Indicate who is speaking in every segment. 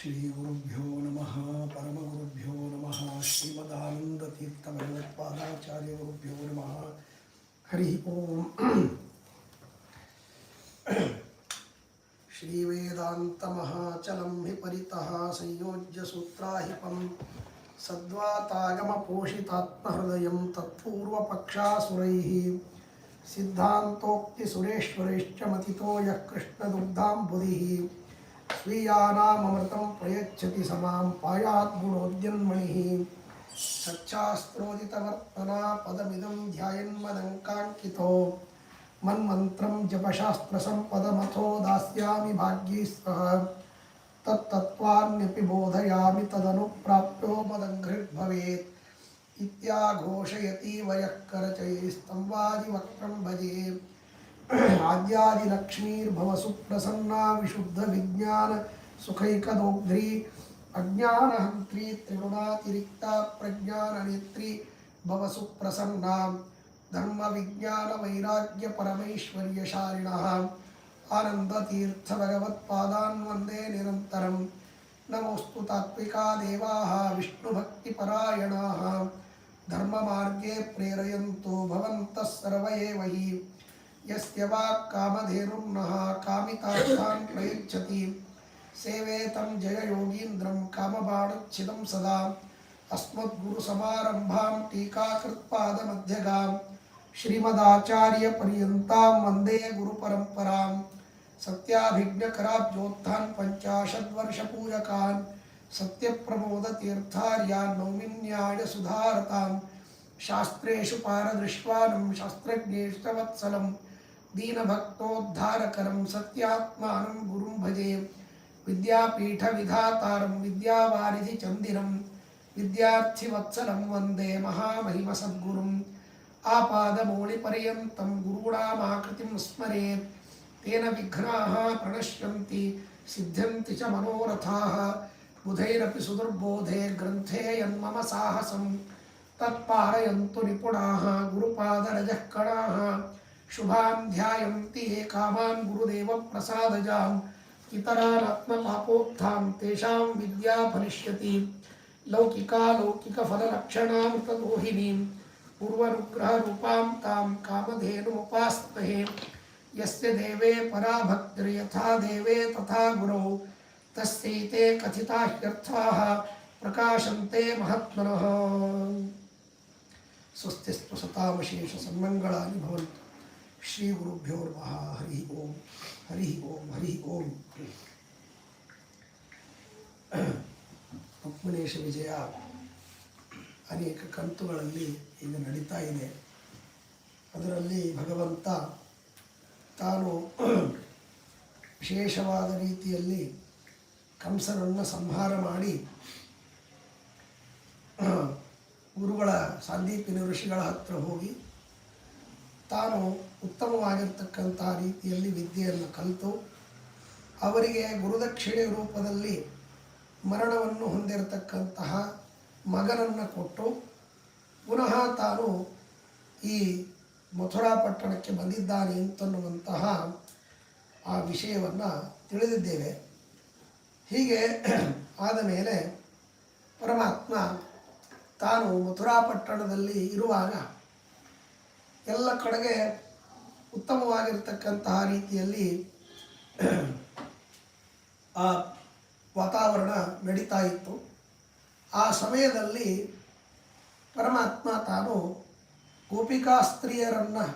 Speaker 1: ಶ್ರೀಗುರುಭ್ಯೋ ನಮಃ ಪರಮಗುರುಭ್ಯೋ ನಮಃ ಶ್ರೀಮದಾನಂದತೀರ್ಥಭಗವತ್ಪಾದಾಚಾರ್ಯಗುರುಭ್ಯೋ ನಮಃ ಹರಿ ಓಂ ಶ್ರೀವೇದಾಂತಮಹಾಚಲಂ ಹಿ ಪರಿತಃ ಸಂಯೋಜ್ಯ ಸೂತ್ರಾಹಿಪಂ ಸದ್ವಾತಾಗಮಪೋಷಿತಾತ್ಮಹೃದಯಂ ತತ್ಪೂರ್ವಪಕ್ಷಾಸುರೈಃ ಸಿದ್ಧಾಂತೋಕ್ತಿಸುರೇಶ್ವರೈಶ್ಚ ಮತಿತೋ ಯಃ ಕೃಷ್ಣದುಗ್ಧಾಂಬುಧಿಃ ಸ್वीयानामृतं प्रयच्छति समां पायात् गुणोद्यन्मणिः सच्चास्त्रोदितवर्तना पदमिदं ध्यायन्मदङ्काङ्कितो मन्मन्त्रं जपशास्त्रसम्पदमथो दास्यामि भाग्यैः सह तत्तत्त्वान्यपि बोधयामि तदनुप्राप्यो मदङ्घ्रिर्भवेत् इत्याघोषयति वयः करचैस्तं वादिवक्त्रं भजे आद्यादिलक्ष्मीर्भवसु प्रसन्ना विशुद्धविज्ञान सुखैकदोग्ध्री अज्ञानहन्त्री त्रिगुणातिरिक्ता प्रज्ञाननेत्री भवसु प्रसन्ना धर्मविज्ञानवैराग्यपरमैश्वर्यशालिनः आनन्दतीर्थभगवत्पादान् वन्दे निरन्तरं नमोऽस्तु तात्विका देवाः विष्णुभक्तिपरायणाः धर्ममार्गे प्रेरयन्तु भवन्तः सर्व एव हि यस्य वाक्कामधेनुर्नः कामितार्थान् प्रयच्छति सेवेतं जययोगीन्द्रं कामबाणच्छिदं सदा अस्मद्गुरुसमारम्भां टीकाकृत्पादमध्यगां श्रीमदाचार्यपर्यन्तां वन्दे गुरुपरम्परां सत्याभिज्ञकराब्जोत्थान् पञ्चाशद्वर्षपूजकान् सत्यप्रमोदतीर्थार्यान् नौमिन्यायसुधारतां शास्त्रेषु पारदृश्वानं शास्त्रज्ञेष्ठ वत्सलं दीनभक्तोद्धारकरं सत्यात्मानं गुरुं भजे विद्यापीठविधातारं विद्यावारिधिचन्दिरं विद्यार्थिवत्सलं वन्दे महामहिमसद्गुरुम् आपादमौलिपर्यन्तं गुरूणामाकृतिं स्मरेत् तेन विघ्नाः प्रणश्यन्ति सिद्ध्यन्ति च मनोरथाः बुधैरपि सुदुर्बोधे ग्रन्थे यन्मम साहसं तत्पारयन्तु निपुणाः गुरुपादरजः कणाः शुभान् ध्यायन्ति ये कामान् गुरुदेवप्रसादजाम् इतरानात्मपापोत्थां तेषां विद्या फलिष्यति लौकिकालौकिकफललक्षणामृतदोहिनीं पूर्वनुग्रहरूपां तां कामधेनुमुपास्महे यस्य देवे परा भक्तिर्यथा देवे तथा गुरौ तस्यैते कथिता ह्यर्थाः प्रकाशन्ते महात्मनः स्वस्तिस्तु सतामशेष सन्मङ्गलानि भवन्तु ಶ್ರೀ ಗುರುಭ್ಯೋ ನಮಃ ಹರಿ ಓಂ ಹರಿ ಓಂ ಹರಿ ಓಂ. ರುಕ್ಮಿಣೇಶ ವಿಜಯ ಅನೇಕ ಕಂತುಗಳಲ್ಲಿ ಈಗ ನಡೀತಾ ಇದೆ. ಅದರಲ್ಲಿ ಭಗವಂತ ತಾನು ವಿಶೇಷವಾದ ರೀತಿಯಲ್ಲಿ ಕಂಸನನ್ನು ಸಂಹಾರ ಮಾಡಿ ಗುರುಗಳ ಸಾಂದೀಪಿನಿ ಋಷಿಗಳ ಹತ್ತಿರ ಹೋಗಿ ತಾನು ಉತ್ತಮವಾಗಿರ್ತಕ್ಕಂಥ ರೀತಿಯಲ್ಲಿ ವಿದ್ಯೆಯನ್ನು ಕಲಿತು ಅವರಿಗೆ ಗುರುದಕ್ಷಿಣೆ ರೂಪದಲ್ಲಿ ಮರಣವನ್ನು ಹೊಂದಿರತಕ್ಕಂತಹ ಮಗನನ್ನು ಕೊಟ್ಟು ಪುನಃ ತಾನು ಈ ಮಥುರಾ ಪಟ್ಟಣಕ್ಕೆ ಬಂದಿದ್ದಾನೆ ಅಂತನ್ನುವಂತಹ ಆ ವಿಷಯವನ್ನು ತಿಳಿದಿದ್ದೇವೆ. ಹೀಗೆ ಆದ ಮೇಲೆ ಪರಮಾತ್ಮ ತಾನು ಮಥುರಾ ಪಟ್ಟಣದಲ್ಲಿ ಇರುವಾಗ ಎಲ್ಲ ಕಡೆಗೆ ಉತ್ತಮವಾಗಿರ್ತಕ್ಕಂತಹ ರೀತಿಯಲ್ಲಿ ಆ ವಾತಾವರಣ ನಡೀತಾ ಇತ್ತು. ಆ ಸಮಯದಲ್ಲಿ ಪರಮಾತ್ಮ ತಾನು ಗೋಪಿಕಾ ಸ್ತ್ರೀಯರನ್ನು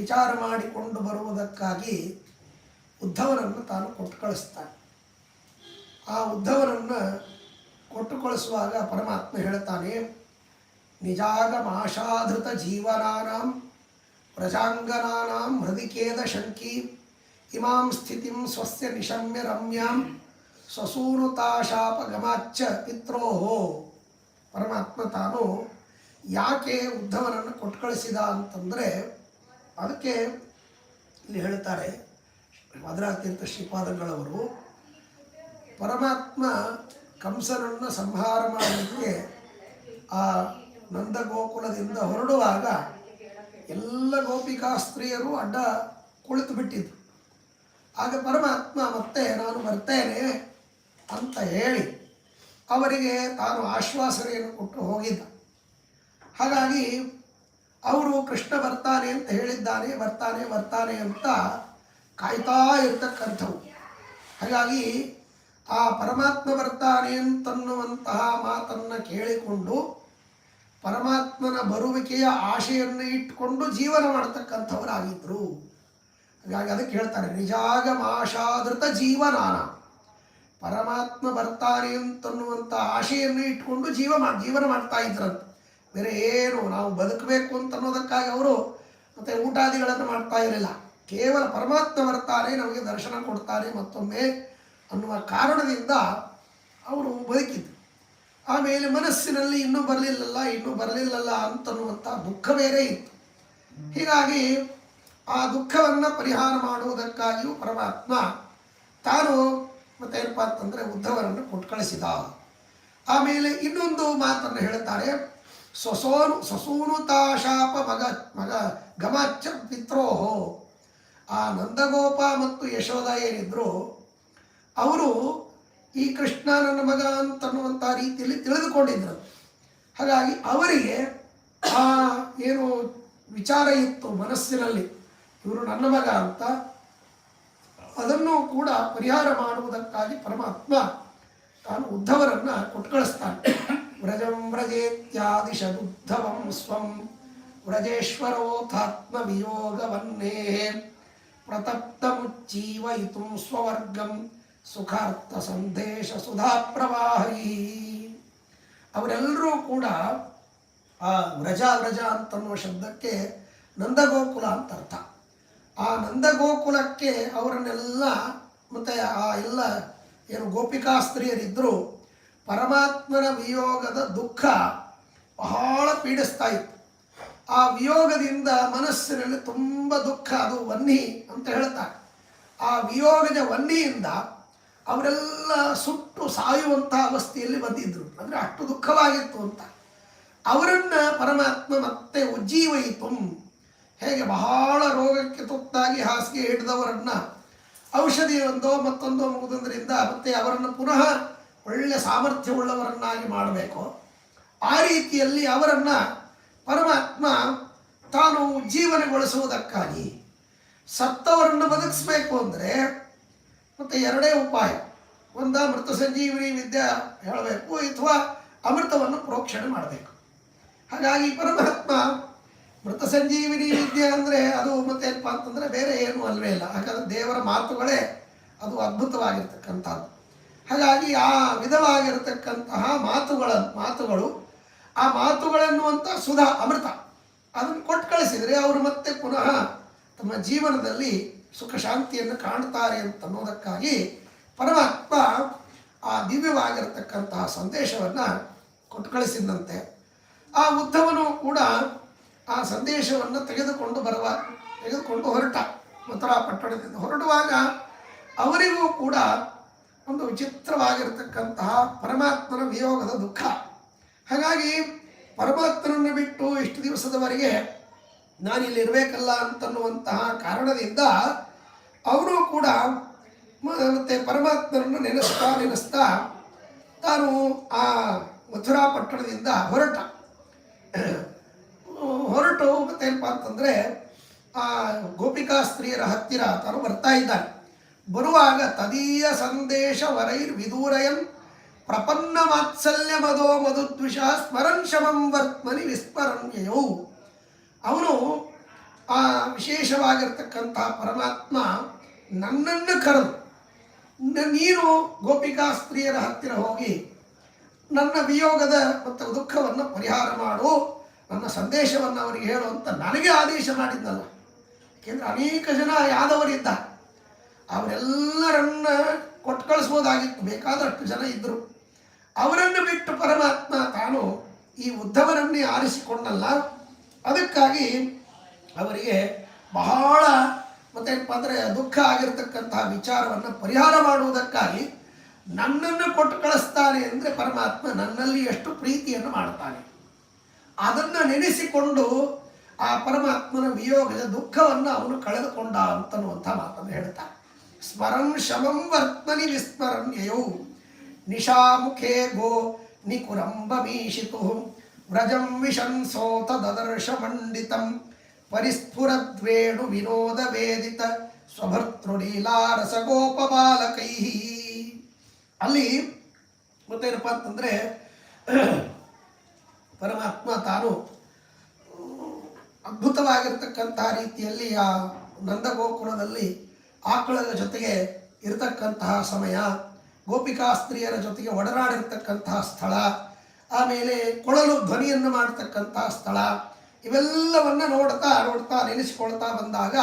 Speaker 1: ವಿಚಾರ ಮಾಡಿಕೊಂಡು ಬರುವುದಕ್ಕಾಗಿ ಉದ್ಧವನನ್ನು ತಾನು ಕೊಟ್ಟು ಕಳಿಸ್ತಾನೆ. ಆ ಉದ್ಧವನನ್ನು ಕೊಟ್ಟು ಕಳಿಸುವಾಗ ಪರಮಾತ್ಮ ಹೇಳ್ತಾನೆ, ನಿಜಾಗಮಾಶಾಧೃತ ಜೀವನಾನಾಂ ಪ್ರಜಾಂಗನಾನಾಂ ಹೃದಿಕೇದ ಶಂಕಿ ಇಮಾಂ ಸ್ಥಿತಿಂ ಸ್ವಸ್ಯ ನಿಶಮ್ಯ ರಮ್ಯಾಂ ಸ್ವಸೂನುತಾಶಾಪಗಮಾಚ್ಚ ಪಿತ್ರೋಹೋ. ಪರಮಾತ್ಮ ತಾನು ಯಾಕೆ ಉದ್ಧವನನ್ನು ಕೊಟ್ಟು ಕಳಿಸಿದ ಅಂತಂದರೆ ಅದಕ್ಕೆ ಇಲ್ಲಿ ಹೇಳ್ತಾರೆ ಮಧುರಾತೀರ್ಥ ಶ್ರೀಪಾದಂಗಳವರು, ಪರಮಾತ್ಮ ಕಂಸನನ್ನು ಸಂಹಾರ ಮಾಡಲಿಕ್ಕೆ ಆ ನಂದಗೋಕುಲದಿಂದ ಹೊರಡುವಾಗ ಎಲ್ಲ ಗೋಪಿಕಾ ಸ್ತ್ರೀಯರು ಅಡ್ಡ ಕುಳಿತು ಬಿಟ್ಟಿದ್ರು. ಆಗ ಪರಮಾತ್ಮ ಮತ್ತೆ ನಾನು ಬರ್ತೇನೆ ಅಂತ ಹೇಳಿ ಅವರಿಗೆ ತಾನು ಆಶ್ವಾಸನೆಯನ್ನು ಕೊಟ್ಟು ಹೋಗಿದ್ದ. ಹಾಗಾಗಿ ಅವರು ಕೃಷ್ಣ ಬರ್ತಾನೆ ಅಂತ ಹೇಳಿದ್ದಾನೆ, ಬರ್ತಾನೆ ಬರ್ತಾನೆ ಅಂತ ಕಾಯ್ತಾ ಇರ್ತಕ್ಕಂಥವು. ಹಾಗಾಗಿ ಆ ಪರಮಾತ್ಮ ಬರ್ತಾನೆ ಅಂತನ್ನುವಂತಹ ಮಾತನ್ನು ಕೇಳಿಕೊಂಡು ಪರಮಾತ್ಮನ ಬರುವಿಕೆಯ ಆಶೆಯನ್ನು ಇಟ್ಟುಕೊಂಡು ಜೀವನ ಮಾಡತಕ್ಕಂಥವರಾಗಿದ್ದರು. ಹಾಗಾಗಿ ಅದಕ್ಕೆ ಹೇಳ್ತಾರೆ ನಿಜಾಗಮಾಶಾದೃತ ಜೀವನಾನ. ಪರಮಾತ್ಮ ಬರ್ತಾನೆ ಅಂತನ್ನುವಂಥ ಆಶೆಯನ್ನು ಇಟ್ಕೊಂಡು ಜೀವನ ಮಾಡ್ತಾ ಇದ್ರಂತ. ಬೇರೆ ಏನು ನಾವು ಬದುಕಬೇಕು ಅಂತ ಅನ್ನೋದಕ್ಕಾಗಿ ಅವರು ಮತ್ತು ಊಟಾದಿಗಳನ್ನು ಮಾಡ್ತಾ ಇರಲಿಲ್ಲ. ಕೇವಲ ಪರಮಾತ್ಮ ಬರ್ತಾನೆ, ನಮಗೆ ದರ್ಶನ ಕೊಡ್ತಾನೆ ಮತ್ತೊಮ್ಮೆ ಅನ್ನುವ ಕಾರಣದಿಂದ ಅವರು ಬದುಕಿದ್ರು. ಆಮೇಲೆ ಮನಸ್ಸಿನಲ್ಲಿ ಇನ್ನೂ ಬರಲಿಲ್ಲಲ್ಲ ಅಂತನ್ನುವಂಥ ದುಃಖ ಬೇರೆ ಇತ್ತು. ಹೀಗಾಗಿ ಆ ದುಃಖವನ್ನು ಪರಿಹಾರ ಮಾಡುವುದಕ್ಕಾಗಿಯೂ ಪರಮಾತ್ಮ ತಾನು ಮತ್ತೇನಪ್ಪ ಅಂತಂದರೆ ಉದ್ಧವರನ್ನು ಕೊಟ್ಟು ಕಳಿಸಿದ. ಆಮೇಲೆ ಇನ್ನೊಂದು ಮಾತನ್ನು ಹೇಳ್ತಾರೆ, ಸ್ವಸೂನುತಾಶಾಪ ಮಗ ಗಮಾಚ್ಚ ಪಿತ್ರೋಹೋ. ಆ ನಂದಗೋಪ ಮತ್ತು ಯಶೋಧ ಏನಿದ್ರು ಅವರು ಈ ಕೃಷ್ಣ ನನ್ನ ಮಗ ಅಂತನ್ನುವಂಥ ರೀತಿಯಲ್ಲಿ ತಿಳಿದುಕೊಂಡಿದ್ರು. ಹಾಗಾಗಿ ಅವರಿಗೆ ಆ ಏನು ವಿಚಾರ ಇತ್ತು ಮನಸ್ಸಿನಲ್ಲಿ, ಇವರು ನನ್ನ ಮಗ ಅಂತ, ಅದನ್ನು ಕೂಡ ಪರಿಹಾರ ಮಾಡುವುದಕ್ಕಾಗಿ ಪರಮಾತ್ಮ ತಾನು ಉದ್ಧವರನ್ನು ಕೊಟ್ಟು ಕಳಿಸ್ತಾನೆ. ವ್ರಜಂ ವ್ರಜೇತ್ಯಾದಿಶದುದ್ಧವಂ ಸ್ವಂ ವ್ರಜೇಶ್ವರೋಥಾತ್ಮ ವಿಯೋಗವನ್ನೇ ಪ್ರತಪ್ತಮುಜ್ಜೀವಯಿತು ಸ್ವವರ್ಗಂ ಸುಖಾರ್ಥ ಸಂದೇಶ ಸುಧಾ ಪ್ರವಾಹಿ. ಅವರೆಲ್ಲರೂ ಕೂಡ ಆ ವ್ರಜ ಅಂತನ್ನುವ ಶಬ್ದಕ್ಕೆ ನಂದಗೋಕುಲ ಅಂತ ಅರ್ಥ. ಆ ನಂದಗೋಕುಲಕ್ಕೆ ಅವರನ್ನೆಲ್ಲ ಮತ್ತು ಆ ಎಲ್ಲ ಏನು ಗೋಪಿಕಾ ಸ್ತ್ರೀಯರಿದ್ದರು ಪರಮಾತ್ಮನ ವಿಯೋಗದ ದುಃಖ ಬಹಳ ಪೀಡಿಸ್ತಾ ಇತ್ತು. ಆ ವಿಯೋಗದಿಂದ ಮನಸ್ಸಿನಲ್ಲಿ ತುಂಬ ದುಃಖ, ಅದು ವನ್ನಿ ಅಂತ ಹೇಳ್ತಾರೆ. ಆ ವಿಯೋಗದ ವನ್ನಿಯಿಂದ ಅವರೆಲ್ಲ ಸುಟ್ಟು ಸಾಯುವಂಥ ಅವಸ್ಥೆಯಲ್ಲಿ ಬಂದಿದ್ದರು. ಅಂದರೆ ಅಷ್ಟು ದುಃಖವಾಗಿತ್ತು ಅಂತ. ಅವರನ್ನು ಪರಮಾತ್ಮ ಮತ್ತೆ ಉಜ್ಜೀವಯಿತು. ಹೇಗೆ ಬಹಳ ರೋಗಕ್ಕೆ ತುತ್ತಾಗಿ ಹಾಸಿಗೆ ಹಿಡಿದವರನ್ನು ಔಷಧಿ ಒಂದೋ ಮತ್ತೊಂದೋ ಮುಗಿದ್ರಿಂದ ಮತ್ತೆ ಅವರನ್ನು ಪುನಃ ಒಳ್ಳೆಯ ಸಾಮರ್ಥ್ಯವುಳ್ಳವರನ್ನಾಗಿ ಮಾಡಬೇಕು, ಆ ರೀತಿಯಲ್ಲಿ ಅವರನ್ನು ಪರಮಾತ್ಮ ತಾನು ಜೀವನಗೊಳಿಸುವುದಕ್ಕಾಗಿ ಸತ್ತವರನ್ನು ಬದುಕಿಸ್ಬೇಕು ಅಂದರೆ ಮತ್ತು ಎರಡೇ ಉಪಾಯ. ಒಂದು ಮೃತ ಸಂಜೀವಿನಿ ವಿದ್ಯೆ ಹೇಳಬೇಕು, ಅಥವಾ ಅಮೃತವನ್ನು ಪ್ರೋಕ್ಷಣೆ ಮಾಡಬೇಕು. ಹಾಗಾಗಿ ಪರಮಾತ್ಮ ಮೃತ ಸಂಜೀವಿನಿ ವಿದ್ಯೆ ಅಂದರೆ ಅದು ಮತ್ತೇನಪ್ಪ ಅಂತಂದರೆ ಬೇರೆ ಏನೂ ಅಲ್ವೇ ಇಲ್ಲ. ಹಾಗಾದರೆ ದೇವರ ಮಾತುಗಳೇ ಅದು ಅದ್ಭುತವಾಗಿರ್ತಕ್ಕಂಥದ್ದು. ಹಾಗಾಗಿ ಆ ವಿಧವಾಗಿರತಕ್ಕಂತಹ ಮಾತುಗಳು ಆ ಮಾತುಗಳನ್ನುವಂಥ ಸುಧಾ ಅಮೃತ ಅದನ್ನು ಕೊಟ್ಟು ಕಳಿಸಿದರೆ ಅವರು ಮತ್ತೆ ಪುನಃ ತಮ್ಮ ಜೀವನದಲ್ಲಿ ಸುಖ ಶಾಂತಿಯನ್ನು ಕಾಣ್ತಾರೆ ಅಂತನ್ನೋದಕ್ಕಾಗಿ ಪರಮಾತ್ಮ ಆ ದಿವ್ಯವಾಗಿರತಕ್ಕಂತಹ ಸಂದೇಶವನ್ನು ಕೊಟ್ಟು ಕಳಿಸಿದಂತೆ ಆ ಉದ್ಧವನು ಕೂಡ ಆ ಸಂದೇಶವನ್ನು ತೆಗೆದುಕೊಂಡು ಹೊರಟ. ಮಥುರಾ ಪಟ್ಟಣದಿಂದ ಹೊರಡುವಾಗ ಅವರಿಗೂ ಕೂಡ ಒಂದು ವಿಚಿತ್ರವಾಗಿರತಕ್ಕಂತಹ ಪರಮಾತ್ಮನ ವಿಯೋಗದ ದುಃಖ. ಹಾಗಾಗಿ ಪರಮಾತ್ಮನನ್ನು ಬಿಟ್ಟು ಇಷ್ಟು ದಿವಸದವರೆಗೆ ನಾನಿಲ್ಲಿರಬೇಕಲ್ಲ ಅಂತನ್ನುವಂತಹ ಕಾರಣದಿಂದ ಅವರು ಕೂಡ ಮತ್ತೆ ಪರಮಾತ್ಮನನ್ನು ನೆನೆಸ್ತಾ ತಾನು ಆ ಮಥುರಾ ಪಟ್ಟಣದಿಂದ ಹೊರಟು ಮತ್ತೇನಪ್ಪ ಅಂತಂದರೆ ಆ ಗೋಪಿಕಾ ಸ್ತ್ರೀಯರ ಹತ್ತಿರ ತಾನು ಬರ್ತಾ ಇದ್ದಾನೆ. ಬರುವಾಗ ತದೀಯ ಸಂದೇಶ ವರೈರ್ವಿದೂರಯನ್ ಪ್ರಪನ್ನ ವಾತ್ಸಲ್ಯ ಮದೋ ಮಧುದ್ವಿಷ ಸ್ಮರನ್ ಶಮಂ ವರ್ತ್ಮನಿ ವಿಸ್ಮರಣ್ಯಯೌ. ಅವನು ಆ ವಿಶೇಷವಾಗಿರ್ತಕ್ಕಂಥ ಪರಮಾತ್ಮ ನನ್ನನ್ನು ಕರೆದು ನೀನು ಗೋಪಿಕಾ ಸ್ತ್ರೀಯರ ಹತ್ತಿರ ಹೋಗಿ ನನ್ನ ವಿಯೋಗದ ಮತ್ತು ದುಃಖವನ್ನು ಪರಿಹಾರ ಮಾಡು, ನನ್ನ ಸಂದೇಶವನ್ನು ಅವರಿಗೆ ಹೇಳು ಅಂತ ನನಗೆ ಆದೇಶ ಮಾಡಿದ್ನಲ್ಲ. ಏಕೆಂದರೆ ಅನೇಕ ಜನ ಯಾದವರಿದ್ದ, ಅವರೆಲ್ಲರನ್ನ ಕೊಟ್ಟು ಕಳಿಸ್ಬೋದಾಗಿತ್ತು, ಬೇಕಾದಷ್ಟು ಜನ ಇದ್ದರು. ಅವರನ್ನು ಬಿಟ್ಟು ಪರಮಾತ್ಮ ತಾನು ಈ ಉದ್ಧವರನ್ನೇ ಆರಿಸಿಕೊಂಡಲ್ಲ. ಅದಕ್ಕಾಗಿ ಅವರಿಗೆ ಬಹಳ ಮತ್ತೇನಪ್ಪ ಅಂದರೆ ದುಃಖ ಆಗಿರತಕ್ಕಂತಹ ವಿಚಾರವನ್ನು ಪರಿಹಾರ ಮಾಡುವುದಕ್ಕಾಗಿ ನನ್ನನ್ನು ಕೊಟ್ಟು ಕಳಿಸ್ತಾನೆ. ಅಂದರೆ ಪರಮಾತ್ಮ ನನ್ನಲ್ಲಿ ಎಷ್ಟು ಪ್ರೀತಿಯನ್ನು ಮಾಡ್ತಾನೆ ಅದನ್ನು ನೆನೆಸಿಕೊಂಡು ಆ ಪರಮಾತ್ಮನ ವಿಯೋಗದ ದುಃಖವನ್ನು ಅವನು ಕಳೆದುಕೊಂಡ ಅಂತನ್ನುವಂಥ ಮಾತನ್ನು ಹೇಳ್ತಾನೆ. ಸ್ಮರನ್ ಶಮಂ ವರ್ತನಿ ವಿಸ್ಮರಣ್ಯಯೌ. ನಿಶಾಮುಖೇ ಗೋ ನಿಕುರಂಬಮೀಶಿತು ವ್ರಜಂ ವಿಶಂಸೋತ ದದರ್ಶ ಮಂಡಿತಂ ಪರಿಸ್ಫುರದ್ವೇಣು ವಿನೋದ ವೇದಿತ ಸ್ವಭರ್ತೃಲೀಲಾರಸಗೋಪಬಾಲಕೈ. ಅಲ್ಲಿ ಮತ್ತೇನಪ್ಪ ಅಂತಂದರೆ ಪರಮಾತ್ಮ ತಾನು ಅದ್ಭುತವಾಗಿರ್ತಕ್ಕಂತಹ ರೀತಿಯಲ್ಲಿ ಆ ನಂದಗೋಕುಲದಲ್ಲಿ ಆಕಳದ ಜೊತೆಗೆ ಇರತಕ್ಕಂತಹ ಸಮಯ, ಗೋಪಿಕಾ ಸ್ತ್ರೀಯರ ಜೊತೆಗೆ ಒಡನಾಡಿರ್ತಕ್ಕಂತಹ ಸ್ಥಳ, ಆಮೇಲೆ ಕೊಳಲು ಧ್ವನಿಯನ್ನು ಮಾಡತಕ್ಕಂತಹ ಸ್ಥಳ, ಇವೆಲ್ಲವನ್ನು ನೋಡ್ತಾ ನೋಡ್ತಾ ನೆನೆಸಿಕೊಳ್ತಾ ಬಂದಾಗ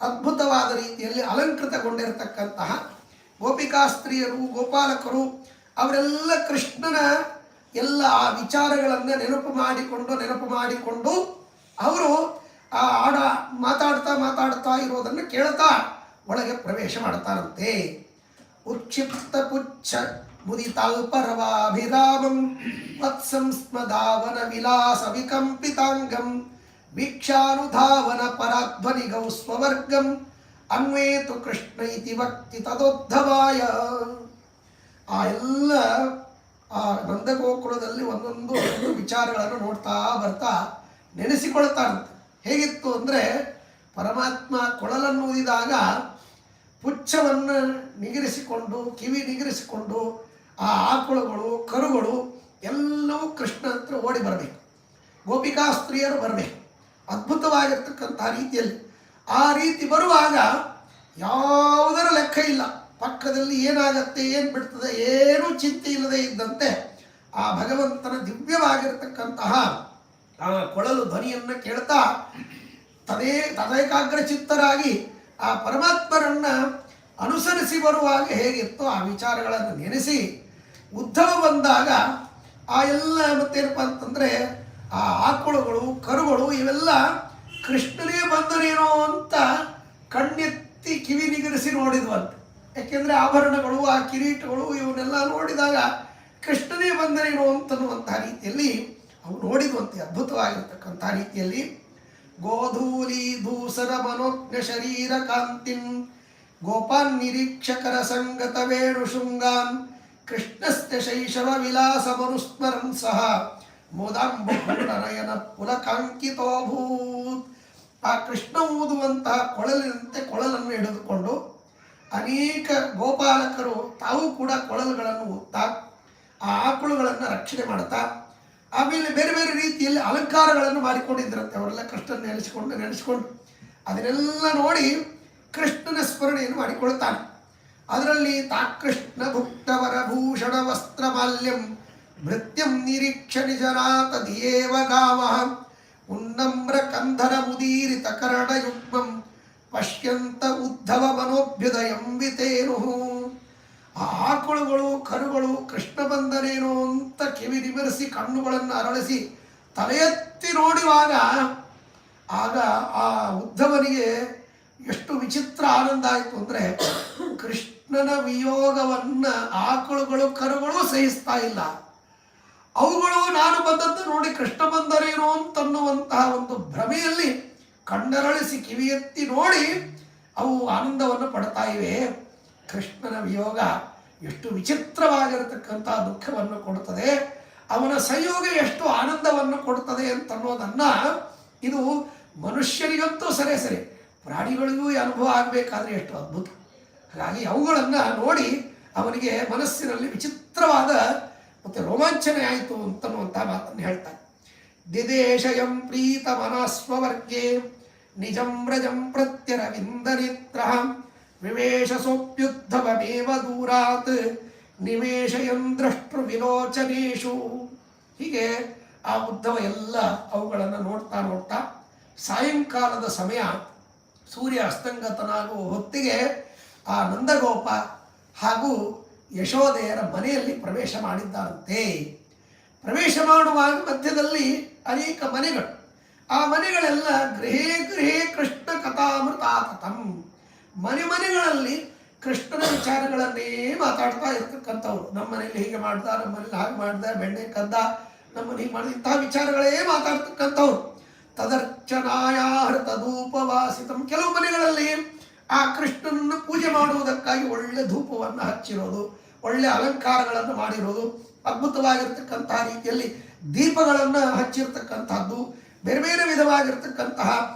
Speaker 1: ಅದ್ಭುತವಾದ ರೀತಿಯಲ್ಲಿ ಅಲಂಕೃತಗೊಂಡಿರತಕ್ಕಂತಹ ಗೋಪಿಕಾ ಸ್ತ್ರೀಯರು, ಗೋಪಾಲಕರು ಅವರೆಲ್ಲ ಕೃಷ್ಣನ ಎಲ್ಲ ಆ ವಿಚಾರಗಳನ್ನು ನೆನಪು ಮಾಡಿಕೊಂಡು ಅವರು ಆ ಮಾತಾಡ್ತಾ ಇರೋದನ್ನು ಕೇಳ್ತಾ ಒಳಗೆ ಪ್ರವೇಶ ಮಾಡ್ತಾರಂತೆ. ಉಕ್ಷಿಪ್ತ ಪುಚ್ಛ ಮುದಿತಾಲ್ಪರವಾಭಿರಾಮಂ ವತ್ಸಂಸ್ಮದಾವನ ವಿಲಾಸ ವಿಕಂಪಿತಾಂಗಂ ವೀಕ್ಷಾನುಧಾವನ ಪರಾಧ್ವನಿಗೌ ಸ್ವವರ್ಗಂ ಅನ್ವೇತು ಕೃಷ್ಣ ಇತಿ ವಕ್ತಿ ತದೋದ್ಧವಾಯ. ಆ ಎಲ್ಲ ಆ ನಂದಗೋಕುಲದಲ್ಲಿ ಒಂದೊಂದು ವಿಚಾರಗಳನ್ನು ನೋಡ್ತಾ ಬರ್ತಾ ನೆನೆಸಿಕೊಳ್ತಾರಂತೆ. ಹೇಗಿತ್ತು ಅಂದರೆ ಪರಮಾತ್ಮ ಕೊಳಲನ್ನು ಊದಿದಾಗ ಪುಚ್ಛವನ್ನು ನಿಗರಿಸಿಕೊಂಡು, ಕಿವಿ ನಿಗರಿಸಿಕೊಂಡು ಆ ಆಕಳುಗಳು, ಕರುಗಳು ಎಲ್ಲವೂ ಕೃಷ್ಣ ಹತ್ರ ಓಡಿ ಬರಬೇಕು, ಗೋಪಿಕಾ ಸ್ತ್ರೀಯರು ಬರಬೇಕು ಅದ್ಭುತವಾಗಿರ್ತಕ್ಕಂಥ ರೀತಿಯಲ್ಲಿ. ಆ ರೀತಿ ಬರುವಾಗ ಯಾವುದರ ಲೆಕ್ಕ ಇಲ್ಲ, ಪಕ್ಕದಲ್ಲಿ ಏನಾಗತ್ತೆ, ಏನು ಬಿಡ್ತದೆ, ಏನೂ ಚಿಂತೆ ಇಲ್ಲದೆ ಇದ್ದಂತೆ ಆ ಭಗವಂತನ ದಿವ್ಯವಾಗಿರ್ತಕ್ಕಂತಹ ಆ ಕೊಳಲು ಧ್ವನಿಯನ್ನು ಕೇಳ್ತಾ ತದೇಕಾಗ್ರ ಚಿತ್ತರಾಗಿ ಆ ಪರಮಾತ್ಮರನ್ನ ಅನುಸರಿಸಿ ಬರುವಾಗ ಹೇಗಿತ್ತು ಆ ವಿಚಾರಗಳನ್ನು ನೆನೆಸಿ ಉದ್ಧವ ಬಂದಾಗ ಆ ಎಲ್ಲ ಮತ್ತೇನಪ್ಪ ಅಂತಂದರೆ ಆ ಆಕಳುಗಳು, ಕರುಗಳು ಇವೆಲ್ಲ ಕೃಷ್ಣನೇ ಬಂದನೇನೋ ಅಂತ ಕಣ್ಣೆತ್ತಿ ಕಿವಿ ನಿಗರಿಸಿ ನೋಡಿದ್ವಂತೆ. ಯಾಕೆಂದರೆ ಆಭರಣಗಳು, ಆ ಕಿರೀಟಗಳು ಇವನ್ನೆಲ್ಲ ನೋಡಿದಾಗ ಕೃಷ್ಣನೇ ಬಂದನೇನೋ ಅಂತನ್ನುವಂತಹ ರೀತಿಯಲ್ಲಿ ಅವು ನೋಡಿದ್ವಂತೆ ಅದ್ಭುತವಾಗಿರ್ತಕ್ಕಂಥ ರೀತಿಯಲ್ಲಿ. ಗೋಧೂಲಿ ಧೂಸರ ಮನೋಜ್ಞ ಶರೀರ ಕಾಂತಿನ್ ಗೋಪಾನ್ ನಿರೀಕ್ಷಕರ ಸಂಗತ ವೇಣು ಶೃಂಗಾನ್ ಕೃಷ್ಣಸ್ಯ ಶೈಶವ ವಿಲಾಸ ಮನುಸ್ಮರನ್ ಸಹ ಮೋದಾಂಬುನಯನ ಪುಲಕಾಂಕಿತೋಭೂತ್. ಆ ಕೃಷ್ಣ ಊದುವಂತಹ ಕೊಳಲಿನಂತೆ ಕೊಳಲನ್ನು ಹಿಡಿದುಕೊಂಡು ಅನೇಕ ಗೋಪಾಲಕರು ತಾವು ಕೂಡ ಕೊಳಲುಗಳನ್ನು ಊದ್ತಾ ಆ ಆಕಳುಗಳನ್ನು ರಕ್ಷಣೆ ಮಾಡ್ತಾ ಆಮೇಲೆ ಬೇರೆ ಬೇರೆ ರೀತಿಯಲ್ಲಿ ಅಲಂಕಾರಗಳನ್ನು ಮಾಡಿಕೊಂಡಿದ್ದರಂತೆ. ಅವರೆಲ್ಲ ಕೃಷ್ಣನ ನೆನೆಸಿಕೊಂಡು ಅದನ್ನೆಲ್ಲ ನೋಡಿ ಕೃಷ್ಣನ ಸ್ಮರಣೆಯನ್ನು ಮಾಡಿಕೊಳ್ತಾನೆ. ಅದರಲ್ಲಿ ತಾಕೃಷ್ಣ ಭುಕ್ತವರ ಭೂಷಣ ವಸ್ತ್ರ ಮಾಲ್ಯಂ ಭೃತ್ಯಂ ನಿರೀಕ್ಷ ನಿಜನಾಥ ದಿಯೇವ ಗಾವ ಉನ್ನಮ್ರ ಕಂಧರ ಮುದೀರಿತ ಕರ್ಣಯುಗ್ಮಂ ಪಶ್ಯಂತ ಉದ್ಧವ ಮನೋಭ್ಯುದಯಂ ವಿತೇನು. ಆ ಆಕಳುಗಳು, ಕರುಗಳು ಕೃಷ್ಣ ಬಂದನೇನೋ ಅಂತ ಕಿವಿ ನಿಮರಿಸಿ ಕಣ್ಣುಗಳನ್ನು ಅರಳಿಸಿ ತಲೆ ಎತ್ತಿ ನೋಡುವಾಗ ಆಗ ಆ ಉದ್ಧವನಿಗೆ ಎಷ್ಟು ವಿಚಿತ್ರ ಆನಂದ ಆಯಿತು ಅಂದರೆ ಕೃಷ್ಣನ ವಿಯೋಗವನ್ನು ಆಕಳುಗಳು, ಕರುಗಳು ಸಹಿಸ್ತಾ ಇಲ್ಲ. ಅವುಗಳು ನಾನು ಬಂದದ್ದು ನೋಡಿ ಕೃಷ್ಣ ಬಂದರೇನೋ ಅಂತನ್ನುವಂತಹ ಒಂದು ಭ್ರಮೆಯಲ್ಲಿ ಕಣ್ಣರಳಿಸಿ ಕಿವಿ ಎತ್ತಿ ನೋಡಿ ಅವು ಆನಂದವನ್ನು ಪಡ್ತಾ ಇವೆ. ಕೃಷ್ಣನ ವಿಯೋಗ ಎಷ್ಟು ವಿಚಿತ್ರವಾಗಿರತಕ್ಕಂಥ ದುಃಖವನ್ನು ಕೊಡುತ್ತದೆ, ಅವನ ಸಂಯೋಗ ಎಷ್ಟು ಆನಂದವನ್ನು ಕೊಡುತ್ತದೆ ಅಂತನ್ನೋದನ್ನು ಇದು ಮನುಷ್ಯರಿಗಂತೂ ಸರಿ ಪ್ರಾಣಿಗಳಿಗೂ ಈ ಅನುಭವ ಆಗಬೇಕಾದ್ರೆ ಎಷ್ಟು ಅದ್ಭುತ. ಹಾಗಾಗಿ ಅವುಗಳನ್ನು ನೋಡಿ ಅವನಿಗೆ ಮನಸ್ಸಿನಲ್ಲಿ ವಿಚಿತ್ರವಾದ ಮತ್ತು ರೋಮಾಂಚನೆ ಆಯಿತು ಅಂತನ್ನುವಂಥ ಮಾತನ್ನು ಹೇಳ್ತಾನೆ. ದಿದೇಶಯಂ ಪ್ರೀತ ಮನಸ್ವರ್ಗೇ ನಿಜಂ ವ್ರಜಂ ಪ್ರತ್ಯರವಿಂದನೇತ್ರ ವಿವೇಶ ಸೋಪ್ಯುದ್ಧವಮೇವ ದೂರಾತ್ ನಿವೇಶಯನ್ ದ್ರಷ್ಟೃ ವಿಲೋಚನೇಶು. ಹೀಗೆ ಆ ಉದ್ಧವ ಎಲ್ಲ ಅವುಗಳನ್ನು ನೋಡ್ತಾ ಸಾಯಂಕಾಲದ ಸಮಯ ಸೂರ್ಯ ಅಸ್ತಂಗತನಾಗುವ ಹೊತ್ತಿಗೆ ಆ ನಂದಗೋಪ ಹಾಗೂ ಯಶೋದೆಯರ ಮನೆಯಲ್ಲಿ ಪ್ರವೇಶ ಮಾಡಿದ್ದಾರಂತೆ. ಪ್ರವೇಶ ಮಾಡುವಾಗ ಮಧ್ಯದಲ್ಲಿ ಅನೇಕ ಮನೆಗಳು, ಆ ಮನೆಗಳೆಲ್ಲ ಗೃಹೇ ಕೃಷ್ಣ ಕಥಾಮೃತಾತತಂ, ಮನೆಗಳಲ್ಲಿ ಕೃಷ್ಣನ ವಿಚಾರಗಳನ್ನೇ ಮಾತಾಡ್ತಾ ಇರ್ತಕ್ಕಂಥವ್ರು. ನಮ್ಮ ಮನೇಲಿ ಹೀಗೆ ಮಾಡ್ದ, ನಮ್ಮ ಮನೇಲಿ ಹಾಗೆ ಮಾಡ್ದ, ಬೆಣ್ಣೆ ಕದ್ದ, ನಮ್ಮಲ್ಲಿ ಹೀಗೆ ಮಾಡಿದ, ಇಂತಹ ವಿಚಾರಗಳೇ ಮಾತಾಡ್ತಕ್ಕಂಥವ್ರು. ತದರ್ಚನಾಯಾಹೃತ ಧೂಪವಾಸಿತಂ, ಕೆಲವು ಮನೆಗಳಲ್ಲಿ ಆ ಕೃಷ್ಣನನ್ನು ಪೂಜೆ ಮಾಡುವುದಕ್ಕಾಗಿ ಒಳ್ಳೆ ಧೂಪವನ್ನು ಹಚ್ಚಿರೋದು, ಒಳ್ಳೆ ಅಲಂಕಾರಗಳನ್ನು ಮಾಡಿರೋದು, ಅದ್ಭುತವಾಗಿರ್ತಕ್ಕಂತಹ ರೀತಿಯಲ್ಲಿ ದೀಪಗಳನ್ನು ಹಚ್ಚಿರ್ತಕ್ಕಂಥದ್ದು, ಬೇರೆ ಬೇರೆ ವಿಧವಾಗಿರ್ತಕ್ಕಂತಹ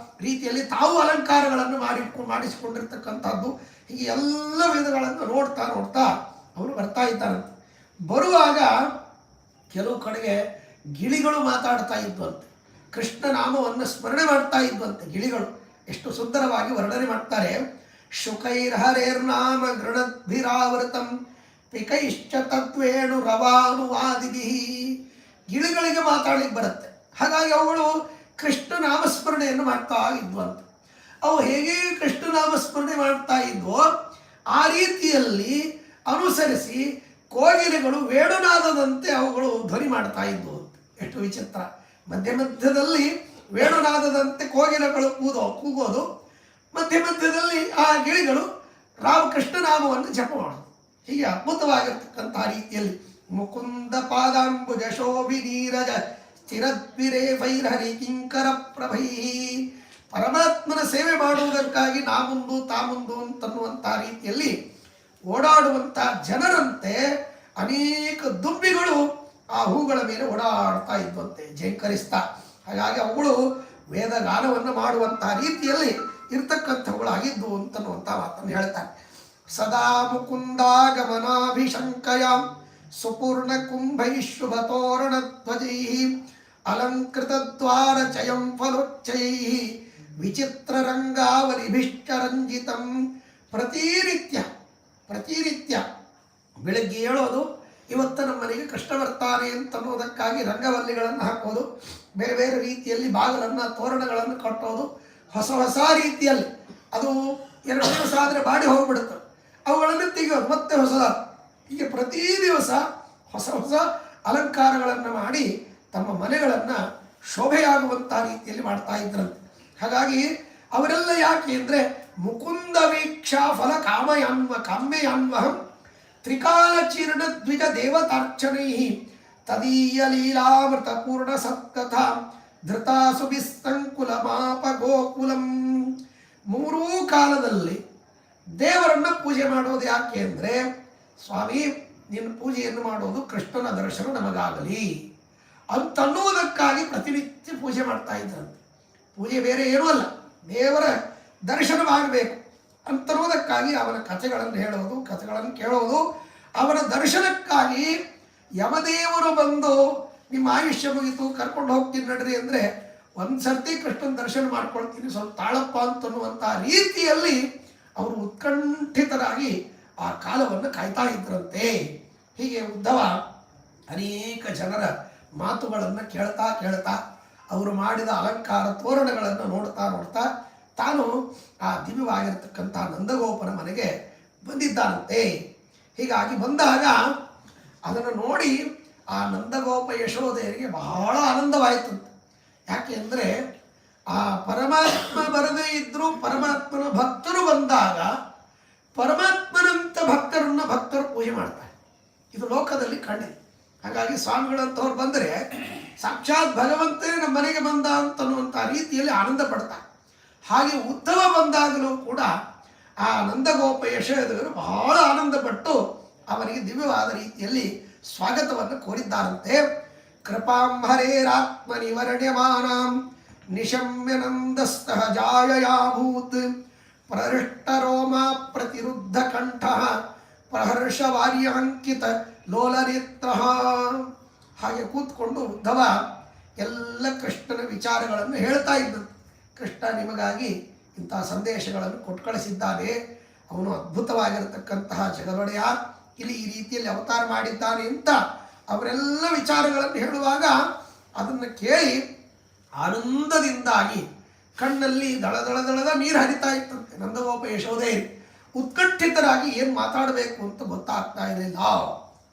Speaker 1: ರೀತಿಯಲ್ಲಿ ತಾವು ಅಲಂಕಾರಗಳನ್ನು ಮಾಡಿಸಿಕೊಂಡಿರ್ತಕ್ಕಂಥದ್ದು, ಹೀಗೆ ಎಲ್ಲ ವಿಧಗಳನ್ನು ನೋಡ್ತಾ ನೋಡ್ತಾ ಅವರು ಬರ್ತಾ ಇದ್ದಾರಂತೆ. ಬರುವಾಗ ಕೆಲವು ಕಡೆಗೆ ಗಿಳಿಗಳು ಮಾತಾಡ್ತಾ ಇದ್ವಂತೆ, ಕೃಷ್ಣ ನಾಮವನ್ನು ಸ್ಮರಣೆ ಮಾಡ್ತಾ ಇದ್ವಂತೆ. ಗಿಳಿಗಳು ಎಷ್ಟು ಸುಂದರವಾಗಿ ವರ್ಣನೆ ಮಾಡ್ತಾರೆ. ಶುಕೈರ್ಹರೇರ್ನಾಮ ಗೃಣದ್ಭಿರಾವೃತಂ ಪಿಕೈಶ್ಚ ತತ್ವೇಣು ರವಾನುವಾದಿಭಿ. ಗಿಳಿಗಳಿಗೆ ಮಾತಾಡಲಿಕ್ಕೆ ಬರುತ್ತೆ, ಹಾಗಾಗಿ ಅವುಗಳು ಕೃಷ್ಣ ನಾಮಸ್ಮರಣೆಯನ್ನು ಮಾಡ್ತಾ ಇದ್ವಂತೆ. ಅವು ಹೇಗೆ ಕೃಷ್ಣ ನಾಮಸ್ಮರಣೆ ಮಾಡ್ತಾ ಇದ್ವೋ ಆ ರೀತಿಯಲ್ಲಿ ಅನುಸರಿಸಿ ಕೋಗಿಲೆಗಳು ವೇಣುನಾದದಂತೆ ಅವುಗಳು ಧ್ವನಿ ಮಾಡ್ತಾ ಇದ್ವು. ಎಷ್ಟು ವಿಚಿತ್ರ! ಮಧ್ಯ ಮಧ್ಯದಲ್ಲಿ ವೇಣುನಾದದಂತೆ ಕೋಗಿಲೆಗಳು ಕೂಗೋದು, ಮಧ್ಯ ಮಧ್ಯದಲ್ಲಿ ಆ ಗಿಳಿಗಳು ರಾಮಕೃಷ್ಣ ನಾಮವನ್ನು ಜಪ ಮಾಡೋದು. ಹೀಗೆ ಅದ್ಭುತವಾಗಿರ್ತಕ್ಕಂತಹ ರೀತಿಯಲ್ಲಿ ಮುಕುಂದ ಪಾದಾಂಬುಜ ಶೋಭಿ ನೀರಜ ಸ್ಥಿರದ್ವಿರೇ ವೈರಹರಿ ಕಿಂಕರ ಪ್ರಭೈ. ಪರಮಾತ್ಮನ ಸೇವೆ ಮಾಡುವುದಕ್ಕಾಗಿ ನಾಮುಂದು ತಾಮುಂದು ಅಂತನ್ನುವಂತಹ ರೀತಿಯಲ್ಲಿ ಓಡಾಡುವಂಥ ಜನರಂತೆ ಅನೇಕ ದುಂಬಿಗಳು ಆ ಹೂಗಳ ಮೇಲೆ ಓಡಾಡ್ತಾ ಇದ್ವಂತೆ ಜೇಂಕರಿಸ್ತಾ. ಹಾಗಾಗಿ ಅವುಗಳು ವೇದಗಾನವನ್ನು ಮಾಡುವಂತಹ ರೀತಿಯಲ್ಲಿ ಇರ್ತಕ್ಕಂಥವುಗಳಾಗಿದ್ದು ಅಂತನ್ನುವಂಥ ಮಾತನ್ನು ಹೇಳ್ತಾರೆ. ಸದಾ ಮುಕುಂದಾಗಮನಾಭಿಶಂಕಯ ಸುಪೂರ್ಣ ಕುಂಭೈ ಶುಭ ತೋರಣ ಧ್ವಜೈ ಅಲಂಕೃತ ದ್ವಾರ ಚಯಂ ಫಲೋಚ್ಚೈ ವಿಚಿತ್ರ ರಂಗಾವಲಿಭಿಷ್ಟರಂಜಿತಂ. ಪ್ರತಿನಿತ್ಯ ಬೆಳಗ್ಗೆ ಹೇಳೋದು, ಇವತ್ತು ನಮ್ಮ ಮನೆಗೆ ಕೃಷ್ಣ ಬರ್ತಾನೆ ಅಂತನ್ನೋದಕ್ಕಾಗಿ ರಂಗವಲ್ಲಿಗಳನ್ನು ಹಾಕೋದು, ಬೇರೆ ಬೇರೆ ರೀತಿಯಲ್ಲಿ ಬಾಗಿಲನ್ನು ತೋರಣಗಳನ್ನು ಕಟ್ಟೋದು, ಹೊಸ ಹೊಸ ರೀತಿಯಲ್ಲಿ. ಅದು 2 ದಿವಸ ಆದರೆ ಬಾಡಿ ಹೋಗ್ಬಿಡುತ್ತೆ, ಅವುಗಳನ್ನು ತೆಗೆಯೋದು, ಮತ್ತೆ ಹೊಸದಾದ. ಹೀಗೆ ಪ್ರತಿ ದಿವಸ ಹೊಸ ಹೊಸ ಅಲಂಕಾರಗಳನ್ನು ಮಾಡಿ ತಮ್ಮ ಮನೆಗಳನ್ನು ಶೋಭೆಯಾಗುವಂಥ ರೀತಿಯಲ್ಲಿ ಮಾಡ್ತಾ ಇದ್ರಂತೆ. ಹಾಗಾಗಿ ಅವರೆಲ್ಲ ಯಾಕೆ ಅಂದರೆ ಮುಕುಂದ ವೀಕ್ಷಾ ಫಲ ಕಾಮ್ಯಯಾನ್ವಹಂ ತ್ರಿಕಾಲ ಚೀರ್ಣ ದ್ವಿಜ ದೇವತಾರ್ಚನೈ ತದೀಯ ಲೀಲಾಮೃತ ಪೂರ್ಣ ಸತ್ಕಥಾ ಧೃತಾಸು ವಿಸ್ತಂಕುಲ ಮಾಪ ಗೋಕುಲಂ. 3 ಕಾಲದಲ್ಲಿ ದೇವರನ್ನ ಪೂಜೆ ಮಾಡೋದು ಯಾಕೆ ಅಂದರೆ, ಸ್ವಾಮಿ ನಿನ್ನ ಪೂಜೆಯನ್ನು ಮಾಡೋದು ಕೃಷ್ಣನ ದರ್ಶನ ನಮಗಾಗಲಿ ಅಂತನ್ನುವುದಕ್ಕಾಗಿ ಪ್ರತಿನಿತ್ಯ ಪೂಜೆ ಮಾಡ್ತಾ ಇದ್ರಂತೆ. ಪೂಜೆ ಬೇರೆ ಏನೂ ಅಲ್ಲ, ದೇವರ ದರ್ಶನವಾಗಬೇಕು ಅಂತನ್ನುವುದಕ್ಕಾಗಿ ಅವನ ಕಥೆಗಳನ್ನು ಹೇಳೋದು, ಕಥೆಗಳನ್ನು ಕೇಳೋದು. ಅವನ ದರ್ಶನಕ್ಕಾಗಿ ಯಮದೇವರು ಬಂದು ನಿಮ್ಮ ಆಯುಷ್ಯ ಮುಗಿತು ಕರ್ಕೊಂಡು ಹೋಗ್ತೀನಿ ನಡ್ರಿ ಅಂದರೆ ಒಂದು ಸರ್ತಿ ಕೃಷ್ಣನ ದರ್ಶನ ಮಾಡ್ಕೊಳ್ತೀನಿ ಸ್ವಲ್ಪ ತಾಳಪ್ಪ ಅಂತನ್ನುವಂಥ ರೀತಿಯಲ್ಲಿ ಅವರು ಉತ್ಕಂಠಿತರಾಗಿ ಆ ಕಾಲವನ್ನು ಕಾಯ್ತಾ ಇದ್ರಂತೆ. ಹೀಗೆ ಉದ್ಧವ ಅನೇಕ ಜನರ ಮಾತುಗಳನ್ನು ಕೇಳ್ತಾ ಅವರು ಮಾಡಿದ ಅಲಂಕಾರ ತೋರಣಗಳನ್ನು ನೋಡ್ತಾ ತಾನು ಆ ದಿವ್ಯವಾಗಿರ್ತಕ್ಕಂಥ ನಂದಗೋಪನ ಮನೆಗೆ ಬಂದಿದ್ದಾನಂತೆ. ಹೀಗಾಗಿ ಬಂದಾಗ ಅದನ್ನು ನೋಡಿ ಆ ನಂದಗೋಪ ಯಶೋಧೆಯರಿಗೆ ಬಹಳ ಆನಂದವಾಯಿತು. ಯಾಕೆ ಅಂದರೆ ಆ ಪರಮಾತ್ಮ ಬರದೇ ಇದ್ದರೂ ಪರಮಾತ್ಮನ ಭಕ್ತರು ಬಂದಾಗ ಪರಮಾತ್ಮನಂತ ಭಕ್ತರು ಪೂಜೆ ಮಾಡ್ತಾರೆ. ಇದು ಲೋಕದಲ್ಲಿ ಕಂಡಿದೆ. ಹಾಗಾಗಿ ಸ್ವಾಮಿಗಳಂತವ್ರು ಬಂದರೆ ಸಾಕ್ಷಾತ್ ಭಗವಂತನೇ ನಮ್ಮ ಮನೆಗೆ ಬಂದ ಅಂತನ್ನುವಂಥ ರೀತಿಯಲ್ಲಿ ಆನಂದ ಪಡ್ತಾರೆ. ಹಾಗೆ ಉದ್ಧವ ಬಂದಾಗಲೂ ಕೂಡ ಆ ನಂದಗೋಪ ಯಶೋಧೆಯರು ಬಹಳ ಆನಂದಪಟ್ಟು ಅವನಿಗೆ ದಿವ್ಯವಾದ ರೀತಿಯಲ್ಲಿ ಸ್ವಾಗತವನ್ನು ಕೋರಿದ್ದಾರಂತೆ. ಕೃಪಾಂಹರೇರಾತ್ಮ ನಿವರ್ಣ್ಯಮಾನಾಂ ನಿಶಮ್ಯನಂದಸ್ತಃ ಜಾಯಯಾಭೂತ್ ಪ್ರಹೃಷ್ಟರೋಮ ಪ್ರತಿರುದ್ಧ ಕಂಠ ಪ್ರಹರ್ಷವಾರ್ಯಾಂಕಿತ ಲೋಲನೇತ್ರ. ಹಾಗೆ ಕೂತ್ಕೊಂಡು ಉದ್ಧವ ಎಲ್ಲ ಕೃಷ್ಣನ ವಿಚಾರಗಳನ್ನು ಹೇಳ್ತಾ ಇದ್ದಂತೆ. ಕೃಷ್ಣ ನಿಮಗಾಗಿ ಇಂಥ ಸಂದೇಶಗಳನ್ನು ಕೊಟ್ಟು ಕಳಿಸಿದ್ದಾನೆ, ಅವನು ಅದ್ಭುತವಾಗಿರತಕ್ಕಂತಹ ಜಗದೊಡೆಯ, ಇಲ್ಲಿ ಈ ರೀತಿಯಲ್ಲಿ ಅವತಾರ ಮಾಡಿದ್ದಾನೆ ಅಂತ ಅವರೆಲ್ಲ ವಿಚಾರಗಳನ್ನು ಹೇಳುವಾಗ ಅದನ್ನು ಕೇಳಿ ಆನಂದದಿಂದಾಗಿ ಕಣ್ಣಲ್ಲಿ ದಳದಳದ ನೀರು ಹರಿತಾ ಇತ್ತಂತೆ. ನಂದಗೋಪ ಯಶೋಧೆ ಉತ್ಕಂಠಿತರಾಗಿ ಏನು ಮಾತಾಡಬೇಕು ಅಂತ ಗೊತ್ತಾಗ್ತಾ ಇರಲಿಲ್ಲ.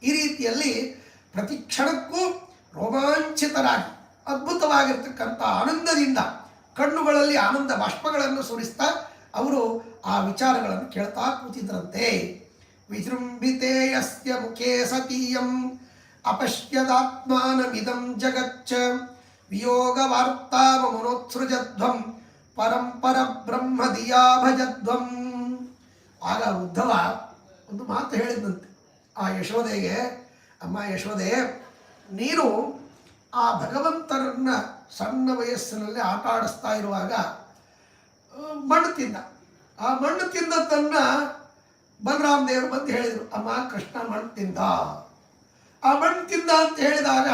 Speaker 1: ಈ ರೀತಿಯಲ್ಲಿ ಪ್ರತಿ ಕ್ಷಣಕ್ಕೂ ರೋಮಾಂಚಿತರಾಗಿ ಅದ್ಭುತವಾಗಿರ್ತಕ್ಕಂಥ ಆನಂದದಿಂದ ಕಣ್ಣುಗಳಲ್ಲಿ ಆನಂದ ಬಾಷ್ಪಗಳನ್ನು ಸುರಿಸ್ತಾ ಅವರು ಆ ವಿಚಾರಗಳನ್ನು ಕೇಳ್ತಾ ಕೂತಿದ್ರಂತೆ. ವಿಜೃಂಭಿತೆ ಯಸ್ಯ ಮುಖೇ ಸತೀಯಂ ಅಪಶ್ಯದಾತ್ಮಾನಮಿದಂ ಜಗಚ್ಚ ವಿಯೋಗ ವಾರ್ತಾ ಮನೋತ್ಸೃಜಧ್ವಂ ಪರಂಪರ ಬ್ರಹ್ಮದಿಯಾ ಭಜಧ್ವಂ. ಆಗ ಉದ್ಧವ ಒಂದು ಮಾತು ಹೇಳಿದಂತೆ, ಆ ಯಶೋದೆಗೆ, ಅಮ್ಮ ಯಶೋದೆ, ನೀನು ಆ ಭಗವಂತನನ್ನ ಸಣ್ಣ ವಯಸ್ಸಿನಲ್ಲಿ ಆಟ ಆಡಿಸ್ತಾ ಇರುವಾಗ ಮಣ್ಣು ತಿಂದ. ಆ ಮಣ್ಣು ತಿಂದದ್ದನ್ನು ಬಲರಾಮ ದೇವರು ಬಂದು ಹೇಳಿದರು, ಅಮ್ಮ ಕೃಷ್ಣ ಮಣ್ಣು ತಿಂದ. ಆ ಮಣ್ಣು ತಿಂದ ಅಂತ ಹೇಳಿದಾಗ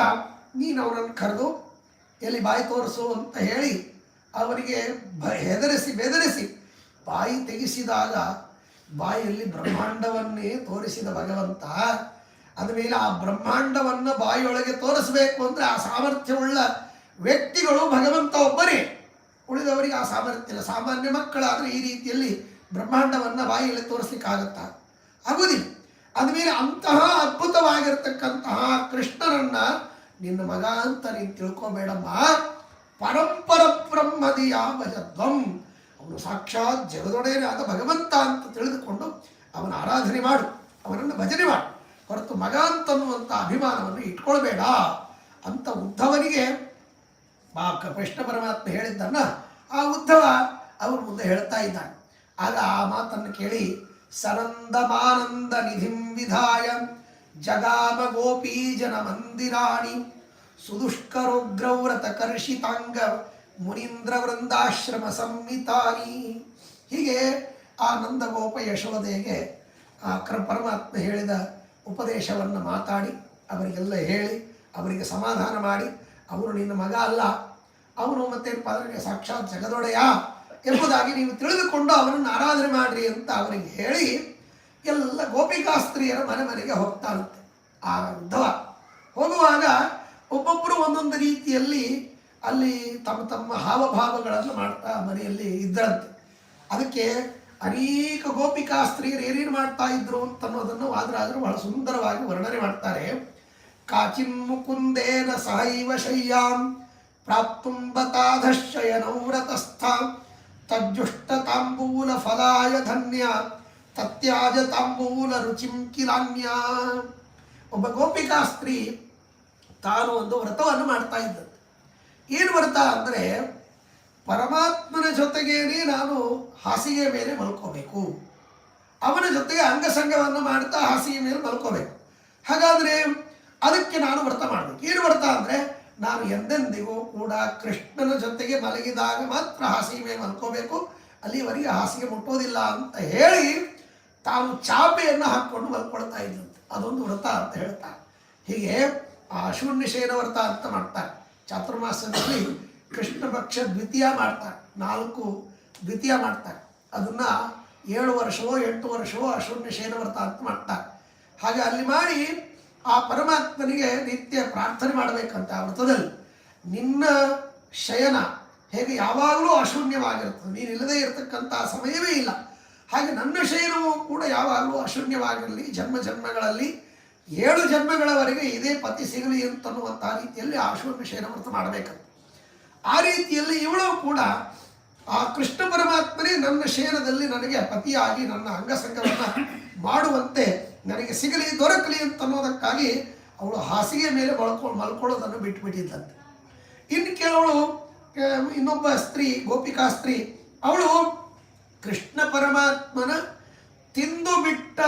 Speaker 1: ನೀನು ಅವರನ್ನು ಕರೆದು ಎಲ್ಲಿ ಬಾಯಿ ತೋರಿಸು ಅಂತ ಹೇಳಿ ಅವರಿಗೆ ಹೆದರಿಸಿ ಬೆದರಿಸಿ ಬಾಯಿ ತೆಗೆಸಿದಾಗ ಬಾಯಲ್ಲಿ ಬ್ರಹ್ಮಾಂಡವನ್ನೇ ತೋರಿಸಿದ ಭಗವಂತ. ಅದ್ಮೇಲೆ ಆ ಬ್ರಹ್ಮಾಂಡವನ್ನು ಬಾಯಿಯೊಳಗೆ ತೋರಿಸಬೇಕು ಅಂದರೆ ಆ ಸಾಮರ್ಥ್ಯವುಳ್ಳ ವ್ಯಕ್ತಿಗಳು ಭಗವಂತ ಒಬ್ಬರೇ, ಉಳಿದವರಿಗೆ ಆ ಸಾಮರ್ಥ್ಯ ಇಲ್ಲ. ಸಾಮಾನ್ಯ ಮಕ್ಕಳಾದರೆ ಈ ರೀತಿಯಲ್ಲಿ ಬ್ರಹ್ಮಾಂಡವನ್ನು ಬಾಯಿಯಲ್ಲಿ ತೋರಿಸ್ಲಿಕ್ಕಾಗತ್ತಾ? ಆಗುವುದಿಲ್ಲ. ಅದ್ಮೇಲೆ ಅಂತಹ ಅದ್ಭುತವಾಗಿರ್ತಕ್ಕಂತಹ ಕೃಷ್ಣನನ್ನ ನಿನ್ನ ಮಗ ಅಂತ ನೀನು ತಿಳ್ಕೊಬೇಡಮ್ಮ. ಪರಂಪರ ಬ್ರಹ್ಮದಿಯ ಭಜಧ್ವಂ, ಅವನು ಸಾಕ್ಷಾತ್ ಜಗದೊಡೆಯನಾದ ಭಗವಂತ ಅಂತ ತಿಳಿದುಕೊಂಡು ಅವನ ಆರಾಧನೆ ಮಾಡು, ಅವನನ್ನು ಭಜನೆ ಮಾಡು, ಹೊರತು ಮಗ ಅಂತನ್ನುವಂಥ ಅಭಿಮಾನವನ್ನು ಇಟ್ಕೊಳ್ಬೇಡ ಅಂತ ಉದ್ಧವನಿಗೆ ಕೃಷ್ಣ ಪರಮಾತ್ಮ ಹೇಳಿದ್ದನ್ನು ಆ ಉದ್ಧವ ಅವ್ರ ಮುಂದೆ ಹೇಳ್ತಾ ಇದ್ದಾನೆ. ಆಗ ಆ ಮಾತನ್ನು ಕೇಳಿ ಸನಂದಮಾನಂದ ನಿಧಿಂ ವಿಧಾಯ ಜಗಾಮ ಗೋಪೀ ಜನ ಮಂದಿರಾಣಿ ಸುದುಷ್ಕರೋಗ್ರವ್ರತ ಕರ್ಷಿತಾಂಗ ಮುನೀಂದ್ರ ವೃಂದಾಶ್ರಮ ಸಂಹಿತಾನಿ. ಹೀಗೆ ಆ ನಂದಗೋಪ ಯಶೋದೆಗೆ ಆ ಪರಮಾತ್ಮ ಹೇಳಿದ ಉಪದೇಶವನ್ನು ಮಾತಾಡಿ ಅವರಿಗೆಲ್ಲ ಹೇಳಿ ಅವರಿಗೆ ಸಮಾಧಾನ ಮಾಡಿ, ಅವನು ನಿನ್ನ ಮಗ ಅಲ್ಲ, ಅವನು ಮತ್ತೇನಪ್ಪ ಅಂದರೆ ಸಾಕ್ಷಾತ್ ಜಗದೊಡೆಯ ಎಂಬುದಾಗಿ ನೀವು ತಿಳಿದುಕೊಂಡು ಅವನನ್ನು ಆರಾಧನೆ ಮಾಡಿರಿ ಅಂತ ಅವರಿಗೆ ಹೇಳಿ ಎಲ್ಲ ಗೋಪಿಕಾಸ್ತ್ರೀಯರ ಮನೆ ಮನೆಗೆ ಹೋಗ್ತಾನಂತೆ. ಆ ಉದ್ಧವ ಹೋಗುವಾಗ ಒಬ್ಬೊಬ್ಬರು ಒಂದೊಂದು ರೀತಿಯಲ್ಲಿ ಅಲ್ಲಿ ತಮ್ಮ ತಮ್ಮ ಹಾವಭಾವಗಳನ್ನು ಮಾಡ್ತಾ ಮನೆಯಲ್ಲಿ ಇದ್ದರಂತೆ. ಅದಕ್ಕೆ ಅನೇಕ ಗೋಪಿಕಾಸ್ತ್ರೀಯರು ಏನೇನು ಮಾಡ್ತಾ ಇದ್ರು ಅಂತನ್ನೋದನ್ನು ವಾದರಾಜರು ಬಹಳ ಸುಂದರವಾಗಿ ವರ್ಣನೆ ಮಾಡ್ತಾರೆ. ಕಾಚಿನ್ ಮುಕುಂದೇನ ಸಹೈವ ಶಯ್ಯಾಂ ಪ್ರಾಪ್ತುಂಬತಾಧಶಯನೌವ್ರತಸ್ಥ ತಜ್ಜುಷ್ಟ ತಾಂಬೂಲ ಫಲಾಯ ಧನ್ಯ ತತ್ಯಾಜ ತಾಂಬೂಲ ರುಚಿಂ ಕಿಲಾನ್ಯ. ಒಬ್ಬ ಗೋಪಿಕಾಸ್ತ್ರೀ ತಾನು ಒಂದು ವ್ರತವನ್ನು ಮಾಡ್ತಾ ಇದ್ದಂತೆ. ಏನು ವ್ರತ ಅಂದರೆ ಪರಮಾತ್ಮನ ಜೊತೆಗೇನೆ ನಾನು ಹಾಸಿಗೆ ಮೇಲೆ ಮಲ್ಕೋಬೇಕು, ಅವನ ಜೊತೆಗೆ ಅಂಗಸಂಗವನ್ನು ಮಾಡ್ತಾ ಹಾಸಿಗೆ ಮೇಲೆ ಮಲ್ಕೋಬೇಕು. ಹಾಗಾದರೆ ಅದಕ್ಕೆ ನಾನು ವ್ರತ ಮಾಡಬೇಕು. ಏನು ವ್ರತ ಅಂದರೆ ನಾನು ಎಂದೆಂದಿಗೂ ಕೂಡ ಕೃಷ್ಣನ ಜೊತೆಗೆ ಮಲಗಿದಾಗ ಮಾತ್ರ ಹಾಸಿಗೆ ಮೇಲೆ ಮಲ್ಕೋಬೇಕು, ಅಲ್ಲಿವರೆಗೆ ಹಾಸಿಗೆ ಮುಟ್ಟೋದಿಲ್ಲ ಅಂತ ಹೇಳಿ ತಾನು ಚಾಪೆಯನ್ನು ಹಾಕ್ಕೊಂಡು ಮಲ್ಕೊಳ್ತಾ ಇದ್ದಂತೆ. ಅದೊಂದು ವ್ರತ ಅಂತ ಹೇಳ್ತಾರೆ. ಹೀಗೆ ಆ ಅಶ್ವನ್ಯಶಯನ ವ್ರತ ಅಂತ ಮಾಡ್ತಾರೆ. ಚಾತುರ್ಮಾಸದಲ್ಲಿ ಕೃಷ್ಣ ಪಕ್ಷ ದ್ವಿತೀಯ ಮಾಡ್ತಾರೆ, 4 ದ್ವಿತೀಯ ಮಾಡ್ತಾರೆ. ಅದನ್ನು 7 ವರ್ಷವೋ 8 ವರ್ಷವೋ ಅಶ್ವನ್ಯಶಯನ ವ್ರತ ಅಂತ ಮಾಡ್ತಾರೆ. ಹಾಗೆ ಅಲ್ಲಿ ಮಾಡಿ ಆ ಪರಮಾತ್ಮನಿಗೆ ನಿತ್ಯ ಪ್ರಾರ್ಥನೆ ಮಾಡಬೇಕಂತ ಆ ವ್ರತದಲ್ಲಿ. ನಿನ್ನ ಶಯನ ಹೇಗೆ ಯಾವಾಗಲೂ ಅಶೂನ್ಯವಾಗಿರ್ತದೆ, ನೀನಿಲ್ಲದೆ ಇರತಕ್ಕಂಥ ಸಮಯವೇ ಇಲ್ಲ, ಹಾಗೆ ನನ್ನ ಶಯನವೂ ಕೂಡ ಯಾವಾಗಲೂ ಅಶೂನ್ಯವಾಗಿರಲಿ. ಜನ್ಮ ಜನ್ಮಗಳಲ್ಲಿ 7 ಜನ್ಮಗಳವರೆಗೆ ಇದೇ ಪತಿ ಸಿಗಲಿ ಅಂತನ್ನುವಂಥ ರೀತಿಯಲ್ಲಿ ಆ ಅಶ್ವನ್ಯ ಶಯನ ವ್ರತ ಮಾಡಬೇಕಂತ. ಆ ರೀತಿಯಲ್ಲಿ ಇವಳು ಕೂಡ ಆ ಕೃಷ್ಣ ಪರಮಾತ್ಮನೇ ನನ್ನ ಶಯನದಲ್ಲಿ ನನಗೆ ಪತಿಯಾಗಿ ನನ್ನ ಅಂಗಸಂಗವನ್ನು ಮಾಡುವಂತೆ ನನಗೆ ಸಿಗಲಿ ದೊರಕಲಿ ಅಂತನ್ನೋದಕ್ಕಾಗಿ ಅವಳು ಹಾಸಿಗೆ ಮೇಲೆ ಮಲ್ಕೊಳ್ಳೋದನ್ನು ಬಿಟ್ಟುಬಿಟ್ಟಿದ್ದಂತೆ. ಇನ್ನು ಕೆಲವಳು ಇನ್ನೊಬ್ಬ ಸ್ತ್ರೀ ಗೋಪಿಕಾ ಸ್ತ್ರೀ, ಅವಳು ಕೃಷ್ಣ ಪರಮಾತ್ಮನ ತಿಂದು ಬಿಟ್ಟ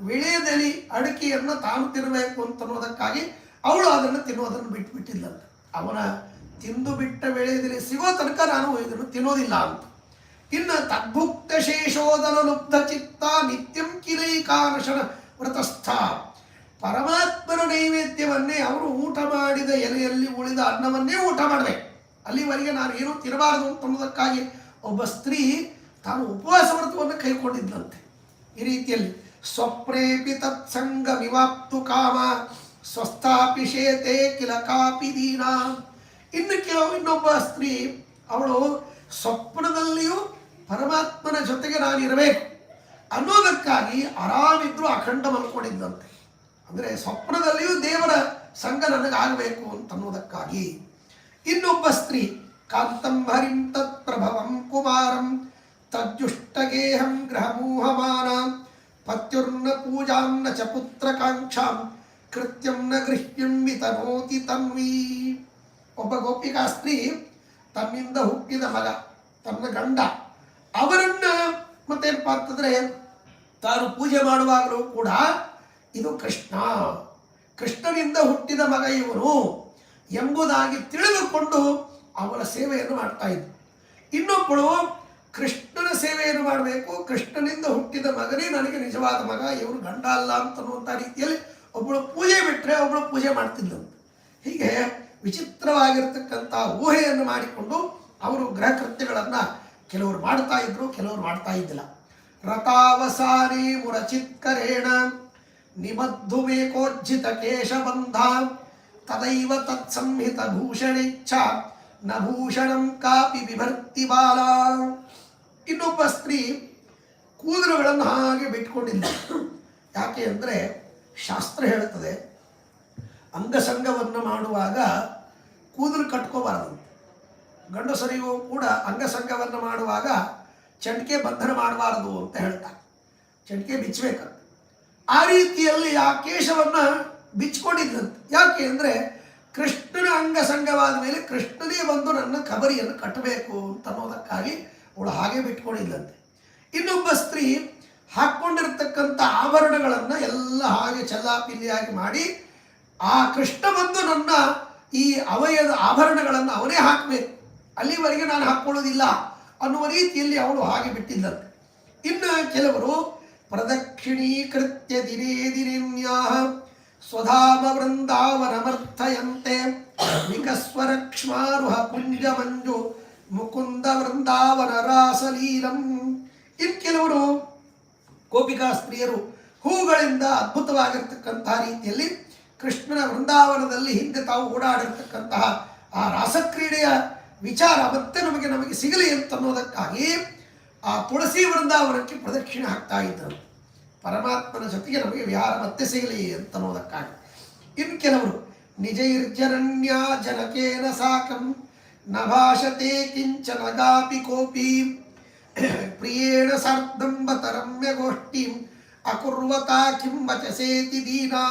Speaker 1: ವಿಳೆದೆಲೆ ಅಡಿಕೆಯನ್ನು ತಾನು ತಿನ್ನಬೇಕು ಅಂತನ್ನೋದಕ್ಕಾಗಿ ಅವಳು ಅದನ್ನು ತಿನ್ನೋದನ್ನು ಬಿಟ್ಟುಬಿಟ್ಟಿದ್ದಂತೆ. ಅವನ ತಿಂದು ಬಿಟ್ಟ ವಿಳೆದೆಲೆ ಸಿಗೋ ತನಕ ನಾನು ಇದನ್ನು ತಿನ್ನೋದಿಲ್ಲ ಅಂತ. ಇನ್ನು ತದ್ಭುಕ್ತ ಶೇಷೋದನ ಲುಬ್ಧ ಚಿತ್ತ ನಿತ್ಯಂ ಕಿಲೈಕಾನಶನ ವ್ರತಸ್ಥ, ಪರಮಾತ್ಮನ ನೈವೇದ್ಯವನ್ನೇ ಅವರು ಊಟ ಮಾಡಿದ ಎಲೆಯಲ್ಲಿ ಉಳಿದ ಅನ್ನವನ್ನೇ ಊಟ ಮಾಡಬೇಕು, ಅಲ್ಲಿವರೆಗೆ ನಾನು ಏನೂ ತಿನ್ನಬಾರದು ಅಂತನ್ನೋದಕ್ಕಾಗಿ ಒಬ್ಬ ಸ್ತ್ರೀ ತಾನು ಉಪವಾಸ ವ್ರತವನ್ನು ಕೈಗೊಂಡಿದ್ದಂತೆ. ಈ ರೀತಿಯಲ್ಲಿ ಸ್ವಪ್ರೇಪಿ ತತ್ಸಂಗ ವಿವಾಪ್ತು ಕಾಮ ಸ್ವಸ್ಥಾಪಿ ಶೇತೆ ಕಿಲ ಕಾಪಿ ದೀನ. ಇನ್ನೊಬ್ಬ ಸ್ತ್ರೀ ಅವಳು ಸ್ವಪ್ನದಲ್ಲಿಯೂ ಪರಮಾತ್ಮನ ಜೊತೆಗೆ ನಾನಿರಬೇಕು ಅನ್ನೋದಕ್ಕಾಗಿ ಆರಾಮಿದ್ರು ಅಖಂಡ ಮಲ್ಕೊಂಡಿದ್ದಂತೆ. ಅಂದರೆ ಸ್ವಪ್ನದಲ್ಲಿಯೂ ದೇವರ ಸಂಗ ನನಗಾಗಬೇಕು ಅಂತನ್ನೋದಕ್ಕಾಗಿ. ಇನ್ನೊಬ್ಬ ಸ್ತ್ರೀ ಕಾಂತಂ ಹರಿಂ ತತ್ ಪ್ರಭವಂ ಕುಮಾರಂ ತಜ್ಜುಷ್ಟಗೇಹಂ ಗೃಹಮೂಹಮಾನ ಪತ್ಯುರ್ನ ಪೂಜಾಂನ ಚ ಪುತ್ರಕಾಂಕ್ಷಾಂ ಕೃತ್ಯಂ ನ ಗೃಹ್ಯಂ ವಿತನೋತಿ ತನ್ವಿ. ಒಬ್ಬ ಗೋಪಿಕಾ ಸ್ತ್ರೀ ತನ್ನಿಂದ ಹುಟ್ಟಿದ ಮಗ, ತನ್ನ ಗಂಡ, ಅವರನ್ನು ಮತ್ತೇನಪ್ಪ ಅಂತಂದರೆ ತಾನು ಪೂಜೆ ಮಾಡುವಾಗಲೂ ಕೂಡ ಇದು ಕೃಷ್ಣ, ಕೃಷ್ಣನಿಂದ ಹುಟ್ಟಿದ ಮಗ ಇವನು ಎಂಬುದಾಗಿ ತಿಳಿದುಕೊಂಡು ಅವನ ಸೇವೆಯನ್ನು ಮಾಡ್ತಾ ಇದ್ದರು. ಇನ್ನೊಬ್ಬಳು ಕೃಷ್ಣನ ಸೇವೆಯನ್ನು ಮಾಡಬೇಕು, ಕೃಷ್ಣನಿಂದ ಹುಟ್ಟಿದ ಮಗನೇ ನನಗೆ ನಿಜವಾದ ಮಗ, ಇವನು ಗಂಡ ಅಲ್ಲ ಅಂತನ್ನುವಂಥ ರೀತಿಯಲ್ಲಿ ಒಬ್ಬಳು ಪೂಜೆ ಬಿಟ್ಟರೆ ಒಬ್ಬಳು ಪೂಜೆ ಮಾಡ್ತಿದ್ದಂತೆ. ಹೀಗೆ ವಿಚಿತ್ರವಾಗಿರ್ತಕ್ಕಂಥ ಊಹೆಯನ್ನು ಮಾಡಿಕೊಂಡು ಅವರು ಗೃಹ ಕೃತ್ಯಗಳನ್ನು ಕೆಲವರು ಮಾಡ್ತಾ ಇದ್ರು, ಕೆಲವರು ಮಾಡ್ತಾ ಇದ್ದಿಲ್ಲ. ರಥಾವಸಾನಿ ಮುರಚಿತ್ಕರೇಣ ನಿಬದ್ದು ಮೇಕೋಜ್ಜಿತ ಕೇಶಬಂಧ ತದೈವ ತತ್ಸಂಹಿತ ಭೂಷಣಿಚ್ಛ ನ ಭೂಷಣಂ ಕಾಪಿ ವಿಭರ್ತಿ ಬಾಲ. ಇನ್ನೊಬ್ಬ ಸ್ತ್ರೀ ಕೂದಲುಗಳನ್ನು ಹಾಗೆ ಬಿಟ್ಕೊಂಡಿಲ್ಲ. ಯಾಕೆ ಅಂದರೆ ಶಾಸ್ತ್ರ ಹೇಳುತ್ತದೆ ಅಂಗಸಂಗವನ್ನು ಮಾಡುವಾಗ ಕೂದಲು ಕಟ್ಕೋಬಾರದು. ಗಂಡಸರಿಗೂ ಕೂಡ ಅಂಗಸಂಗವನ್ನು ಮಾಡುವಾಗ ಚಂಡಿಕೆ ಬಂಧನ ಮಾಡಬಾರದು ಅಂತ ಹೇಳ್ತಾರೆ. ಚಂಡಿಕೆ ಬಿಚ್ಚಬೇಕಂತ. ಆ ರೀತಿಯಲ್ಲಿ ಆ ಕೇಶವನ್ನು ಬಿಚ್ಕೊಂಡಿದ್ದಂತೆ. ಯಾಕೆ ಅಂದರೆ ಕೃಷ್ಣನ ಅಂಗಸಂಗವಾದ ಮೇಲೆ ಕೃಷ್ಣನೇ ಬಂದು ನನ್ನ ಕಬರಿಯನ್ನು ಕಟ್ಟಬೇಕು ಅಂತ ಅನ್ನೋದಕ್ಕಾಗಿ ಅವಳು ಹಾಗೆ ಬಿಟ್ಕೊಂಡಿದ್ದಂತೆ. ಇನ್ನೊಬ್ಬ ಸ್ತ್ರೀ ಹಾಕ್ಕೊಂಡಿರ್ತಕ್ಕಂಥ ಆಭರಣಗಳನ್ನು ಎಲ್ಲ ಹಾಗೆ ಚೆಲ್ಲಾಪಿಲ್ಲಿಯಾಗಿ ಮಾಡಿ ಆ ಕೃಷ್ಣ ಬಂದು ನನ್ನ ಈ ಅವಯದ ಆಭರಣಗಳನ್ನು ಅವನೇ ಹಾಕಬೇಕು, ಅಲ್ಲಿವರೆಗೆ ನಾನು ಹಾಕ್ಕೊಳ್ಳೋದಿಲ್ಲ ಅನ್ನುವ ರೀತಿಯಲ್ಲಿ ಅವಳು ಹಾಗೆ ಬಿಟ್ಟಿದ್ದಂತೆ. ಇನ್ನು ಕೆಲವರು ಪ್ರದಕ್ಷಿಣೀಕೃತ್ಯ ದಿನೇ ದಿನೇನ್ಯಾಹ ಸ್ವಧಾಮ ವೃಂದಾವನಮರ್ಥಯಂತೆ ವಿಕಸ್ವರಕ್ಷ್ಮಾರುಹ ಪುಂಜ ಮಂಜು ಮುಕುಂದ ವೃಂದಾವನ ರಾಸಲೀಲಂ. ಇನ್ನು ಕೆಲವರು ಗೋಪಿಕಾ ಸ್ತ್ರೀಯರು ಹೂಗಳಿಂದ ಅದ್ಭುತವಾಗಿರ್ತಕ್ಕಂಥ ರೀತಿಯಲ್ಲಿ ಕೃಷ್ಣನ ವೃಂದಾವನದಲ್ಲಿ ಹಿಂದೆ ತಾವು ಓಡಾಡಿರ್ತಕ್ಕಂತಹ ಆ ರಾಸಕ್ರೀಡೆಯ ವಿಚಾರ ಮತ್ತೆ ನಮಗೆ ಸಿಗಲಿ ಅಂತನ್ನೋದಕ್ಕಾಗಿ ಆ ತುಳಸಿ ವೃಂದಾವನಕ್ಕೆ ಪ್ರದಕ್ಷಿಣೆ ಹಾಕ್ತಾ ಇದ್ದರು. ಪರಮಾತ್ಮನ ಜೊತೆಗೆ ನಮಗೆ ವಿಹಾರ ಮತ್ತೆ ಸಿಗಲಿ ಅಂತನ್ನೋದಕ್ಕಾಗಿ. ಇನ್ನು ಕೆಲವರು ನಿಜೈರ್ಜನನ್ಯ ಜನಕೇನ ಸಾಕಂ ನ ಭಾಷತೆ ಕಿಂಚನ ಗಾಪಿ ಕೋಪಿ ಪ್ರಿಯೇಣ ಸಾರ್ಧಂಬತ ರಮ್ಯ ಗೋಷ್ಠಿಂ ಅಕುರ್ವತಾ ಕಿಂ ವಚಸೇತಿ ದೀನಾ.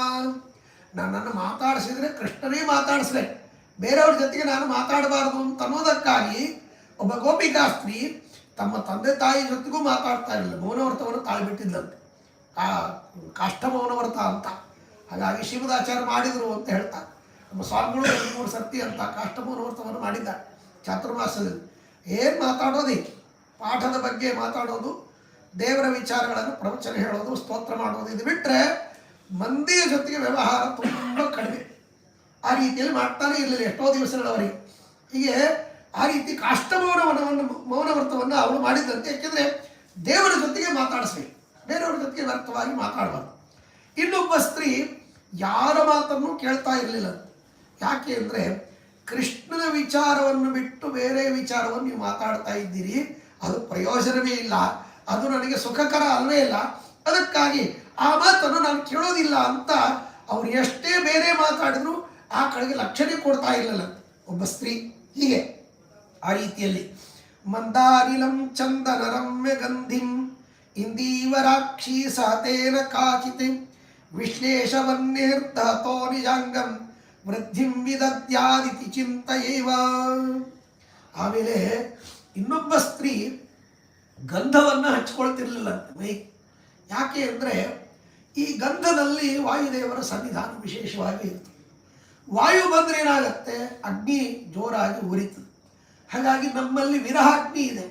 Speaker 1: ನನ್ನನ್ನು ಮಾತಾಡಿಸಿದರೆ ಕೃಷ್ಣನೇ ಮಾತಾಡಿಸ್ಬೇಕು, ಬೇರೆಯವ್ರ ಜೊತೆಗೆ ನಾನು ಮಾತಾಡಬಾರ್ದು ಅಂತ ಅನ್ನೋದಕ್ಕಾಗಿ ಒಬ್ಬ ಗೋಪಿಕಾ ಸ್ತ್ರೀ ತಮ್ಮ ತಂದೆ ತಾಯಿ ಜೊತೆಗೂ ಮಾತಾಡ್ತಾ ಇರಲಿಲ್ಲ, ಮೌನವ್ರತವನ್ನು ತಾಳ್ಬಿಟ್ಟಿದ್ದಂತೆ. ಕಾಷ್ಟ ಮೌನವ್ರತ ಅಂತ. ಹಾಗಾಗಿ ಶ್ರೀಮದಾಚಾರ್ಯ ಮಾಡಿದರು ಅಂತ ಹೇಳ್ತಾರೆ. ನಮ್ಮ ಸ್ವಾಮಿಗಳು 2-3 ಸರ್ತಿ ಅಂತ ಕಾಷ್ಟ ಮೌನವ್ರತವನ್ನು ಮಾಡಿದ್ದಾರೆ ಚಾತುರ್ಮಾಸದಲ್ಲಿ. ಏನು ಮಾತಾಡೋದು, ಪಾಠದ ಬಗ್ಗೆ ಮಾತಾಡೋದು, ದೇವರ ವಿಚಾರಗಳನ್ನು ಪ್ರವಚನ ಹೇಳೋದು, ಸ್ತೋತ್ರ ಮಾಡೋದು, ಇದು ಬಿಟ್ಟರೆ ಮಂದಿಯ ಜೊತೆಗೆ ವ್ಯವಹಾರ ತುಂಬ ಕಡಿಮೆ. ಆ ರೀತಿಯಲ್ಲಿ ಮಾಡ್ತಾನೆ ಇರಲಿಲ್ಲ ಎಷ್ಟೋ ದಿವಸಗಳವರೆಗೆ. ಹೀಗೆ ಆ ರೀತಿ ಕಾಷ್ಟ ಮೌನವ್ರತವನ್ನು ಅವಳು ಮಾಡಿದ್ದಂತೆ. ಯಾಕೆಂದರೆ ದೇವರ ಜೊತೆಗೆ ಮಾತಾಡಿಸ್ಬೇಕು, ಬೇರೆಯವ್ರ ಜೊತೆಗೆ ವ್ಯರ್ಥವಾಗಿ ಮಾತಾಡಬಾರ್ದು. ಇನ್ನೊಬ್ಬ ಸ್ತ್ರೀ ಯಾರ ಮಾತನ್ನು ಕೇಳ್ತಾ ಇರಲಿಲ್ಲ. ಯಾಕೆ ಅಂದರೆ ಕೃಷ್ಣನ ವಿಚಾರವನ್ನು ಬಿಟ್ಟು ಬೇರೆ ವಿಚಾರವನ್ನು ನೀವು ಮಾತಾಡ್ತಾ ಇದ್ದೀರಿ, ಅದು ಪ್ರಯೋಜನವೇ ಇಲ್ಲ, ಅದು ನನಗೆ ಸುಖಕರ ಅಲ್ಲವೇ ಇಲ್ಲ, ಅದಕ್ಕಾಗಿ ಆ ಮಾತನ್ನು ನಾನು ಕೇಳೋದಿಲ್ಲ ಅಂತ ಅವ್ರು ಎಷ್ಟೇ ಬೇರೆ ಮಾತಾಡಿದ್ರು ಆ ಕಡೆಗೆ ಲಕ್ಷಣೆ ಕೊಡ್ತಾ ಇರಲಿಲ್ಲ ಒಬ್ಬ ಸ್ತ್ರೀ. ಹೀಗೆ ಆ ರೀತಿಯಲ್ಲಿ ಮಂದಾನಿಲಂ ಚಂದನ ರಮ್ಯ ಗಂಧಿಂ ಇಂದೀವರಾಕ್ಷಿ ಸಹತೇನ ಕಾಚಿತೆ ವಿಶ್ಲೇಷವನ್ನೇರ್ಧತೋ ನಿಜಾಂಗಂ ವೃದ್ಧಿಂ ವಿದದ್ಯಾದಿತಿ ಚಿಂತೆಯೇವ. ಆಮೇಲೆ ಇನ್ನೊಬ್ಬ ಸ್ತ್ರೀ ಗಂಧವನ್ನು ಹಚ್ಕೊಳ್ತಿರ್ಲಿಲ್ಲ ಮೈ. ಯಾಕೆ ಅಂದರೆ ಈ ಗಂಧದಲ್ಲಿ ವಾಯುದೇವರ ಸನ್ನಿಧಾನ ವಿಶೇಷವಾಗಿ ಇರ್ತದೆ. ವಾಯು ಬಂದರೆ ಏನಾಗತ್ತೆ, ಅಗ್ನಿ ಜೋರಾಗಿ ಉರಿತದೆ. ಹಾಗಾಗಿ ನಮ್ಮಲ್ಲಿ ವಿರಹಾಗ್ನಿ ಇದೆ.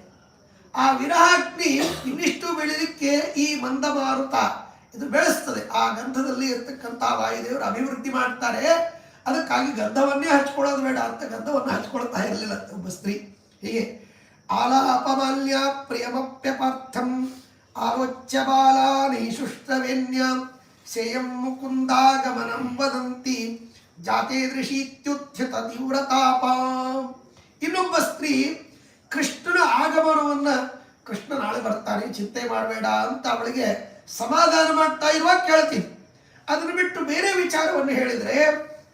Speaker 1: ಆ ವಿರಹಾಗ್ನಿ ಇನ್ನಿಷ್ಟು ಬೆಳೀಲಿಕ್ಕೆ ಈ ಮಂದಮಾರುತ ಇದು ಬೆಳೆಸ್ತದೆ. ಆ ಗಂಧದಲ್ಲಿ ಇರ್ತಕ್ಕಂಥ ವಾಯುದೇವರು ಅಭಿವೃದ್ಧಿ ಮಾಡ್ತಾರೆ. ಅದಕ್ಕಾಗಿ ಗಂಧವನ್ನೇ ಹಚ್ಕೊಳ್ಳೋದು ಬೇಡ ಅಂತ ಗಂಧವನ್ನು ಹಚ್ಕೊಳ್ತಾ ಇರಲಿಲ್ಲ ಒಬ್ಬ ಸ್ತ್ರೀ. ಹೀಗೆ ಆಲಾಪಮಾಲ್ಯ ಪ್ರಿಯಮಪ್ಯಪಾರ್ಥಂ ಆಲೋಚ್ಯ ಬಾಲಾನೈಶುಷ್ಟವೇನ್ಯ ಸೇಯಂ ಮುಕುಂದಾಗಮನಂ ವದಂತಿ ಜಾತೇದೃಶೀತ್ಯುತ್ಥಿತ ತೀವ್ರತಾಪ. ಇನ್ನೊಬ್ಬ ಸ್ತ್ರೀ ಕೃಷ್ಣನ ಆಗಮನವನ್ನು, ಕೃಷ್ಣ ನಾಳೆ ಬರ್ತಾನೆ ಚಿಂತೆ ಮಾಡಬೇಡ ಅಂತ ಅವಳಿಗೆ ಸಮಾಧಾನ ಮಾಡ್ತಾ ಇರುವಾಗ ಕೇಳ್ತೀನಿ. ಅದನ್ನು ಬಿಟ್ಟು ಬೇರೆ ವಿಚಾರವನ್ನು ಹೇಳಿದರೆ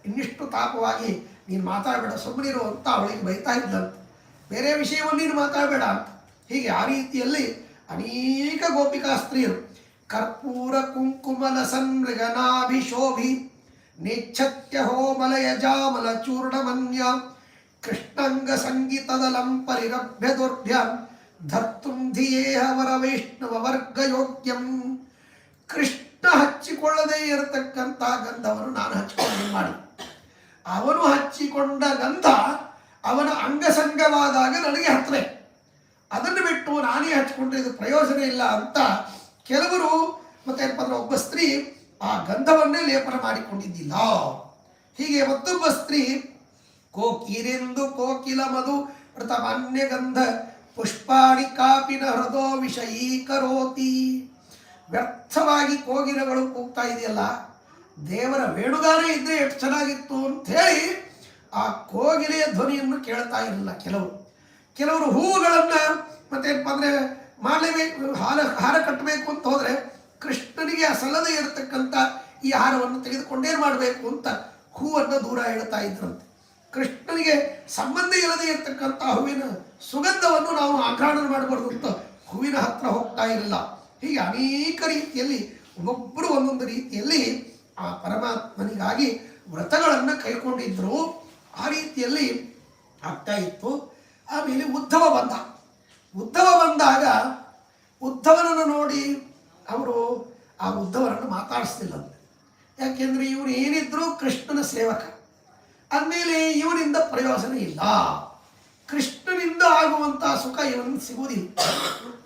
Speaker 1: ಇನ್ನಿಷ್ಟು ತಾಪವಾಗಿ ನೀನು ಮಾತಾಡಬೇಡ, ಸುಮ್ಮನಿರು ಅಂತ ಅವಳಿಗೆ ಬೈತಾ ಇದ್ದಂತೆ. ಬೇರೆ ವಿಷಯವನ್ನು ನೀನು ಮಾತಾಡಬೇಡ ಅಂತ. ಹೀಗೆ ಆ ರೀತಿಯಲ್ಲಿ ಅನೇಕ ಗೋಪಿಕಾ ಸ್ತ್ರೀಯರು ಕರ್ಪೂರ ಕುಂಕುಮಲ ಸನ್ಮೃಗನಾಭಿಶೋಭಿ ನಿಚ್ಛತ್ಯ ಹೋಮಲಯ ಜಾಮಲ ಚೂರ್ಣಮನ್ಯ ಕೃಷ್ಣಂಗ ಸಂಗೀತದಲಂ ಪರಿರಭ್ಯ ದುರ್ಭ್ಯಂ ಧರ್ತುಂ ಧಿಯೇಹ ವರ ವೈಷ್ಣವ ವರ್ಗಯೋಗ್ಯಂ. ಕೃಷ್ಣ ಹಚ್ಚಿಕೊಳ್ಳದೇ ಇರತಕ್ಕಂಥ ಗಂಧವನ್ನು ನಾನು ಹಚ್ಕೊಂಡು ಮಾಡಿ, ಅವನು ಹಚ್ಚಿಕೊಂಡ ಗಂಧ ಅವನ ಅಂಗಸಂಗವಾದಾಗ ನನಗೆ ಹತ್ತರೆ, ಅದನ್ನು ಬಿಟ್ಟು ನಾನೇ ಹಚ್ಚಿಕೊಂಡ್ರೆ ಇದು ಪ್ರಯೋಜನ ಇಲ್ಲ ಅಂತ ಕೆಲವರು ಮತ್ತೆ ಒಬ್ಬ ಸ್ತ್ರೀ ಆ ಗಂಧವನ್ನೇ ಲೇಪನ ಮಾಡಿಕೊಂಡಿದ್ದಿಲ್ಲ. ಹೀಗೆ ಮತ್ತೊಬ್ಬ ಸ್ತ್ರೀ ಕೋಕಿರೆಂದು ಕೋಕಿಲ ಮಧು ಮೃತಮಾನ್ಯ ಗಂಧ ಪುಷ್ಪಾಣಿ ಕಾಪಿನ ಹೃದೋ ವಿಷಯೀಕರೋತಿ. ವ್ಯರ್ಥವಾಗಿ ಕೋಗಿಲಗಳು ಕೂಗ್ತಾ ಇದೆಯಲ್ಲ, ದೇವರ ವೇಣುಗಾನ ಇದ್ದರೆ ಎಷ್ಟು ಚೆನ್ನಾಗಿತ್ತು ಅಂಥೇಳಿ ಆ ಕೋಗಿಲೆಯ ಧ್ವನಿಯನ್ನು ಕೇಳ್ತಾ ಇರಲಿಲ್ಲ. ಕೆಲವರು ಹೂವುಗಳನ್ನು ಮತ್ತೇನಪ್ಪ ಅಂದರೆ ಮಾಡಲೇಬೇಕು, ಹಾರ ಕಟ್ಟಬೇಕು ಅಂತ ಹೋದರೆ ಕೃಷ್ಣನಿಗೆ ಸಲ್ಲದೇ ಇರತಕ್ಕಂಥ ಈ ಹಾರವನ್ನು ತೆಗೆದುಕೊಂಡೇನು ಮಾಡಬೇಕು ಅಂತ ಹೂವನ್ನು ದೂರ ಹೇಳ್ತಾ ಇದ್ರಂತೆ. ಕೃಷ್ಣನಿಗೆ ಸಂಬಂಧ ಇಲ್ಲದೆ ಇರತಕ್ಕಂಥ ಹೂವಿನ ಸುಗಂಧವನ್ನು ನಾವು ಆಘ್ರಾಣ ಮಾಡಬಾರ್ದು ಅಂತ ಹೂವಿನ ಹತ್ರ ಹೋಗ್ತಾ ಇರಲಿಲ್ಲ. ಹೀಗೆ ಅನೇಕ ರೀತಿಯಲ್ಲಿ ಒಬ್ಬೊಬ್ಬರು ಒಂದೊಂದು ರೀತಿಯಲ್ಲಿ ಆ ಪರಮಾತ್ಮನಿಗಾಗಿ ವ್ರತಗಳನ್ನು ಕೈಕೊಂಡಿದ್ರು. ಆ ರೀತಿಯಲ್ಲಿ ಆಗ್ತಾ ಇತ್ತು. ಆಮೇಲೆ ಉದ್ಧವ ಬಂದಾಗ ಉದ್ಧವನನ್ನು ನೋಡಿ ಅವರು ಆ ಉದ್ಧವರನ್ನು ಮಾತಾಡಿಸ್ತಿಲ್ಲಂತೆ. ಯಾಕೆಂದರೆ ಇವನು ಏನಿದ್ರು ಕೃಷ್ಣನ ಸೇವಕ ಅಂದಮೇಲೆ ಇವನಿಂದ ಪ್ರಯೋಜನ ಇಲ್ಲ, ಕೃಷ್ಣನಿಂದ ಆಗುವಂಥ ಸುಖ ಇವನಿಗೆ ಸಿಗುವುದಿಲ್ಲ.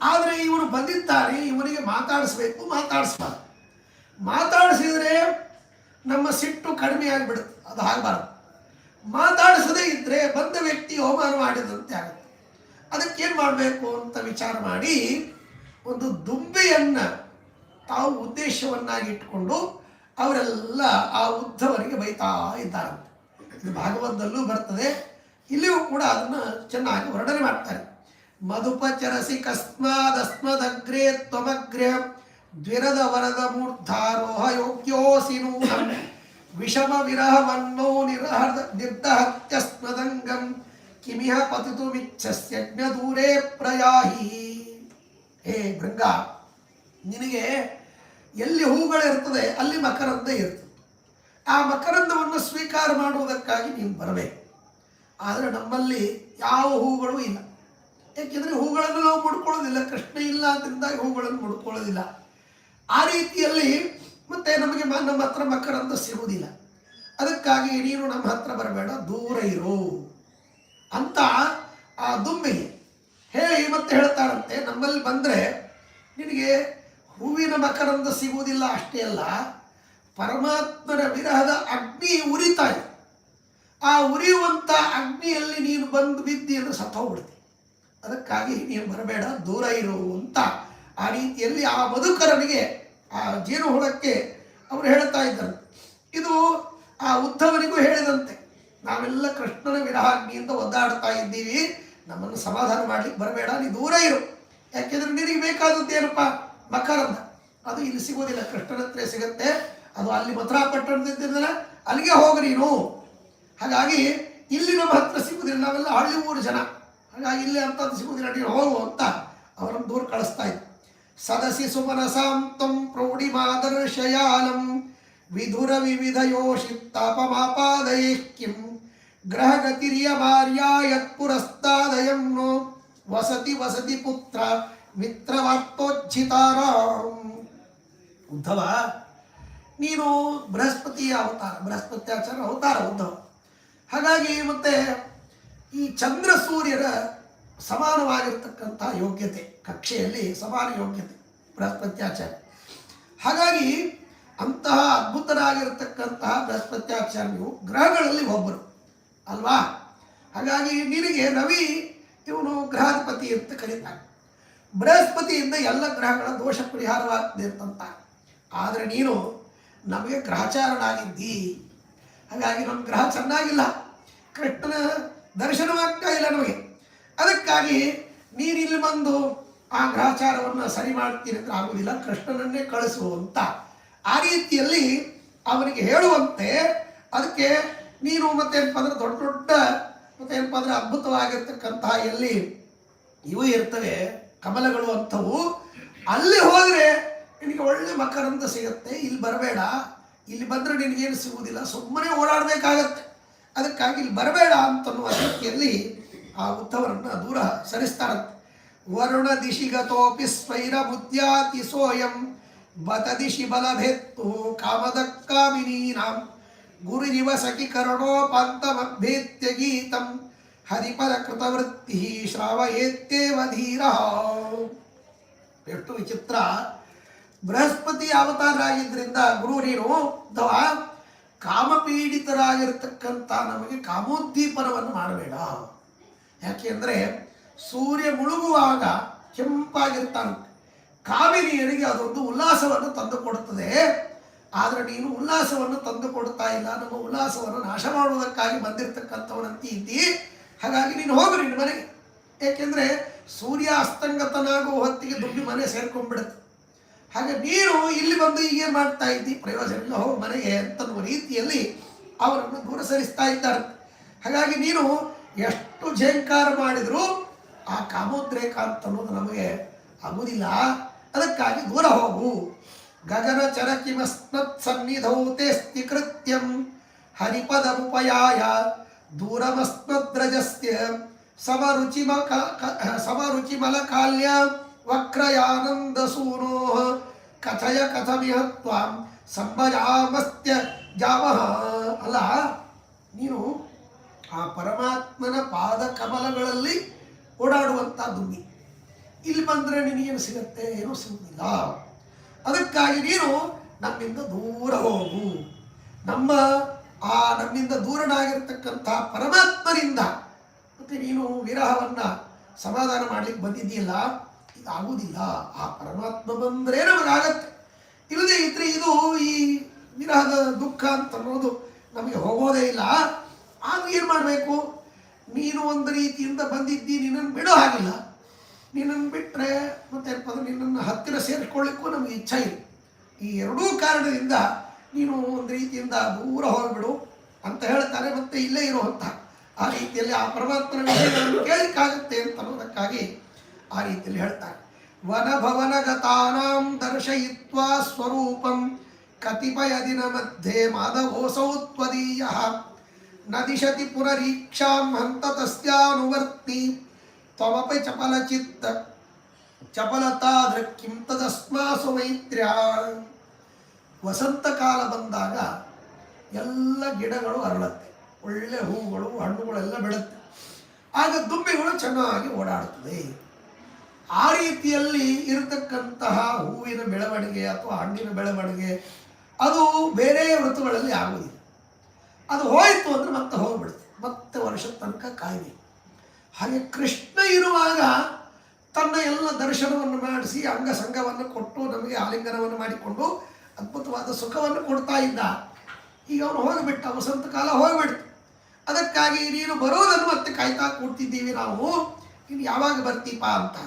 Speaker 1: ಆದರೆ ಇವನು ಬಂದಿದ್ದಾನೆ, ಇವನಿಗೆ ಮಾತಾಡಿಸ್ಬೇಕು, ಮಾತಾಡಿಸಿದರೆ ನಮ್ಮ ಸಿಟ್ಟು ಕಡಿಮೆ ಆಗಿಬಿಡುತ್ತೆ. ಅದು ಆಗಬಾರ್ದು. ಮಾತಾಡಿಸದೇ ಇದ್ದರೆ ಬಂದ ವ್ಯಕ್ತಿ ಅವಮಾನ ಮಾಡಿದಂತೆ ಆಗುತ್ತೆ. ಅದಕ್ಕೇನು ಮಾಡಬೇಕು ಅಂತ ವಿಚಾರ ಮಾಡಿ ಒಂದು ದುಂಬೆಯನ್ನು ತಾವು ಉದ್ದೇಶವನ್ನಾಗಿ ಇಟ್ಟುಕೊಂಡು ಅವರೆಲ್ಲ ಆ ಉದ್ಧವರಿಗೆ ಬೈತಾ ಇದ್ದಾರಂತೆ. ಇದು ಭಾಗವತದಲ್ಲೂ ಬರ್ತದೆ, ಇಲ್ಲಿಯೂ ಕೂಡ ಅದನ್ನು ಚೆನ್ನಾಗಿ ವರ್ಣನೆ ಮಾಡ್ತಾರೆ. ಮಧುಪಚರಸಿ ಕಸ್ಮಾದಸ್ಮದಗ್ರೇ ತ್ವಮಗ್ರೇ ದ್ವಿರದ ವರದ ಮೂರ್ಧಾರೋಹ ಯೋಗ್ಯೋಸಿ ನೂನಂ ವಿಷಮ ವಿರಹವನ್ನೋ ನಿರ್ದಹತ್ಯಸ್ಮದಂಗಂ ಕಿಮಿಹ ಪತಿತು ಮಿಚ್ಛಸ್ಯಜ್ಞ ದೂರೇ ಪ್ರಯಾಹಿ. ಹೇ ಭೃಂಗ, ನಿನಗೆ ಎಲ್ಲಿ ಹೂಗಳಿರ್ತದೆ ಅಲ್ಲಿ ಮಕರಂದ ಇರ್ತದೆ. ಆ ಮಕರಂದವನ್ನು ಸ್ವೀಕಾರ ಮಾಡುವುದಕ್ಕಾಗಿ ನೀನು ಬರಬೇಕು. ಆದರೆ ನಮ್ಮಲ್ಲಿ ಯಾವ ಹೂಗಳು ಇಲ್ಲ. ಯಾಕೆಂದರೆ ಹೂಗಳನ್ನು ನಾವು ಮುಡ್ಕೊಳ್ಳೋದಿಲ್ಲ, ಕೃಷ್ಣ ಇಲ್ಲ ಅದರಿಂದಾಗಿ ಹೂಗಳನ್ನು ಮುಡ್ಕೊಳ್ಳೋದಿಲ್ಲ. ಆ ರೀತಿಯಲ್ಲಿ ಮತ್ತೆ ನಮಗೆ ನಮ್ಮ ಹತ್ರ ಮಕರಂದ ಸಿಗುವುದಿಲ್ಲ. ಅದಕ್ಕಾಗಿ ನೀನು ನಮ್ಮ ಹತ್ರ ಬರಬೇಡ, ದೂರ ಇರು ಅಂತ ಆ ದುಂಬಿಗೆ ಹೇಳಿ ಮತ್ತೆ ಹೇಳ್ತಾರಂತೆ. ನಮ್ಮಲ್ಲಿ ಬಂದರೆ ನಿನಗೆ ಹೂವಿನ ಮಕರಂದ ಸಿಗುವುದಿಲ್ಲ, ಅಷ್ಟೇ ಅಲ್ಲ ಪರಮಾತ್ಮನ ವಿರಹದ ಅಗ್ನಿ ಉರಿತಾ ಇದೆ. ಆ ಉರಿಯುವಂಥ ಅಗ್ನಿಯಲ್ಲಿ ನೀನು ಬಂದು ಬಿದ್ದಿ ಅಂದರೆ ಸತ್ತೋಗ್ಬಿಡ್ತಿ. ಅದಕ್ಕಾಗಿ ನೀನು ಬರಬೇಡ, ದೂರ ಇರು ಅಂತ ಆ ರೀತಿಯಲ್ಲಿ ಆ ಮಧುಕರನಿಗೆ, ಆ ಜೇನುಹುಳಕ್ಕೆ ಅವರು ಹೇಳ್ತಾ ಇದ್ದರು. ಇದು ಆ ಉದ್ಧವನಿಗೂ ಹೇಳಿದಂತೆ, ನಾವೆಲ್ಲ ಕೃಷ್ಣನ ವಿರಹಾಗ್ನಿಯಿಂದ ಒದ್ದಾಡ್ತಾ ಇದ್ದೀವಿ, ನಮ್ಮನ್ನು ಸಮಾಧಾನ ಮಾಡಲಿಕ್ಕೆ ಬರಬೇಡ, ನೀ ದೂರ ಇರು. ಯಾಕೆಂದರೆ ನಿನಗೆ ಬೇಕಾದದ್ದೇನಪ್ಪ ಮಕರಂದ, ಅದು ಇಲ್ಲಿ ಸಿಗೋದಿಲ್ಲ, ಕೃಷ್ಣನ ಹತ್ರ ಸಿಗುತ್ತೆ. ಅದು ಅಲ್ಲಿ ಮಥುರಾ ಪಟ್ಟಣದಿದ್ದರೆ ಅಲ್ಲಿಗೆ ಹೋಗಿ ನೀನು. ಹಾಗಾಗಿ ಇಲ್ಲಿ ನಮ್ಮ ಹತ್ರ ಸಿಗುವುದಿಲ್ಲ, ನಾವೆಲ್ಲ ಹಳ್ಳಿ ಊರು ಜನ, ಹಾಗಾಗಿ ಇಲ್ಲಿ ಅಂಥದ್ದು ಸಿಗುವುದಿಲ್ಲ, ನೀನು ಹೋಗು ಅಂತ ಅವರನ್ನು ದೂರ ಕಳಿಸ್ತಾ ಇದ್ದ. ಸದಸಿ ಸುಮನಸಾಂತಂ ಪ್ರೌಢಿಮಾದರ್ಶಯಾಲಂ ವಿಧುರ ವಿವಿಧಯೋಷಿತ್ತಾಪಮಾಪಾದಯೇ ಕಿಂ ಗ್ರಹಗತಿರಿಯ ಮಾರ್ಯಾಯತ್ಪುರಸ್ತಾದಯಂ ನೋ ವಸತಿ ವಸತಿ ಪುತ್ರ ಮಿತ್ರವಾರ್ತೋಜ್ಜಿತಾರಾಂ. ಉದ್ಧವ, ನೀನು ಬೃಹಸ್ಪತಿಯ ಅವತಾರ, ಬೃಹಸ್ಪತ್ಯಾಚಾರ ಅವತಾರ ಉದ್ಧವ. ಹಾಗಾಗಿ ಮತ್ತೆ ಈ ಚಂದ್ರ ಸೂರ್ಯರ ಸಮಾನವಾಗಿರ್ತಕ್ಕಂಥ ಯೋಗ್ಯತೆ, ಕಕ್ಷೆಯಲ್ಲಿ ಸಮಾನ ಯೋಗ್ಯತೆ ಬೃಹಸ್ಪತ್ಯಾಚಾರ. ಹಾಗಾಗಿ ಅಂತಹ ಅದ್ಭುತರಾಗಿರ್ತಕ್ಕಂತಹ ಬೃಹಸ್ಪತ್ಯಾಚಾರ ನೀವು ಗ್ರಹಗಳಲ್ಲಿ ಒಬ್ಬರು ಅಲ್ವಾ. ಹಾಗಾಗಿ ನಿನಗೆ ರವಿ ಇವನು ಗ್ರಹಾಧಿಪತಿ ಅಂತ ಕರೀತಾರೆ. ಬೃಹಸ್ಪತಿಯಿಂದ ಎಲ್ಲ ಗ್ರಹಗಳ ದೋಷ ಪರಿಹಾರವಾಗ್ತದೆ ಅಂತಂತ. ಆದರೆ ನೀನು ನಮಗೆ ಗ್ರಹಚಾರನಾಗಿದ್ದಿ, ಹಾಗಾಗಿ ನಮ್ಮ ಗ್ರಹ ಚೆನ್ನಾಗಿಲ್ಲ, ಕೃಷ್ಣನ ದರ್ಶನವಾಗ್ತಾ ಇಲ್ಲ ನಮಗೆ. ಅದಕ್ಕಾಗಿ ನೀನು ಇಲ್ಲಿ ಬಂದು ಆ ಗ್ರಹಚಾರವನ್ನು ಸರಿ ಮಾಡ್ತೀನಿ ಅಂದರೆ ಆಗುವುದಿಲ್ಲ, ಕೃಷ್ಣನನ್ನೇ ಕಳಿಸು ಅಂತ ಆ ರೀತಿಯಲ್ಲಿ ಅವನಿಗೆ ಹೇಳುವಂತೆ. ಅದಕ್ಕೆ ನೀನು ಮತ್ತೇನಪ್ಪ ಅಂದರೆ ದೊಡ್ಡ ದೊಡ್ಡ ಮತ್ತೇನಪ್ಪ ಅಂದರೆ ಅದ್ಭುತವಾಗಿರ್ತಕ್ಕಂತಹ ಎಲ್ಲಿ ಇವು ಇರ್ತವೆ ಕಮಲಗಳು ಅಂಥವು, ಅಲ್ಲಿ ಹೋದರೆ ನಿನಗೆ ಒಳ್ಳೆ ಮಕರಂದ ಸಿಗುತ್ತೆ. ಇಲ್ಲಿ ಬರಬೇಡ, ಇಲ್ಲಿ ಬಂದರೆ ನಿನಗೇನು ಸಿಗುವುದಿಲ್ಲ, ಸುಮ್ಮನೆ ಓಡಾಡಬೇಕಾಗತ್ತೆ. ಅದಕ್ಕಾಗಿ ಇಲ್ಲಿ ಬರಬೇಡ ಅಂತನ್ನುವ ರೀತಿಯಲ್ಲಿ ಆ ಉದ್ಧವರನ್ನು ದೂರ ಸರಿಸ್ತಾರಂತೆ. ವರುಣ ದಿಶಿಗತೋಪಿ ಸ್ವೈರ ಮುದ್ಯಾತಿ ಸೋಯಂ ಬತದಿಶಿ ಬಲಭೇತ್ತು ಕಾಮದಕ್ಕಾಮಿನೀನಾಂ ಗುರುರಿವ ಸಖಿ ಕರುಣೋಪಾಂತಮಭ್ಯೇತ್ಯ ಗೀತಂ ಹರಿಪರ ಕೃತವೃತ್ತಿ ಶ್ರಾವಯೇತ್ತೇವ ಧೀರ. ಎಷ್ಟು ವಿಚಿತ್ರ. ಬೃಹಸ್ಪತಿ ಅವತಾರರಾಗಿದ್ದರಿಂದ ಗುರು ನೀನು ಅಥವಾ ಕಾಮಪೀಡಿತರಾಗಿರ್ತಕ್ಕಂಥ ನಮಗೆ ಕಾಮೋದ್ದೀಪನವನ್ನು ಮಾಡಬೇಡ. ಯಾಕೆಂದರೆ ಸೂರ್ಯ ಮುಳುಗುವಾಗ ಕೆಂಪಾಗಿರ್ತಾನೆ, ಕಾಮಿನಿಯರಿಗೆ ಅದೊಂದು ಉಲ್ಲಾಸವನ್ನು ತಂದುಕೊಡುತ್ತದೆ. ಆದರೆ ನೀನು ಉಲ್ಲಾಸವನ್ನು ತಂದು ಕೊಡ್ತಾ ಇಲ್ಲ, ನಮ್ಮ ಉಲ್ಲಾಸವನ್ನು ನಾಶ ಮಾಡುವುದಕ್ಕಾಗಿ ಬಂದಿರತಕ್ಕಂಥವನಂತ ಇದ್ದಿ. ಹಾಗಾಗಿ ನೀನು ಹೋಗು ನಿನ್ನ ಮನೆಗೆ. ಏಕೆಂದರೆ ಸೂರ್ಯ ಅಸ್ತಂಗತನಾಗುವ ಹೊತ್ತಿಗೆ ದುಡ್ಡು ಮನೆ ಸೇರ್ಕೊಂಡ್ಬಿಡುತ್ತೆ. ಹಾಗೆ ನೀನು ಇಲ್ಲಿ ಬಂದು ಈಗೇನು ಮಾಡ್ತಾ ಇದ್ದಿ, ಪ್ರಯೋಜನ ಇಲ್ಲ, ಹೋಗಿ ಮನೆಗೆ ಅಂತನ್ನುವ ರೀತಿಯಲ್ಲಿ ಅವರನ್ನು ದೂರ ಸರಿಸ್ತಾ ಇದ್ದಾರೆ. ಹಾಗಾಗಿ ನೀನು ಎಷ್ಟು ಝೇಂಕಾರ ಮಾಡಿದರೂ ಆ ಕಾಮೋದ್ರೇಕ ಅಂತ ಅನ್ನೋದು ನಮಗೆ ಆಗುವುದಿಲ್ಲ. ಅದಕ್ಕಾಗಿ ದೂರ ಹೋಗು. ಗಗನ ಚರಕಿಮಸ್ಮತ್ ಸನ್ನಿಧೌತೆ ಸ್ಥಿಕೃತ್ಯಂ ಹರಿಪದಮುಪಯಾಯ ದೂರಮಸ್ಮದ್ರಜಸ್ಯ ಸಮರುಚಿಮಲಕಾಲ್ಯ ವಕ್ರಯಾನಂದ ಸೂನೋ ಕಥಯ ಕಥಮಿಹ ತ್ವಾಂ ಸಂಭಜಾಮಸ್ತ್ಯ ಜಾಮಹ. ಅಲ್ಲ, ನೀನು ಆ ಪರಮಾತ್ಮನ ಪಾದ ಕಮಲಗಳಲ್ಲಿ ಓಡಾಡುವಂಥ ದುಮ್ಮಿ. ಇಲ್ಲಿ ಬಂದರೆ ನಿನಗೇನು ಸಿಗುತ್ತೆ? ಏನೂ ಸಿಗುವುದಿಲ್ಲ. ಅದಕ್ಕಾಗಿ ನೀನು ನಮ್ಮಿಂದ ದೂರ ಹೋಗು. ನಮ್ಮಿಂದ ದೂರನಾಗಿರ್ತಕ್ಕಂಥ ಪರಮಾತ್ಮನಿಂದ ಮತ್ತು ನೀನು ವಿರಹವನ್ನು ಸಮಾಧಾನ ಮಾಡಲಿಕ್ಕೆ ಬಂದಿದ್ದೀಯಲ್ಲ, ಇದಾಗುವುದಿಲ್ಲ. ಆ ಪರಮಾತ್ಮ ಬಂದರೆ ನಮಗಾಗತ್ತೆ. ಇಲ್ಲದೇ ಇದ್ರೆ ಇದು ಈ ವಿರಹದ ದುಃಖ ಅಂತ ಅನ್ನೋದು ನಮಗೆ ಹೋಗೋದೇ ಇಲ್ಲ. ಆಗ ಏನು ಮಾಡಬೇಕು? ನೀನು ಒಂದು ರೀತಿಯಿಂದ ಬಂದಿದ್ದಿ, ನಿನ್ನನ್ನು ಬಿಡೋ ಹಾಗಿಲ್ಲ. ನಿನ್ನನ್ನು ಬಿಟ್ಟರೆ ಮತ್ತೆ ನಿನ್ನನ್ನು ಹತ್ತಿರ ಸೇರಿಸ್ಕೊಳ್ಳಿಕ್ಕೂ ನಮಗೆ ಇಚ್ಛೆ ಇಲ್ಲ. ಈ ಎರಡೂ ಕಾರಣದಿಂದ ನೀನು ಒಂದು ರೀತಿಯಿಂದ ದೂರ ಹೋಗ್ಬಿಡು ಅಂತ ಹೇಳ್ತಾರೆ. ಮತ್ತೆ ಇಲ್ಲೇ ಇರುವಂಥ ಆ ರೀತಿಯಲ್ಲಿ ಆ ಪರಮಾತ್ಮನ ವಿಷಯಗಳನ್ನು ಕೇಳಲಿಕ್ಕಾಗತ್ತೆ ಅಂತ ಅನ್ನೋದಕ್ಕಾಗಿ ಆ ರೀತಿಯಲ್ಲಿ ಹೇಳ್ತಾರೆ. ವನಭವನಗತಾನಾಂ ದರ್ಶಯಿತ್ವಾ ಸ್ವರೂಪಂ ಕತಿಪಯ ದಿನ ಮಧ್ಯೆ ಮಾಧವೋಸೌ ತ್ವದೀಯಃ ನ ದಿಶತಿ ಪುನರೀಕ್ಷಾಂ ಹಂತ ತಸ್ಯಾನುವರ್ತಿ ತ್ವಮಪಿ ಚಪಲಚಿತ್ತ ಚಪಲತಾದೃಕ್ಕಿಂ ತದಸ್ಮಾಸು ಮೈತ್ರ್ಯ. ವಸಂತ ಕಾಲ ಬಂದಾಗ ಎಲ್ಲ ಗಿಡಗಳು ಅರಳುತ್ತೆ, ಒಳ್ಳೆ ಹೂಗಳು ಹಣ್ಣುಗಳೆಲ್ಲ ಬೆಳುತ್ತೆ. ಆಗ ದುಂಬಿಗಳು ಚೆನ್ನಾಗಿ ಓಡಾಡುತ್ತದೆ. ಆ ರೀತಿಯಲ್ಲಿ ಇರತಕ್ಕಂತಹ ಹೂವಿನ ಬೆಳವಣಿಗೆ ಅಥವಾ ಹಣ್ಣಿನ ಬೆಳವಣಿಗೆ ಅದು ಬೇರೆ ಋತುಗಳಲ್ಲಿ ಆಗುವುದಿಲ್ಲ. ಅದು ಹೋಯಿತು ಅಂದರೆ ಮತ್ತೆ ಹೋಗ್ಬಿಡುತ್ತೆ, ಮತ್ತೆ ವರ್ಷದ ತನಕ ಕಾಯಬೇಕು. ಹಾಗೆ ಕೃಷ್ಣ ಇರುವಾಗ ತನ್ನ ಎಲ್ಲ ದರ್ಶನವನ್ನು ಮಾಡಿಸಿ ಅಂಗಸಂಗವನ್ನು ಕೊಟ್ಟು ನಮಗೆ ಆಲಿಂಗನವನ್ನು ಮಾಡಿಕೊಂಡು ಅದ್ಭುತವಾದ ಸುಖವನ್ನು ಕೊಡ್ತಾ ಇದ್ದ. ಈಗ ಅವನು ಹೋಗಿಬಿಟ್ಟ, ವಸಂತ ಕಾಲ ಹೋಗಿಬಿಡ್ತು. ಅದಕ್ಕಾಗಿ ನೀನು ಬರೋದನ್ನು ಮತ್ತೆ ಕಾಯ್ತಾ ಕೂಡ್ತಿದ್ದೀವಿ ನಾವು, ನೀನು ಯಾವಾಗ ಬರ್ತೀಪ ಅಂತ.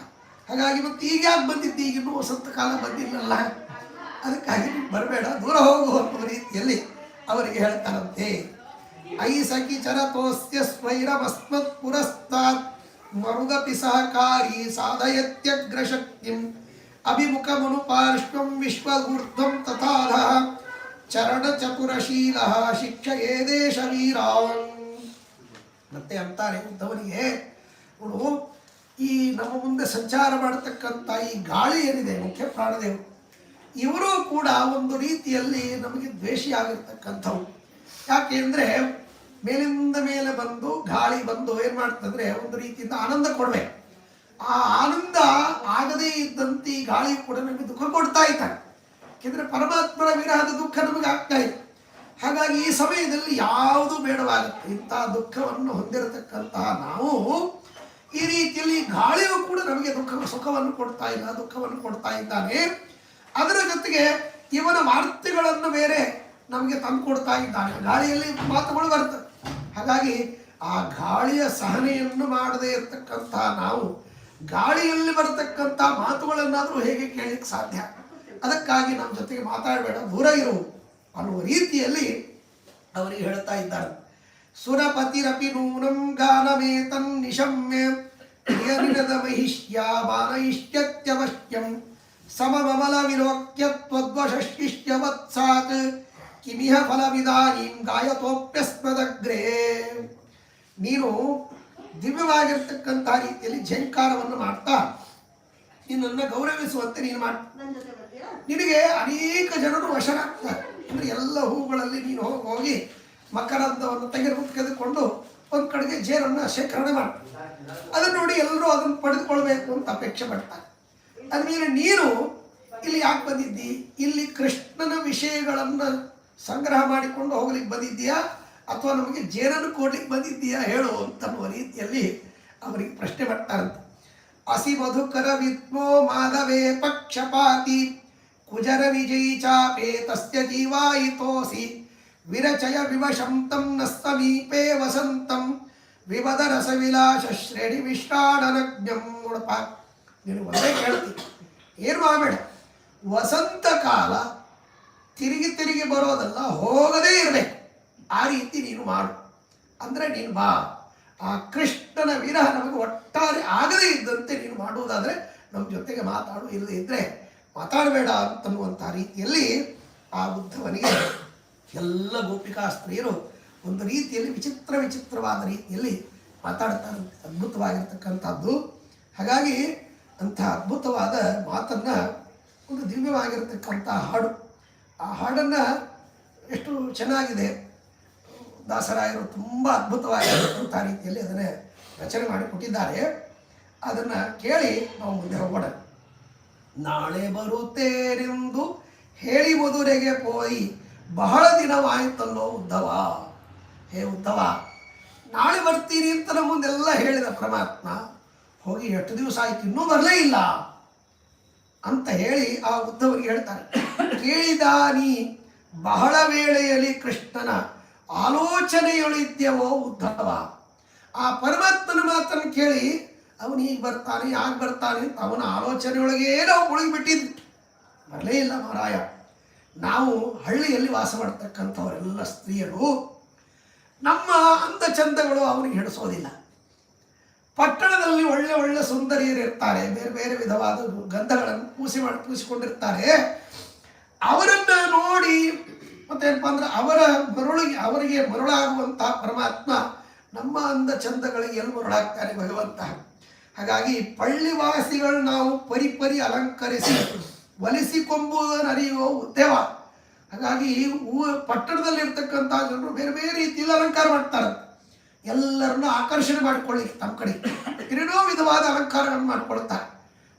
Speaker 1: ಹಾಗಾಗಿ ಮತ್ತೆ ಈಗ ಯಾಕೆ ಬಂದಿದ್ದಿ? ಈಗಿನ್ನೂ ವಸಂತ ಕಾಲ ಬಂದಿಲ್ಲಲ್ಲ, ಅದಕ್ಕಾಗಿ ನೀನು ಬರಬೇಡ, ದೂರ ಹೋಗು ಅನ್ನುವ ರೀತಿಯಲ್ಲಿ ಅವರಿಗೆ ಹೇಳ್ತಾರಂತೆ. ಐ ಸಖಿ ಚರತೋಸ್ಯ ಸ್ವೈರಮಸ್ಮತ್ ಪುರಸ್ತಾತ್ ಮರುದಪಿ ಸಹಕಾರಿ ಸಾಧಯತ್ಯಗ್ರಶಕ್ತಿಂ ಅಭಿಮುಖಮನು ಪಾರ್ಶ್ವಂ ವಿಶ್ವಗೂರ್ಧ್ವಂ ತಥಾಧಃ ಚರಣ ಚತುರಶೀಲಃ ಶಿಕ್ಷಯೇ ದೇಶ ವೀರಾನ್. ಮತ್ತೆ ಅಂತಾರೆ ಉದ್ದವನಿಗೆ, ನೋಡು, ಈ ನಮ್ಮ ಮುಂದೆ ಸಂಚಾರ ಮಾಡತಕ್ಕಂಥ ಈ ಗಾಳಿ ಏನಿದೆ, ಮುಖ್ಯ ಪ್ರಾಣದೇವರು, ಇವರು ಕೂಡ ಒಂದು ರೀತಿಯಲ್ಲಿ ನಮಗೆ ದ್ವೇಷಿಯಾಗಿರ್ತಕ್ಕಂಥವು. ಯಾಕೆ ಅಂದರೆ ಮೇಲಿಂದ ಮೇಲೆ ಬಂದು ಗಾಳಿ ಬಂದು ಏನು ಮಾಡ್ತಂದರೆ ಒಂದು ರೀತಿಯಿಂದ ಆನಂದ ಕೊಡಬೇಕು. ಆ ಆನಂದ ಆಗದೇ ಇದ್ದಂತೆ ಈ ಗಾಳಿ ಕೂಡ ನಮಗೆ ದುಃಖ ಕೊಡ್ತಾ ಇದ್ದಾನೆ. ಯಾಕೆಂದರೆ ಪರಮಾತ್ಮನ ವಿರಹದ ದುಃಖ ನಮಗೆ ಆಗ್ತಾ ಇದೆ. ಹಾಗಾಗಿ ಈ ಸಮಯದಲ್ಲಿ ಯಾವುದು ಬೇಡವಾಗುತ್ತೆ. ಇಂಥ ದುಃಖವನ್ನು ಹೊಂದಿರತಕ್ಕಂತಹ ನಾವು ಈ ರೀತಿಯಲ್ಲಿ ಗಾಳಿಯೂ ಕೂಡ ನಮಗೆ ಸುಖವನ್ನು ಕೊಡ್ತಾ ಇಲ್ಲ, ದುಃಖವನ್ನು ಕೊಡ್ತಾ ಇದ್ದಾನೆ. ಅದರ ಜೊತೆಗೆ ಇವನ ವಾರ್ತೆಗಳನ್ನು ಬೇರೆ ನಮಗೆ ತಂದು ಕೊಡ್ತಾ ಇದ್ದಾನೆ. ಗಾಳಿಯಲ್ಲಿ ಮಾತುಗಳು ಬರ್ತವೆ. ಹಾಗಾಗಿ ಆ ಗಾಳಿಯ ಸಹನೆಯನ್ನು ಮಾಡದೇ ಇರತಕ್ಕಂತಹ ನಾವು ಗಾಳಿಯಲ್ಲಿ ಬರತಕ್ಕಂಥ ಮಾತುಗಳನ್ನಾದರೂ ಹೇಗೆ ಕೇಳಲಿಕ್ಕೆ ಸಾಧ್ಯ? ಅದಕ್ಕಾಗಿ ನಮ್ಮ ಜೊತೆಗೆ ಮಾತಾಡಬೇಡ, ದೂರ ಇರು ಅನ್ನುವ ರೀತಿಯಲ್ಲಿ ಅವರಿಗೆ ಹೇಳ್ತಾ ಇದ್ದಾರೆ. ಸುರಪತಿರಪಿ ನೂನಂ ಗಾನಮೇತನ್ ನಿಶಮ್ಯ ಪ್ರಿಯನಿನದ ಮಹಿಷ್ಯ ಮಾನಯಿಷ್ಯತ್ಯವಶ್ಯಂ ಸಮಮಲ ವಿಲೋಕ್ಯ ತ್ವದ್ವಶಿಷ್ಯವತ್ಸಾತ್ ಕಿಮಿಹ ಫಲವಿದಾನೀಂ ಗಾಯತೋಪ್ಯಸ್ಮದಗ್ರೇ. ನೀನು ದಿವ್ಯವಾಗಿರ್ತಕ್ಕಂಥ ರೀತಿಯಲ್ಲಿ ಝಂಕಾರವನ್ನು ಮಾಡ್ತಾ ನಿನ್ನನ್ನು ಗೌರವಿಸುವಂತೆ ನೀನು ನಿನಗೆ ಅನೇಕ ಜನರು ವಶರಾಗ್ತಾರೆ. ಅಂದರೆ ಎಲ್ಲ ಹೂಗಳಲ್ಲಿ ನೀನು ಹೋಗಿ ಮಕರಂದವನ್ನು ತೆಗೆದುಕೊಂಡು ಒಂದು ಕಡೆಗೆ ಜೇರನ್ನು ಶೇಖರಣೆ ಮಾಡ್ತಾರೆ. ಅದನ್ನು ನೋಡಿ ಎಲ್ಲರೂ ಅದನ್ನು ಪಡೆದುಕೊಳ್ಬೇಕು ಅಂತ ಅಪೇಕ್ಷೆ ಪಡ್ತಾರೆ. ಅದ್ಮೇಲೆ ನೀನು ಇಲ್ಲಿ ಯಾಕೆ ಬಂದಿದ್ದಿ? ಇಲ್ಲಿ ಕೃಷ್ಣನ ವಿಷಯಗಳನ್ನು ಸಂಗ್ರಹ ಮಾಡಿಕೊಂಡು ಹೋಗ್ಲಿಕ್ಕೆ ಬಂದಿದ್ದೀಯಾ ಅಥವಾ ನಮಗೆ ಜೇರನ್ನು ಕೊಡ್ಲಿಕ್ಕೆ ಬಂದಿದ್ದೀಯಾ ಹೇಳು ಅಂತನ್ನುವ ರೀತಿಯಲ್ಲಿ ಅವರಿಗೆ ಪ್ರಶ್ನೆ ಮಾಡ್ತಾರಂತೆ. ಅಸಿ ಮಧುಕರ ವಿದ್ಮೋ ಮಾಧವೇ ಪಕ್ಷಪಾತಿ ಕುಜರ ವಿಜಯಿ ಚಾಪೇ ತಸ್ಯ ಜೀವಾಯಿತೋಸಿ ವಿರಚಯ ವಿವಶಂ ತಂ ನ ಸಮೀಪೇ ವಸಂತಂ ವಿವದ ರಸವಿಲಾಸ ಶ್ರೇಣಿ ವಿಶ್ರಾಣನಜ್ಞಂ. ನೋಡಪ್ಪ, ನೀನು ಒಂದೇ ಕೇಳ್ತೀನಿ, ಏನು ಮಾಡಬೇಡ. ವಸಂತ ಕಾಲ ತಿರುಗಿ ತಿರುಗಿ ಬರೋದಲ್ಲ, ಹೋಗದೇ ಇರಬೇಕು. ಆ ರೀತಿ ನೀನು ಮಾಡು. ಅಂದರೆ ನೀನು ಬಾ. ಆ ಕೃಷ್ಣನ ವಿರಹ ನಮಗೆ ಒಟ್ಟಾರೆ ಆಗದೇ ಇದ್ದಂತೆ ನೀನು ಮಾಡುವುದಾದರೆ ನಮ್ಮ ಜೊತೆಗೆ ಮಾತಾಡು, ಇಲ್ಲದೇ ಇದ್ದರೆ ಮಾತಾಡಬೇಡ ಅಂತನ್ನುವಂಥ ರೀತಿಯಲ್ಲಿ ಆ ಬುದ್ಧವನಿಗೆ ಎಲ್ಲ ಗೋಪಿಕಾ ಸ್ತ್ರೀಯರು ಒಂದು ರೀತಿಯಲ್ಲಿ ವಿಚಿತ್ರವಾದ ರೀತಿಯಲ್ಲಿ ಮಾತಾಡ್ತಾರೆ. ಅದ್ಭುತವಾಗಿರ್ತಕ್ಕಂಥದ್ದು. ಹಾಗಾಗಿ ಅಂಥ ಅದ್ಭುತವಾದ ಮಾತನ್ನು, ಒಂದು ದಿವ್ಯವಾಗಿರ್ತಕ್ಕಂಥ ಹಾಡು, ಆ ಹಾಡನ್ನು ಎಷ್ಟು ಚೆನ್ನಾಗಿದೆ. ದಾಸರಾಯರು ತುಂಬ ಅದ್ಭುತವಾಗಿರ್ತಕ್ಕಂಥ ರೀತಿಯಲ್ಲಿ ಅದನ್ನು ರಚನೆ ಮಾಡಿಕೊಟ್ಟಿದ್ದಾರೆ. ಅದನ್ನು ಕೇಳಿ ನಾವು ಮುಂದೆ ಹೋಗೋಣ. ನಾಳೆ ಬರುತ್ತೇನೆಂದು ಹೇಳಿ ಮಧುರೆಗೆ ಪೋಯಿ ಬಹಳ ದಿನವಾಯಿತಲ್ಲೋ ಉದ್ಧವ. ಹೇ ಉದ್ಧವ, ನಾಳೆ ಬರ್ತೀನಿ ಅಂತ ನಮ್ಮ ಮುಂದೆಲ್ಲ ಹೇಳಿದ ಪರಮಾತ್ಮ, ಹೋಗಿ ಎಷ್ಟು ದಿವಸ ಆಯ್ತು ಇನ್ನೂ ಬರಲೇ ಇಲ್ಲ ಅಂತ ಹೇಳಿ ಆ ಉದ್ಧವರಿಗೆ ಹೇಳ್ತಾರೆ. ಕೇಳಿದಾನಿ ಬಹಳ ವೇಳೆಯಲ್ಲಿ ಕೃಷ್ಣನ ಆಲೋಚನೆಯೊಳಿದ್ಯವೋ ಉದ್ಧವ. ಆ ಪರಮಾತ್ಮನ ಮಾತನ್ನು ಕೇಳಿ ಅವನು ಹೀಗೆ ಬರ್ತಾನೆ, ಯಾಕೆ ಬರ್ತಾನೆ ಅಂತ ಅವನ ಆಲೋಚನೆಯೊಳಗೇ ನಾವು ಮುಳುಗಿಬಿಟ್ಟಿದ್ವಿ. ಬರಲೇ ಇಲ್ಲ ಮಹಾರಾಯ. ನಾವು ಹಳ್ಳಿಯಲ್ಲಿ ವಾಸ ಮಾಡ್ತಕ್ಕಂಥವರೆಲ್ಲ ಸ್ತ್ರೀಯರು, ನಮ್ಮ ಅಂದ ಚಂದಗಳು ಅವನಿಗೆ ಹಿಡಿಸೋದಿಲ್ಲ. ಪಟ್ಟಣದಲ್ಲಿ ಒಳ್ಳೆ ಒಳ್ಳೆ ಸುಂದರಿಯರು ಇರ್ತಾರೆ, ಬೇರೆ ಬೇರೆ ವಿಧವಾದ ಗಂಧಗಳನ್ನು ಪೂಸಿಕೊಂಡಿರ್ತಾರೆ. ಅವರನ್ನು ನೋಡಿ ಮತ್ತೇನಪ್ಪ ಅಂದ್ರೆ ಅವರಿಗೆ ಮರುಳಾಗುವಂಥ ಪರಮಾತ್ಮ ನಮ್ಮ ಅಂದ ಚಂದಗಳಿಗೆ ಎಲ್ಲಿ ಮರುಳಾಗ್ತಾನೆ ಭಗವಂತ. ಹಾಗಾಗಿ ಪಳ್ಳಿವಾಸಿಗಳು ನಾವು ಪರಿಪರಿ ಅಲಂಕರಿಸಿ ಒಲಿಸಿಕೊಂಬುದನ್ನು ಅರಿಯುವ ಉದ್ಯಮ. ಹಾಗಾಗಿ ಪಟ್ಟಣದಲ್ಲಿರ್ತಕ್ಕಂಥ ಜನರು ಬೇರೆ ಬೇರೆ ರೀತಿಯಲ್ಲಿ ಅಲಂಕಾರ ಮಾಡ್ತಾರೆ. ಎಲ್ಲರನ್ನೂ ಆಕರ್ಷಣೆ ಮಾಡಿಕೊಳ್ಳಿಕ್ಕೆ ತಮ್ಮ ಕಡೆ ಏನೇನೋ ವಿಧವಾದ ಅಲಂಕಾರಗಳನ್ನು ಮಾಡ್ಕೊಳ್ತಾರೆ.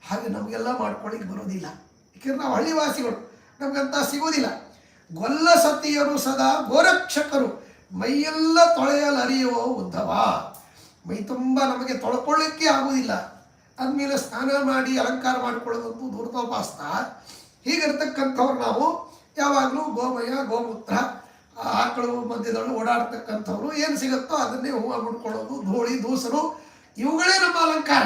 Speaker 1: ಹಾಗೆ ನಮಗೆಲ್ಲ ಮಾಡ್ಕೊಳ್ಳಿಕ್ಕೆ ಬರೋದಿಲ್ಲ. ಯಾಕೆಂದ್ರೆ ನಾವು ಹಳ್ಳಿವಾಸಿಗಳು, ನಮಗಂತ ಸಿಗೋದಿಲ್ಲ. ಗೊಲ್ಲ ಸತಿಯರು ಸದಾ ಗೋರಕ್ಷಕರು ಮೈಯೆಲ್ಲ ತೊಳೆಯಲರಿಯುವ ಉದ್ಧವ. ಮೈ ತುಂಬ ನಮಗೆ ತೊಳ್ಕೊಳ್ಳಿಕ್ಕೆ ಆಗುವುದಿಲ್ಲ. ಅಂದಮೇಲೆ ಸ್ನಾನ ಮಾಡಿ ಅಲಂಕಾರ ಮಾಡಿಕೊಳ್ಳೋದಂತೂ ದೂರತೋಪಾಸ್ತ. ಹೀಗಿರ್ತಕ್ಕಂಥವ್ರು ನಾವು ಯಾವಾಗಲೂ ಗೋಮಯ ಗೋಮೂತ್ರ ಆಕಳು ಮಧ್ಯದೊಳಗೆ ಓಡಾಡ್ತಕ್ಕಂಥವ್ರು, ಏನು ಸಿಗುತ್ತೋ ಅದನ್ನೇ ಹೂವು ಮುಡ್ಕೊಳ್ಳೋದು, ಧೂಳಿ ದೂಸರು, ಇವುಗಳೇ ನಮ್ಮ ಅಲಂಕಾರ.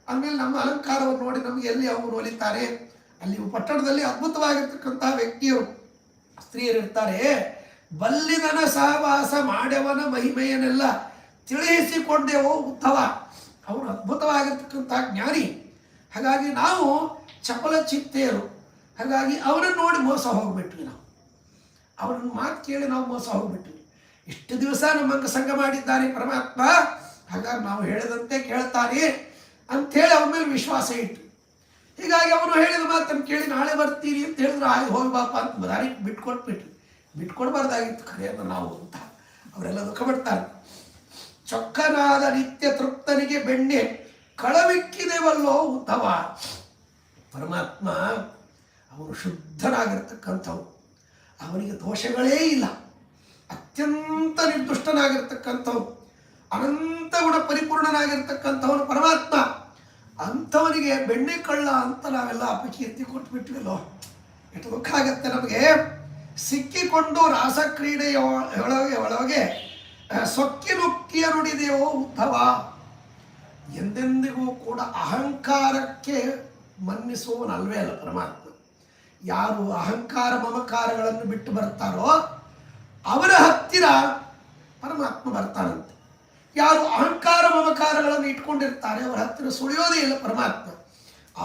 Speaker 1: ಅಂದಮೇಲೆ ನಮ್ಮ ಅಲಂಕಾರವನ್ನು ನೋಡಿ ನಮಗೆ ಎಲ್ಲಿ ಅವರು ಒಲಿತಾರೆ? ಅಲ್ಲಿ ಪಟ್ಟಣದಲ್ಲಿ ಅದ್ಭುತವಾಗಿರ್ತಕ್ಕಂಥ ವ್ಯಕ್ತಿಯರು ಸ್ತ್ರೀಯರು ಇರ್ತಾರೆ. ಬಲ್ಲಿದನ ಸಹವಾಸ ಮಾಡ್ಯವನ ಮಹಿಮೆಯನ್ನೆಲ್ಲ ತಿಳಿಸಿಕೊಂಡೆವೋ ಉದ್ಧವ. ಅವರು ಅದ್ಭುತವಾಗಿರ್ತಕ್ಕಂಥ ಜ್ಞಾನಿ. ಹಾಗಾಗಿ ನಾವು ಚಪಲ ಚಿತ್ತೆಯರು. ಹಾಗಾಗಿ ಅವರನ್ನು ನೋಡಿ ಮೋಸ ಹೋಗ್ಬಿಟ್ವಿ. ನಾವು ಅವರನ್ನು ಮಾತು ಕೇಳಿ ನಾವು ಮೋಸ ಹೋಗ್ಬಿಟ್ವಿ. ಇಷ್ಟು ದಿವಸ ನಮ್ಮ ಸಂಘ ಮಾಡಿದ್ದಾರೆ ಪರಮಾತ್ಮ, ಹಾಗಾಗಿ ನಾವು ಹೇಳಿದಂತೆ ಕೇಳ್ತಾರೆ ಅಂಥೇಳಿ ಅವನ ಮೇಲೆ ವಿಶ್ವಾಸ ಇಟ್ಟು, ಹೀಗಾಗಿ ಅವನು ಹೇಳಿದ ಮಾತನ್ನು ಕೇಳಿ ನಾಳೆ ಬರ್ತೀರಿ ಅಂತ ಹೇಳಿದ್ರು ಆಯ್ತು ಹೋಗಿ ಬಾಪ ಅಂತ ದಾರಿ ಬಿಟ್ಕೊಡ್ಬಾರ್ದಾಗಿತ್ತು ಖರೆಯನ್ನು ನಾವು ಅಂತ ಅವರೆಲ್ಲ ದುಃಖ ಪಡ್ತಾರೆ. ಚೊಕ್ಕನಾದ ನಿತ್ಯ ತೃಪ್ತನಿಗೆ ಬೆಣ್ಣೆ ಕಳವಿಕ್ಕಿದೆವಲ್ಲೋ ಉದ್ಧವ. ಪರಮಾತ್ಮ ಅವರು ಶುದ್ಧನಾಗಿರ್ತಕ್ಕಂಥವು, ಅವನಿಗೆ ದೋಷಗಳೇ ಇಲ್ಲ. ಅತ್ಯಂತ ನಿರ್ದುಷ್ಟನಾಗಿರ್ತಕ್ಕಂಥವು, ಅನಂತ ಗುಣ ಪರಿಪೂರ್ಣನಾಗಿರ್ತಕ್ಕಂಥವನು ಪರಮಾತ್ಮ. ಅಂಥವನಿಗೆ ಬೆಣ್ಣೆ ಕಳ್ಳ ಅಂತ ನಾವೆಲ್ಲ ಅಪಕೀರ್ತಿ ಕೊಟ್ಬಿಟ್ವಿಲ್ಲೋ. ಎಷ್ಟು ದುಃಖ ಆಗತ್ತೆ ನಮಗೆ. ಸಿಕ್ಕಿಕೊಂಡು ರಾಸಕ್ರೀಡೆಯ ಒಳಗೆ ಸೊಕ್ಕಿ ನುಕ್ಕಿಯ ನುಡಿದೆಯೋ ಉದ್ಧವ. ಎಂದೆಂದಿಗೂ ಕೂಡ ಅಹಂಕಾರಕ್ಕೆ ಮನ್ನಿಸುವವನಲ್ವೇ ಅಲ್ಲ ಪರಮಾತ್ಮ. ಯಾರು ಅಹಂಕಾರ ಮಮಕಾರಗಳನ್ನು ಬಿಟ್ಟು ಬರ್ತಾರೋ ಅವರ ಹತ್ತಿರ ಪರಮಾತ್ಮ ಬರ್ತಾನಂತೆ. ಯಾರು ಅಹಂಕಾರ ಮಮಕಾರಗಳನ್ನು ಇಟ್ಕೊಂಡಿರ್ತಾರೆ ಅವರ ಹತ್ತಿರ ಸುಳಿಯೋದೇ ಇಲ್ಲ ಪರಮಾತ್ಮ.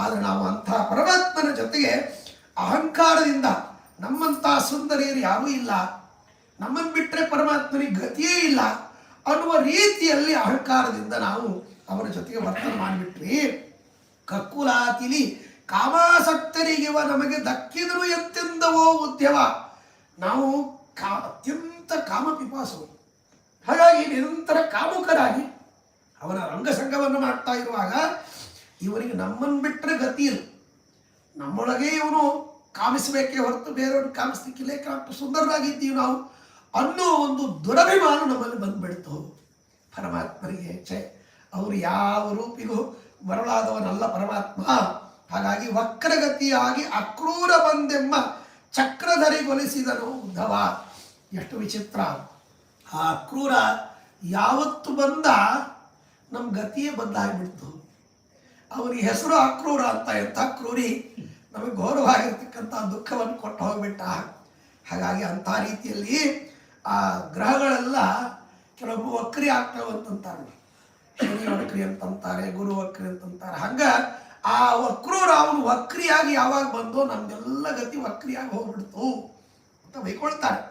Speaker 1: ಆದರೆ ನಾವು ಅಂಥ ಪರಮಾತ್ಮನ ಜೊತೆಗೆ ಅಹಂಕಾರದಿಂದ ನಮ್ಮಂಥ ಸುಂದರಿಯರು ಯಾರೂ ಇಲ್ಲ, ನಮ್ಮನ್ನು ಬಿಟ್ಟರೆ ಪರಮಾತ್ಮನಿಗೆ ಗತಿಯೇ ಇಲ್ಲ ಅನ್ನುವ ರೀತಿಯಲ್ಲಿ ಅಹಂಕಾರದಿಂದ ನಾವು ಅವರ ಜೊತೆಗೆ ವರ್ತನೆ ಮಾಡಿಬಿಟ್ವಿ. ಕಕ್ಕುಲಾತಿಲಿ ಕಾಮಾಸಕ್ತರಿಗಿವ ನಮಗೆ ದಕ್ಕಿದರು ಎಂತೆಂದವೋ ಉದ್ಯಮ. ನಾವು ಅತ್ಯಂತ ಕಾಮಪಿಪಾಸು. ಹಾಗಾಗಿ ನಿರಂತರ ಕಾಮುಕರಾಗಿ ಅವನ ರಂಗಸಂಗವನ್ನು ಮಾಡ್ತಾ ಇರುವಾಗ ಇವನಿಗೆ ನಮ್ಮನ್ನು ಬಿಟ್ಟರೆ ಗತಿ ಇಲ್ಲ. ನಮ್ಮೊಳಗೆ ಇವನು ಕಾಮಿಸಬೇಕೇ ಹೊರತು ಬೇರೆಯವ್ರಿಗೆ ಕಾಮಿಸ್ಲಿಕ್ಕಿಲ್ಲ, ಅಷ್ಟು ಸುಂದರರಾಗಿದ್ದೀವಿ ನಾವು ಅನ್ನೋ ಒಂದು ದುರಭಿಮಾನ ನಮ್ಮಲ್ಲಿ ಬಂದುಬಿಡ್ತು. ಪರಮಾತ್ಮರಿಗೆ ಅವರು ಯಾವ ರೂಪಿಗೂ ಮರಳಾದವನಲ್ಲ ಪರಮಾತ್ಮ. ಹಾಗಾಗಿ ವಕ್ರಗತಿಯಾಗಿ ಅಕ್ರೂರ ಬಂದೆಂಬ ಚಕ್ರಧರಿಗೊಲಿಸಿದನು ಉದ್ಧವ. ಎಷ್ಟು ವಿಚಿತ್ರ! ಆ ಅಕ್ರೂರ ಯಾವತ್ತು ಬಂದ ನಮ್ಮ ಗತಿಯೇ ಬದಲಾಗಿಬಿಡ್ತು. ಅವನಿಗೆ ಹೆಸರು ಅಕ್ರೂರ ಅಂತ. ಎಂಥ ಕ್ರೂರಿ! ನಮಗೆ ಘೋರವಾಗಿರ್ತಕ್ಕಂಥ ದುಃಖವನ್ನು ಕೊಟ್ಟು ಹೋಗ್ಬಿಟ್ಟ. ಹಾಗಾಗಿ ಅಂಥ ರೀತಿಯಲ್ಲಿ ಆ ಗ್ರಹಗಳೆಲ್ಲ ಕೆಲವೊಬ್ಬರು ವಕ್ರಿ ಆಗ್ತವೆ ಅಂತಂತಾರೆ. ಶನಿ ವಕ್ರಿ ಅಂತಂತಾರೆ, ಗುರು ವಕ್ರಿ ಅಂತಂತಾರೆ. ಹಂಗೆ ಆ ವಕ್ರೂರ ಅವನು ವಕ್ರಿಯಾಗಿ ಯಾವಾಗ ಬಂದೋ ನಮ್ದೆಲ್ಲ ಗತಿ ವಕ್ರಿಯಾಗಿ ಹೋಗ್ಬಿಡ್ತು ಅಂತ ಬೈಕೊಳ್ತಾರೆ.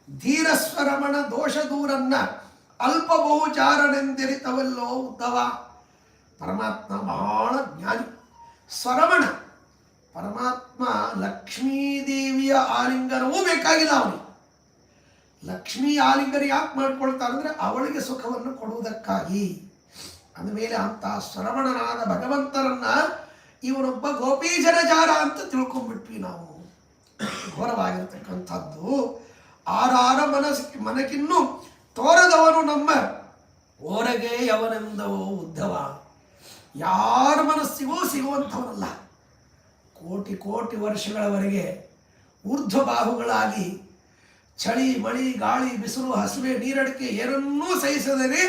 Speaker 1: ಧೀರಸ್ವರಮಣ ದೋಷ ದೂರನ್ನ ಅಲ್ಪ ಬಹುಚಾರನೆಂದೆರಿತವಲ್ಲೋ ಉದ್ದವ. ಪರಮಾತ್ಮ ಬಹಳ ಜ್ಞಾನಿ. ಸ್ವರಮಣ ಪರಮಾತ್ಮ ಲಕ್ಷ್ಮೀದೇವಿಯ ಆಲಿಂಗನವೂ ಬೇಕಾಗಿಲ್ಲ ಅವನಿಗೆ. ಲಕ್ಷ್ಮೀ ಆಲಿಂಗನ ಯಾಕೆ ಮಾಡ್ಕೊಳ್ತಾರಂದ್ರೆ ಅವಳಿಗೆ ಸುಖವನ್ನು ಕೊಡುವುದಕ್ಕಾಗಿ. ಅಂದಮೇಲೆ ಅಂತ ಸ್ವರಮಣನಾದ ಭಗವಂತರನ್ನ ಇವನೊಬ್ಬ ಗೋಪೀಜನ ಜಾರ ಅಂತ ತಿಳ್ಕೊಂಡ್ಬಿಟ್ವಿ ನಾವು. ಘೋರವಾಗಿರ್ತಕ್ಕಂಥದ್ದು. ಆರಾರ ಮನಕ್ಕಿನ್ನು ತೋರದವನು ನಮ್ಮ ಓರಗೆ ಯವನೆಂದವೋ ಉದ್ಧವ. ಯಾರ ಮನಸ್ಸಿಗೂ ಸಿಗುವಂಥವನಲ್ಲ. ಕೋಟಿ ಕೋಟಿ ವರ್ಷಗಳವರೆಗೆ ಊರ್ಧ್ವಬಾಹುಗಳಾಗಿ ಚಳಿ ಮಳಿ ಗಾಳಿ ಬಿಸಿಲು ಹಸಿವೆ ನೀರಡಿಕೆ ಏನನ್ನೂ ಸಹಿಸದೇ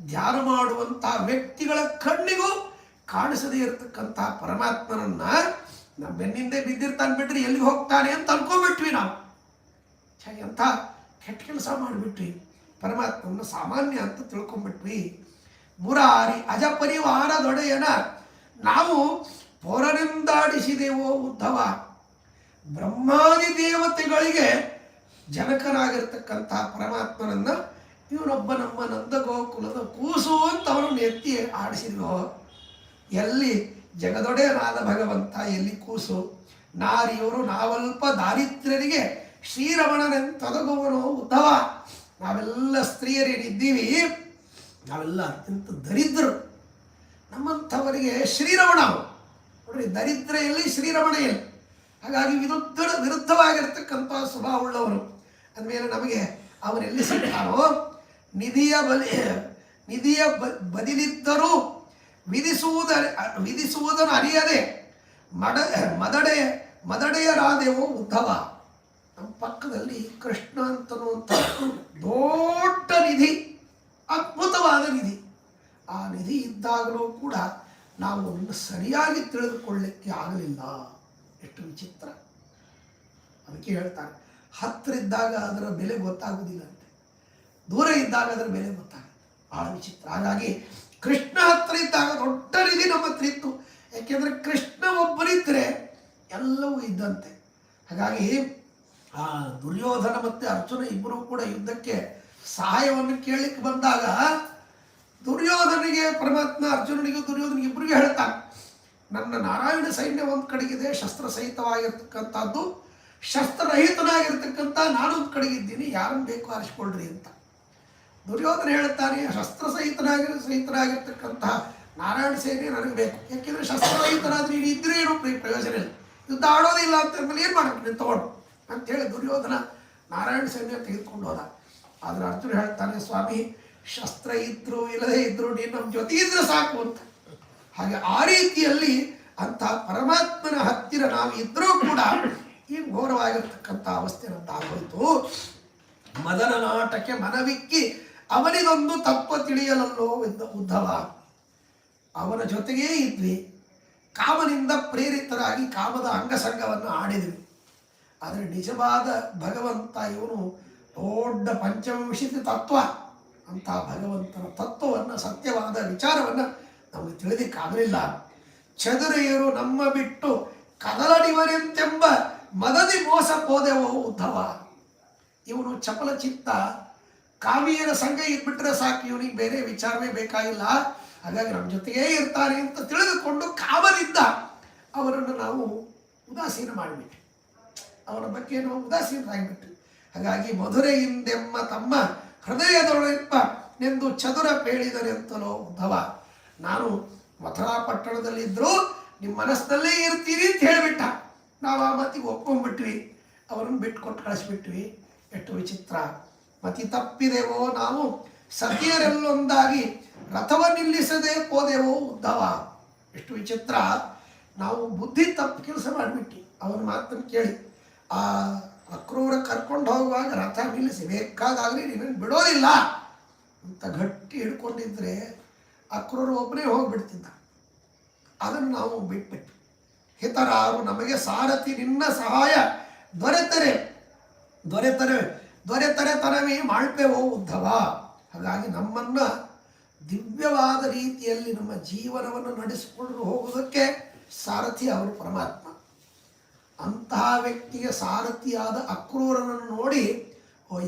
Speaker 1: ಧ್ಯಾನ ಮಾಡುವಂಥ ವ್ಯಕ್ತಿಗಳ ಕಣ್ಣಿಗೂ ಕಾಣಿಸದೇ ಇರತಕ್ಕಂಥ ಪರಮಾತ್ಮನನ್ನ ನಮ್ಮ ಬೆನ್ನಿಂದೆ ಬಿದ್ದಿರ್ತಾನೆ ಬಿಟ್ರಿ ಎಲ್ಲಿಗೆ ಹೋಗ್ತಾನೆ ಅಂತ ಅನ್ಕೊಂಡ್ಬಿಟ್ವಿ ನಾವು. ಎಂಥ ಕೆಟ್ಟ ಕೆಲಸ ಮಾಡಿಬಿಟ್ವಿ. ಪರಮಾತ್ಮನ ಸಾಮಾನ್ಯ ಅಂತ ತಿಳ್ಕೊಂಡ್ಬಿಟ್ವಿ. ಮುರಾರಿ ಅಜಪರಿವಾರದೊಡೆಯನ ನಾವು ಪೊರನೆಂದಾಡಿಸಿದೆವೋ ಉದ್ಧವ. ಬ್ರಹ್ಮಾದಿ ದೇವತೆಗಳಿಗೆ ಜನಕನಾಗಿರ್ತಕ್ಕಂಥ ಪರಮಾತ್ಮನನ್ನ ಇವನೊಬ್ಬ ನಮ್ಮ ನಂದಗೋಕುಲದ ಕೂಸು ಅಂತ ಅವನನ್ನು ಎತ್ತಿ ಆಡಿಸಿದ್ವೋ. ಎಲ್ಲಿ ಜಗದೊಡೆಯನಾದ ಭಗವಂತ, ಎಲ್ಲಿ ಕೂಸು? ನಾರಿಯವರು ನಾವಲ್ಪ ದಾರಿದ್ರ್ಯರಿಗೆ ಶ್ರೀರಮಣನೆಂತೊದಗುವನೋ ಉದ್ಧವ. ನಾವೆಲ್ಲ ಸ್ತ್ರೀಯರೇನಿದ್ದೀವಿ ನಾವೆಲ್ಲ ಅತ್ಯಂತ ದರಿದ್ರರು. ನಮ್ಮಂಥವರಿಗೆ ಶ್ರೀರಮಣ ನೋಡ್ರಿ, ದರಿದ್ರ ಎಲ್ಲಿ ಶ್ರೀರಮಣ ಎಲ್ಲಿ. ಹಾಗಾಗಿ ವಿರುದ್ಧವಾಗಿರ್ತಕ್ಕಂಥ ಸ್ವಭಾವವುಳ್ಳವರು. ಅಂದಮೇಲೆ ನಮಗೆ ಅವರೆಲ್ಲಿ ಸಿಗ್ತಾರೋ ನಿಧಿಯ ಬದಿಲಿದ್ದರೂ ವಿಧಿಸುವುದನ್ನು ಅರಿಯದೆ ಮದಡೆಯರಾದೆವೋ ಉದ್ಧವ. ನಮ್ಮ ಪಕ್ಕದಲ್ಲಿ ಕೃಷ್ಣ ಅಂತನ್ನುವಂಥ ದೊಡ್ಡ ನಿಧಿ, ಅದ್ಭುತವಾದ ನಿಧಿ. ಆ ನಿಧಿ ಇದ್ದಾಗಲೂ ಕೂಡ ನಾವು ಅದನ್ನು ಸರಿಯಾಗಿ ತಿಳಿದುಕೊಳ್ಳಲಿಕ್ಕೆ ಆಗಲಿಲ್ಲ. ಎಷ್ಟು ವಿಚಿತ್ರ! ಅದಕ್ಕೆ ಹೇಳ್ತಾರೆ, ಹತ್ತಿರ ಇದ್ದಾಗ ಅದರ ಬೆಲೆ ಗೊತ್ತಾಗುವುದಿಲ್ಲ ಅಂತೆ, ದೂರ ಇದ್ದಾಗ ಅದರ ಬೆಲೆ ಗೊತ್ತಾಗುತ್ತೆ. ಬಹಳ ವಿಚಿತ್ರ. ಹಾಗಾಗಿ ಕೃಷ್ಣ ಹತ್ರ ಇದ್ದಾಗ ದೊಡ್ಡ ನಿಧಿ ನಮ್ಮ ಹತ್ರ ಇತ್ತು. ಯಾಕೆಂದರೆ ಕೃಷ್ಣ ಒಬ್ಬರಿದ್ದರೆ ಎಲ್ಲವೂ ಇದ್ದಂತೆ. ಹಾಗಾಗಿ ಆ ದುರ್ಯೋಧನ ಮತ್ತು ಅರ್ಜುನ ಇಬ್ಬರೂ ಕೂಡ ಯುದ್ಧಕ್ಕೆ ಸಹಾಯವನ್ನು ಕೇಳಲಿಕ್ಕೆ ಬಂದಾಗ ದುರ್ಯೋಧನಿಗೆ ಪರಮಾತ್ಮ, ಅರ್ಜುನನಿಗೂ ದುರ್ಯೋಧನಿಗೆ ಇಬ್ಬರಿಗೂ ಹೇಳ್ತಾನೆ, ನನ್ನ ನಾರಾಯಣ ಸೈನ್ಯ ಒಂದು ಕಡೆಗಿದೆ, ಶಸ್ತ್ರಸಹಿತವಾಗಿರ್ತಕ್ಕಂಥದ್ದು, ಶಸ್ತ್ರರಹಿತನಾಗಿರ್ತಕ್ಕಂಥ ನಾನೊಂದು ಕಡೆಗಿದ್ದೀನಿ, ಯಾರನ್ನು ಬೇಕು ಆರಿಸ್ಕೊಳ್ರಿ ಅಂತ. ದುರ್ಯೋಧನ ಹೇಳ್ತಾನೆ, ಸಹಿತನಾಗಿರ್ತಕ್ಕಂಥ ನಾರಾಯಣ ಸೇನೆ ನನಗೆ ಬೇಕು. ಯಾಕೆಂದರೆ ಶಸ್ತ್ರರಹಿತನಾದ್ರೆ ನೀನು ಇದ್ರೆ ಏನೋ ಪ್ರಯೋಜನ ಇಲ್ಲ, ಯುದ್ಧ ಆಡೋದಿಲ್ಲ ಅಂತ ಅಂದಮೇಲೆ ಏನು ಮಾಡಬೇಕು ನೀನು ತಗೊಂಡು ಅಂಥೇಳಿ ದುರ್ಯೋಧನ ನಾರಾಯಣ ಸೇನೆ ತೆಗೆದುಕೊಂಡು ಹೋದ. ಆದರೆ ಅರ್ಜುನ ಹೇಳ್ತಾನೆ, ಸ್ವಾಮಿ ಶಸ್ತ್ರ ಇದ್ರು ಇಲ್ಲದೇ ಇದ್ರು ನೀನು ನಮ್ಮ ಜೊತೆ ಇದ್ರೆ ಸಾಕು ಅಂತ. ಹಾಗೆ ಆ ರೀತಿಯಲ್ಲಿ ಅಂಥ ಪರಮಾತ್ಮನ ಹತ್ತಿರ ನಾವು ಇದ್ರೂ ಕೂಡ ಈ ಘೋರವಾಗಿರ್ತಕ್ಕಂಥ ಅವಸ್ಥೆ ನಮ್ದಾಗೋಯ್ತು. ಮದನ ನಾಟಕ್ಕೆ ಮನವಿಕ್ಕಿ ಅವನಿಗೊಂದು ತತ್ವ ತಿಳಿಯಲಲ್ಲೋ ಉದ್ಧವ. ಅವನ ಜೊತೆಗೇ ಇದ್ವಿ, ಕಾಮನಿಂದ ಪ್ರೇರಿತರಾಗಿ ಕಾಮದ ಅಂಗಸಂಗವನ್ನು ಆಡಿದ್ವಿ. ಆದರೆ ನಿಜವಾದ ಭಗವಂತ ಇವನು ದೊಡ್ಡ ಪಂಚವಿಂಶತಿ ತತ್ವ. ಅಂಥ ಭಗವಂತನ ತತ್ವವನ್ನು, ಸತ್ಯವಾದ ವಿಚಾರವನ್ನು ನಮಗೆ ತಿಳಿದಿಕ್ಕಾಗಲಿಲ್ಲ. ಚದುರೆಯರು ನಮ್ಮ ಬಿಟ್ಟು ಕದಲಡಿವರೆಂತೆಂಬ ಮದದಿ ಮೋಸ ಹೋದೆವೋ ಉದ್ಧವ. ಇವನು ಚಪಲ ಚಿತ್ತ, ಕಾವಿಯರ ಸಂಘ ಇದ್ಬಿಟ್ರೆ ಸಾಕು, ಇವನಿಗೆ ಬೇರೆ ವಿಚಾರವೇ ಬೇಕಾಗಿಲ್ಲ, ಹಾಗಾಗಿ ನಮ್ಮ ಜೊತೆಗೇ ಇರ್ತಾನೆ ಅಂತ ತಿಳಿದುಕೊಂಡು ಕಾಮನಿಂದ ಅವರನ್ನು ನಾವು ಉದಾಸೀನ ಮಾಡಿಬಿಟ್ವಿ, ಅವರ ಬಗ್ಗೆ ನಾವು ಉದಾಸೀನರಾಗಿಬಿಟ್ವಿ. ಹಾಗಾಗಿ ಮಧುರೆಯಿಂದೆಮ್ಮ ತಮ್ಮ ಹೃದಯದೊಳೆಪ್ಪ ನೆಂದು ಚದುರ ಪೇಳಿದರೆಂತಲೋ ಉದ್ಧವ, ನಾನು ಮಥುರಾ ಪಟ್ಟಣದಲ್ಲಿದ್ದರೂ ನಿಮ್ಮ ಮನಸ್ಸಿನಲ್ಲೇ ಇರ್ತೀರಿ ಅಂತ ಹೇಳಿಬಿಟ್ಟ. ನಾವು ಆ ಮತಿಗೆ ಒಪ್ಕೊಂಡ್ಬಿಟ್ವಿ, ಅವರನ್ನು ಬಿಟ್ಕೊಟ್ಟು ಕಳಿಸ್ಬಿಟ್ವಿ. ಎಷ್ಟು ವಿಚಿತ್ರ, ಮತಿ ತಪ್ಪಿದೆವೋ ನಾವು ಸತಿಯರೆಲ್ಲೊಂದಾಗಿ ರಥವ ನಿಲ್ಲಿಸದೆ ಹೋದೆವೋ ಉದ್ಧವ. ಎಷ್ಟು ವಿಚಿತ್ರ, ನಾವು ಬುದ್ಧಿ ತಪ್ಪು ಕೆಲಸ ಮಾಡಿಬಿಟ್ಟು ಅವನ ಮಾತನ್ನು ಕೇಳಿ ಆ ಅಕ್ರೂರ ಕರ್ಕೊಂಡು ಹೋಗುವಾಗ ರಥ ನಿಲ್ಲಿಸಿ ಬೇಕಾದಾಗಲಿ ನೀನು ಬಿಡೋದಿಲ್ಲ ಅಂತ ಗಟ್ಟಿ ಹಿಡ್ಕೊಂಡಿದ್ರೆ ಅಕ್ರೂರು ಒಬ್ಬನೇ ಹೋಗ್ಬಿಡ್ತಿದ್ದ. ಅದನ್ನು ನಾವು ಬಿಟ್ಬಿಟ್ಟು ಹಿತರಾರು ನಮಗೆ ಸಾರಥಿ ನಿನ್ನ ಸಹಾಯ ದೊರೆತರೆ ತನವೇ ಮಾಡ್ಬೇವೋ ಉದ್ಧವ. ಹಾಗಾಗಿ ನಮ್ಮನ್ನು ದಿವ್ಯವಾದ ರೀತಿಯಲ್ಲಿ ನಮ್ಮ ಜೀವನವನ್ನು ನಡೆಸಿಕೊಂಡು ಹೋಗುವುದಕ್ಕೆ ಸಾರಥಿ ಅವರು ಪರಮಾತ್ಮ. ಅಂತಹ ವ್ಯಕ್ತಿಗೆ ಸಾರಥಿಯಾದ ಅಕ್ರೂರನನ್ನು ನೋಡಿ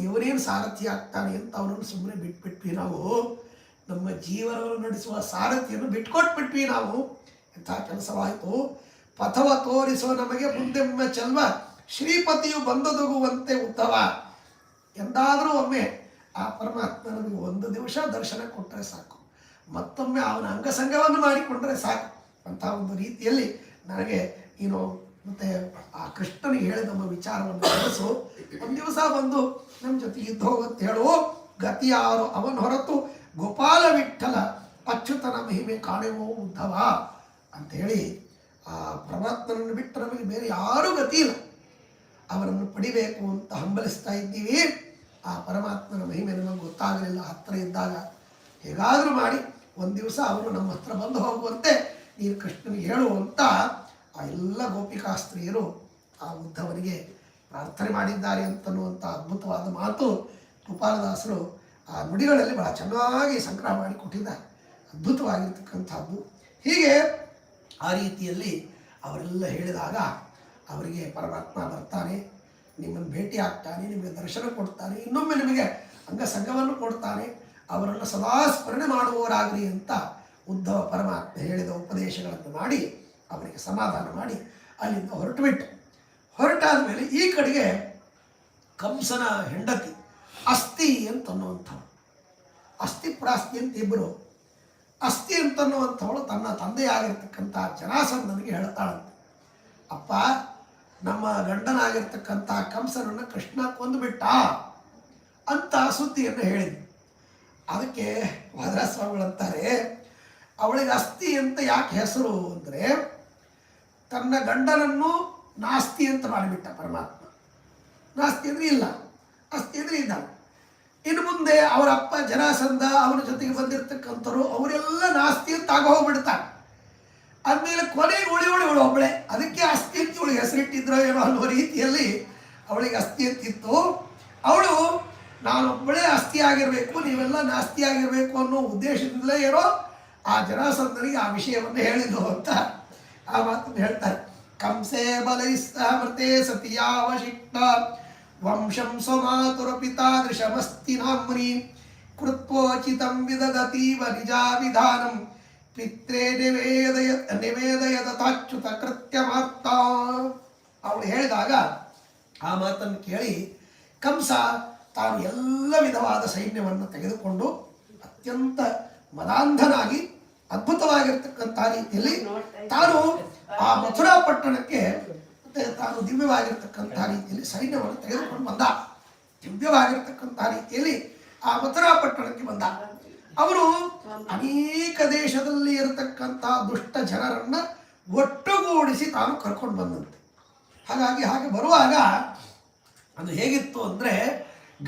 Speaker 1: ಇವನೇನು ಸಾರಥಿ ಆಗ್ತಾನೆ ಅಂತ ಅವನನ್ನು ಸುಮ್ಮನೆ ಬಿಟ್ಬಿಟ್ವಿ ನಾವು. ನಮ್ಮ ಜೀವನವನ್ನು ನಡೆಸುವ ಸಾರಥಿಯನ್ನು ಬಿಟ್ಕೊಟ್ಬಿಟ್ವಿ ನಾವು. ಎಂಥ ಕೆಲಸವಾಯಿತು. ಪಥವ ತೋರಿಸುವ ನಮಗೆ ಮುಂದೆಮ್ಮ ಚೆಲ್ವ ಶ್ರೀಪತಿಯು ಬಂದೊದಗುವಂತೆ ಉದ್ಧವ. ಎಂದಾದರೂ ಒಮ್ಮೆ ಆ ಪರಮಾತ್ಮ ನಮಗೆ ಒಂದು ದಿವಸ ದರ್ಶನ ಕೊಟ್ಟರೆ ಸಾಕು, ಮತ್ತೊಮ್ಮೆ ಅವನ ಅಂಗಸಂಗವನ್ನು ಮಾಡಿಕೊಂಡ್ರೆ ಸಾಕು ಅಂತ ಒಂದು ರೀತಿಯಲ್ಲಿ ನನಗೆ ಮತ್ತೆ ಆ ಕೃಷ್ಣನಿಗೆ ಹೇಳಿದ ನಮ್ಮ ವಿಚಾರವನ್ನು ತಿಳಿಸು. ಒಂದು ದಿವಸ ಬಂದು ನಮ್ಮ ಜೊತೆ ಇದ್ದು ಹೋಗಂತ ಹೇಳು. ಗತಿಯಾರು ಅವನ ಹೊರತು ಗೋಪಾಲ ವಿಠಲ ಅಚ್ಯುತನ ಮಹಿಮೆ ಕಾಣೆವೋ ಉದ್ಧವ ಅಂಥೇಳಿ ಆ ಪರಮಾತ್ಮನನ್ನು ಬಿಟ್ಟು ನಮಗೆ ಬೇರೆ ಯಾರೂ ಗತಿ ಇಲ್ಲ. ಅವರನ್ನು ಪಡಿಬೇಕು ಅಂತ ಹಂಬಲಿಸ್ತಾ ಇದ್ದೀವಿ. ಆ ಪರಮಾತ್ಮನ ಮಹಿಮೆ ನಮಗೆ ಗೊತ್ತಾಗಲಿಲ್ಲ. ಹತ್ತಿರ ಇದ್ದಾಗ ಹೇಗಾದರೂ ಮಾಡಿ ಒಂದು ದಿವಸ ಅವರು ನಮ್ಮ ಹತ್ರ ಬಂದು ಹೋಗುವಂತೆ ನೀನು ಕೃಷ್ಣನಿಗೆ ಹೇಳುವಂತ ಆ ಎಲ್ಲ ಗೋಪಿಕಾ ಸ್ತ್ರೀಯರು ಆ ಉದ್ಧವನಿಗೆ ಪ್ರಾರ್ಥನೆ ಮಾಡಿದ್ದಾರೆ ಅಂತನ್ನುವಂಥ ಅದ್ಭುತವಾದ ಮಾತು ಗೋಪಾಲದಾಸರು ಆ ನುಡಿಗಳಲ್ಲಿ ಬಹಳ ಚೆನ್ನಾಗಿ ಸಂಗ್ರಹ ಮಾಡಿ ಕೊಟ್ಟಿದ್ದಾರೆ. ಅದ್ಭುತವಾಗಿರ್ತಕ್ಕಂಥದ್ದು. ಹೀಗೆ ಆ ರೀತಿಯಲ್ಲಿ ಅವರೆಲ್ಲ ಹೇಳಿದಾಗ ಅವರಿಗೆ ಪರಮಾತ್ಮ ಬರ್ತಾನೆ, ನಿಮ್ಮನ್ನು ಭೇಟಿ ಆಗ್ತಾನೆ, ನಿಮಗೆ ದರ್ಶನ ಕೊಡ್ತಾನೆ, ಇನ್ನೊಮ್ಮೆ ನಿಮಗೆ ಅಂಗಸಂಗವನ್ನು ಕೊಡ್ತಾನೆ, ಅವರನ್ನು ಸದಾ ಸ್ಮರಣೆ ಮಾಡುವವರಾಗಲಿ ಅಂತ ಉದ್ಧವ ಪರಮಾತ್ಮ ಹೇಳಿದ ಉಪದೇಶಗಳನ್ನು ಮಾಡಿ ಅವರಿಗೆ ಸಮಾಧಾನ ಮಾಡಿ ಅಲ್ಲಿಂದ ಹೊರಟಾದ ಮೇಲೆ ಈ ಕಡೆಗೆ ಕಂಸನ ಹೆಂಡತಿ ಅಸ್ಥಿ ಅಂತನ್ನುವಂಥವಳು, ಅಸ್ಥಿ ಪ್ರಾಸ್ತಿ ಅಂತ ಇಬ್ಬರು. ಅಸ್ಥಿ ಅಂತನ್ನುವಂಥವಳು ತನ್ನ ತಂದೆಯಾಗಿರ್ತಕ್ಕಂಥ ಜರಾಸಂಧನಿಗೆ ಹೇಳ್ತಾಳಂತೆ, ಅಪ್ಪ ನಮ್ಮ ಗಂಡನಾಗಿರ್ತಕ್ಕಂಥ ಕಂಸನನ್ನು ಕೃಷ್ಣ ಕೊಂದುಬಿಟ್ಟ ಅಂತ ಸುದ್ದಿಯನ್ನು ಹೇಳಿದ್ನು. ಅದಕ್ಕೆ ವಾದರಾಸ್ವಾಮಿಗಳಂತಾರೆ, ಅವಳಿಗೆ ಅಸ್ಥಿ ಅಂತ ಯಾಕೆ ಹೆಸರು ಅಂದರೆ ತನ್ನ ಗಂಡನನ್ನು ನಾಸ್ತಿ ಅಂತ ಮಾಡಿಬಿಟ್ಟ ಪರಮಾತ್ಮ. ನಾಸ್ತಿ ಅಂದರೆ ಇಲ್ಲ, ಅಸ್ಥಿ ಅಂದರೆ ಇಲ್ಲ. ಇನ್ನು ಮುಂದೆ ಅವರ ಅಪ್ಪ ಜರಾಸಂಧ ಅವನ ಜೊತೆಗೆ ಬಂದಿರತಕ್ಕಂಥವ್ರು ಅವರೆಲ್ಲ ನಾಸ್ತಿ ಅಂತ ಆಗೋಗ್ಬಿಡ್ತಾರೆ. ಆದಮೇಲೆ ಕೊನೆಗೆ ಉಳಿ ಒಬ್ಬಳೆ, ಅದಕ್ಕೆ ಅಸ್ಥಿ ಅಂತ ಇವಳಿಗೆ ಹೆಸರಿಟ್ಟಿದ್ರು ಏನೋ ಅನ್ನೋ ರೀತಿಯಲ್ಲಿ ಅವಳಿಗೆ ಅಸ್ಥಿ ಅಂತಿತ್ತು. ಅವಳು ನಾನೊಬ್ಬಳೇ ಅಸ್ಥಿ ಆಗಿರಬೇಕು, ನೀವೆಲ್ಲ ನಾಸ್ತಿ ಆಗಿರಬೇಕು ಅನ್ನೋ ಉದ್ದೇಶದಿಂದಲೇ ಏನೋ ಆ ಜರಾಸಂಧನಿಗೆ ಆ ವಿಷಯವನ್ನು ಹೇಳಿದ್ರು ಅಂತ ಆ ಮಾತನ್ನು ಹೇಳ್ತಾರೆ. ಕಂಸೇ ಬಲೈಸ್ತಮೃತೆ ಸತಿಯಾವಶಿಷ್ಟ ವಂಶಂ ಸ್ವಮಾತುರಪಿ ತಾದೃಶಮಸ್ತಿ ನಾಮ್ನಿ ಕೃತ್ವೋಚಿತಂ ವಿದದತೀವ ನಿಜಾವಿಧಾನಂ ಪಿತ್ರೇ ನಿವೇದಯ ತಥಾಚ್ಯುತ ಕೃತ್ಯಮಾರ್ತ. ಅವಳು ಹೇಳಿದಾಗ ಆ ಮಾತನ್ನು ಕೇಳಿ ಕಂಸ ತಾನು ಎಲ್ಲ ವಿಧವಾದ ಸೈನ್ಯವನ್ನು ತೆಗೆದುಕೊಂಡು ಅತ್ಯಂತ ಮದಾಂಧನಾಗಿ ಅದ್ಭುತವಾಗಿರ್ತಕ್ಕಂಥ ರೀತಿಯಲ್ಲಿ ತಾನು ಆ ಮಥುರಾ ಪಟ್ಟಣಕ್ಕೆ ತಾನು ದಿವ್ಯವಾಗಿರ್ತಕ್ಕಂಥ ರೀತಿಯಲ್ಲಿ ಸೈನ್ಯವನ್ನು ತೆಗೆದುಕೊಂಡು ಬಂದ. ದಿವ್ಯವಾಗಿರ್ತಕ್ಕಂಥ ರೀತಿಯಲ್ಲಿ ಆ ಮಥುರಾ ಪಟ್ಟಣಕ್ಕೆ ಬಂದ. ಅವರು ಅನೇಕ ದೇಶದಲ್ಲಿ ಇರತಕ್ಕಂಥ ದುಷ್ಟ ಜನರನ್ನ ಒಟ್ಟುಗೂಡಿಸಿ ತಾನು ಕರ್ಕೊಂಡು ಬಂದಂತೆ. ಹಾಗೆ ಬರುವಾಗ ಅದು ಹೇಗಿತ್ತು ಅಂದರೆ